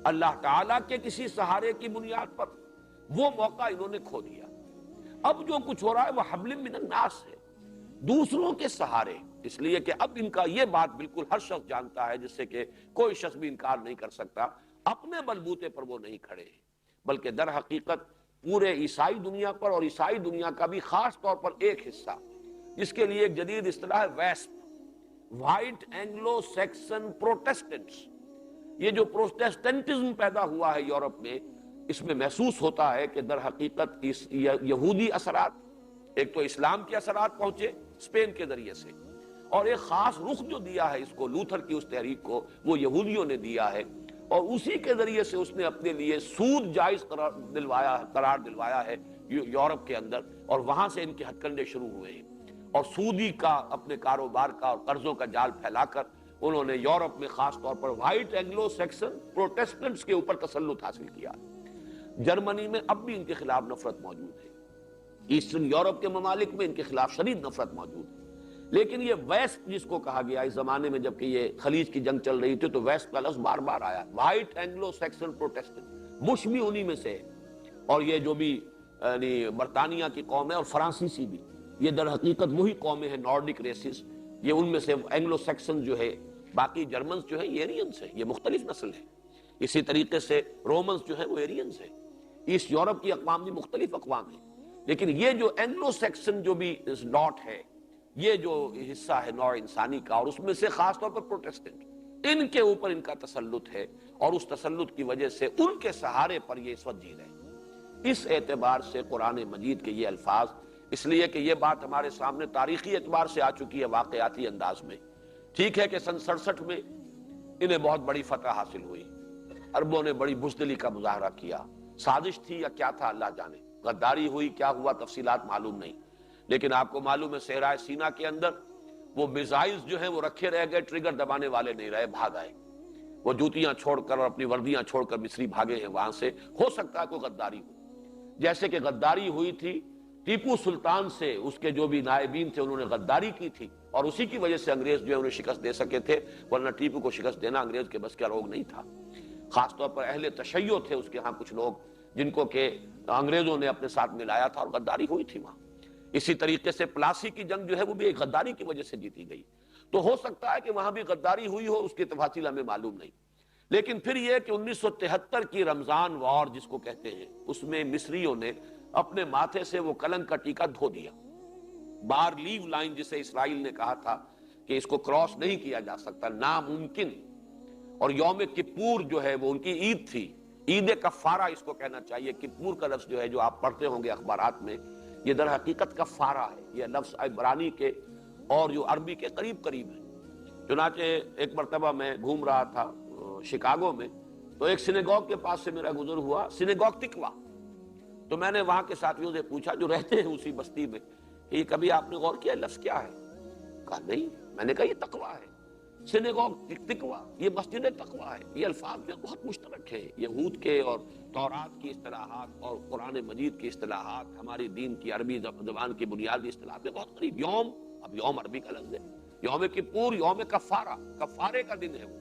اللہ تعالیٰ کے کسی سہارے کی بنیاد پر، وہ موقع انہوں نے کھو دیا۔ اب جو کچھ ہو رہا ہے وہ حبل من الناس ہے، دوسروں کے سہارے، اس لیے کہ اب ان کا یہ بات بالکل ہر شخص جانتا ہے، جس سے کہ کوئی شخص بھی انکار نہیں کر سکتا، اپنے بلبوتے پر وہ نہیں کھڑے ہیں، بلکہ در حقیقت پورے عیسائی دنیا پر، اور عیسائی دنیا کا بھی خاص طور پر ایک حصہ، جس کے لیے ایک جدید اصطلاح ہے ویسپ، وائٹ اینگلو سیکسن پروٹیسٹنٹس، یہ جو پروٹیسٹنٹزم پیدا ہوا ہے یورپ میں، اس میں محسوس ہوتا ہے کہ در حقیقت یہودی اثرات، ایک تو اسلام کے اثرات پہنچے اسپین کے ذریعے سے، اور ایک خاص رخ جو دیا ہے اس کو، لوتھر کی اس تحریک کو، وہ یہودیوں نے دیا ہے، اور اسی کے ذریعے سے اس نے اپنے لیے سود جائز قرار دلوایا ہے یورپ کے اندر، اور وہاں سے ان کے ہتھ کنڈے شروع ہوئے ہیں، اور سودی کا اپنے کاروبار کا اور قرضوں کا جال پھیلا کر انہوں نے یورپ میں خاص طور پر وائٹ اینگلو سیکسن پروٹیسٹنٹس کے اوپر تسلط حاصل کیا۔ جرمنی میں اب بھی ان کے خلاف نفرت موجود ہے، ایسٹرن یورپ کے ممالک میں ان کے خلاف شدید نفرت موجود ہے، لیکن یہ ویسٹ جس کو کہا گیا اس زمانے میں جبکہ یہ خلیج کی جنگ چل رہی تھی تو ویسٹ کا لفظ بار بار آیا، white Anglo Saxon Protestant, Bush بھی انہی میں سے ہے، اور یہ جو بھی یعنی برطانیہ کی قوم ہے اور فرانسیسی بھی، یہ در حقیقت وہی قومیں ہیں نارڈک ریسز، یہ ان میں سے اینگلو سیکسن جو ہے، باقی جرمنز جو ہیں یہ ایرینز ہیں، یہ مختلف نسل ہے، اسی طریقے سے رومنز جو ہیں وہ ایرینز ہیں، ایسٹ یورپ کی اقوام بھی مختلف اقوام ہیں، لیکن یہ جو اینگلو سیکسن جو بھی لاٹ ہے، یہ جو حصہ ہے نوع انسانی کا، اور اس میں سے خاص طور پر پروٹیسٹنٹ، ان کے اوپر ان کا تسلط ہے، اور اس تسلط کی وجہ سے ان کے سہارے پر یہ اس وقت جی رہے ہیں۔ اس اعتبار سے قرآن مجید کے یہ الفاظ، اس لیے کہ یہ بات ہمارے سامنے تاریخی اعتبار سے آ چکی ہے واقعاتی انداز میں، ٹھیک ہے کہ سن 67 میں انہیں بہت بڑی فتح حاصل ہوئی، عربوں نے بڑی بزدلی کا مظاہرہ کیا، سازش تھی یا کیا تھا اللہ جانے، غداری ہوئی، کیا ہوا تفصیلات معلوم نہیں، لیکن آپ کو معلوم ہے صحرائے سینا کے اندر وہ میزائلز جو ہیں وہ رکھے رہ گئے، ٹریگر دبانے والے نہیں رہے، بھاگ آئے، وہ جوتیاں چھوڑ کر اور اپنی وردیاں چھوڑ کر مصری بھاگے ہیں وہاں سے۔ ہو سکتا ہے کوئی غداری ہو، جیسے کہ غداری ہوئی تھی ٹیپو سلطان سے، اس کے جو بھی نائبین تھے انہوں نے غداری کی تھی، اور اسی کی وجہ سے انگریز جو ہے انہیں شکست دے سکے تھے، ورنہ ٹیپو کو شکست دینا انگریز کے بس کا روگ نہیں تھا، خاص طور پر اہل تشیع تھے اس کے ہاں کچھ لوگ جن کو کہ انگریزوں نے اپنے ساتھ ملایا تھا، اور غداری ہوئی تھی وہاں۔ اسی طریقے سے پلاسی کی جنگ جو ہے وہ بھی ایک غداری کی وجہ سے جیتی گئی، تو ہو سکتا ہے کہ وہاں بھی غداری ہوئی ہو، اس کی تفاصیل ہمیں معلوم نہیں، لیکن پھر یہ کہ 1973 کی رمضان وار جس کو کہتے ہیں، اس میں مصریوں نے اپنے ماتھے سے وہ کلنک کا ٹیکا دھو دیا، بار لیو لائن جسے اسرائیل نے کہا تھا کہ اس کو کراس نہیں کیا جا سکتا، ناممکن، اور یوم کپور جو ہے وہ ان کی عید تھی، عید کفارہ اس کو کہنا چاہیے، کپور کا لفظ جو ہے جو آپ پڑھتے ہوں گے اخبارات میں، یہ در حقیقت کفارہ ہے، یہ لفظ عبرانی کے اور جو عربی کے قریب قریب ہے۔ چنانچہ ایک مرتبہ میں گھوم رہا تھا شکاگو میں، تو ایک سینیگوگ کے پاس سے میرا گزر ہوا، سینیگوگ تقویٰ، تو میں نے وہاں کے ساتھیوں سے پوچھا جو رہتے ہیں اسی بستی میں کہ یہ کبھی آپ نے غور کیا لفظ کیا ہے؟ کہا نہیں، میں نے کہا یہ تقویٰ ہے، سینیگوگ تقویٰ، یہ مسجد تقویٰ ہے، یہ الفاظ جو بہت مشترک ہیں، یہود کے اور تورات کی اصطلاحات اور قرآن مجید کی اصطلاحات، ہماری دین کی عربی زبان کی بنیادی اصطلاحات میں بہت قریب۔ یوم، اب یوم عربی کا لفظ ہے، یوم کپور، یوم کفارہ، کفارے کا دن ہے، وہ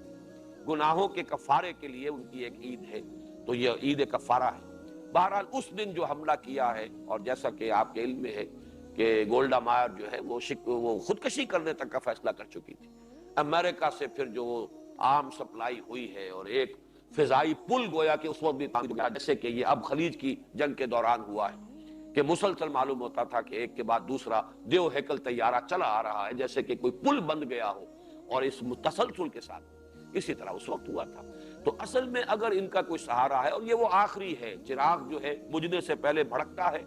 گناہوں کے کفارے کے لیے ان کی ایک عید ہے، تو یہ عید کفارہ ہے۔ بہرحال اس دن جو حملہ کیا ہے، اور جیسا کہ آپ کے علم میں ہے کہ گولڈا مائر جو ہے وہ خودکشی کرنے تک کا فیصلہ کر چکی تھی، امریکہ سے پھر جو عام سپلائی ہوئی ہے، اور ایک فضائی پل گویا کہ اس وقت بھی جیسے کہ یہ اب خلیج کی جنگ کے دوران ہوا ہے کہ مسلسل معلوم ہوتا تھا کہ ایک کے بعد دوسرا دیو ہیکل طیارہ چلا آ رہا ہے، جیسے کہ کوئی پل بند گیا ہو، اور اس تسلسل کے ساتھ اسی طرح اس وقت ہوا تھا۔ تو اصل میں اگر ان کا کوئی سہارا ہے، اور یہ وہ آخری ہے، چراغ جو ہے بجھنے سے پہلے بھڑکتا ہے،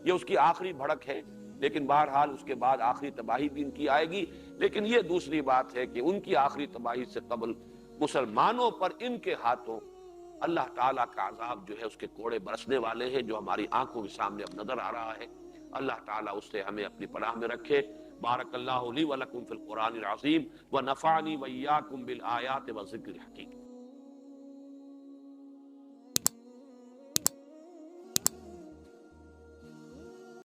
یہ اس کی آخری بھڑک ہے، لیکن بہرحال اس کے بعد آخری تباہی بھی ان کی آئے گی، لیکن یہ دوسری بات ہے کہ ان کی آخری تباہی سے قبل مسلمانوں پر ان کے ہاتھوں اللہ تعالیٰ کا عذاب جو ہے اس کے کوڑے برسنے والے ہیں، جو ہماری آنکھوں کے سامنے اب نظر آ رہا ہے۔ اللہ تعالیٰ اس سے ہمیں اپنی پناہ میں رکھے۔ بارک اللہ لی ولکم فی القرآن العظیم ونفعنی وإیاکم بالآیات والذکر الحکیم۔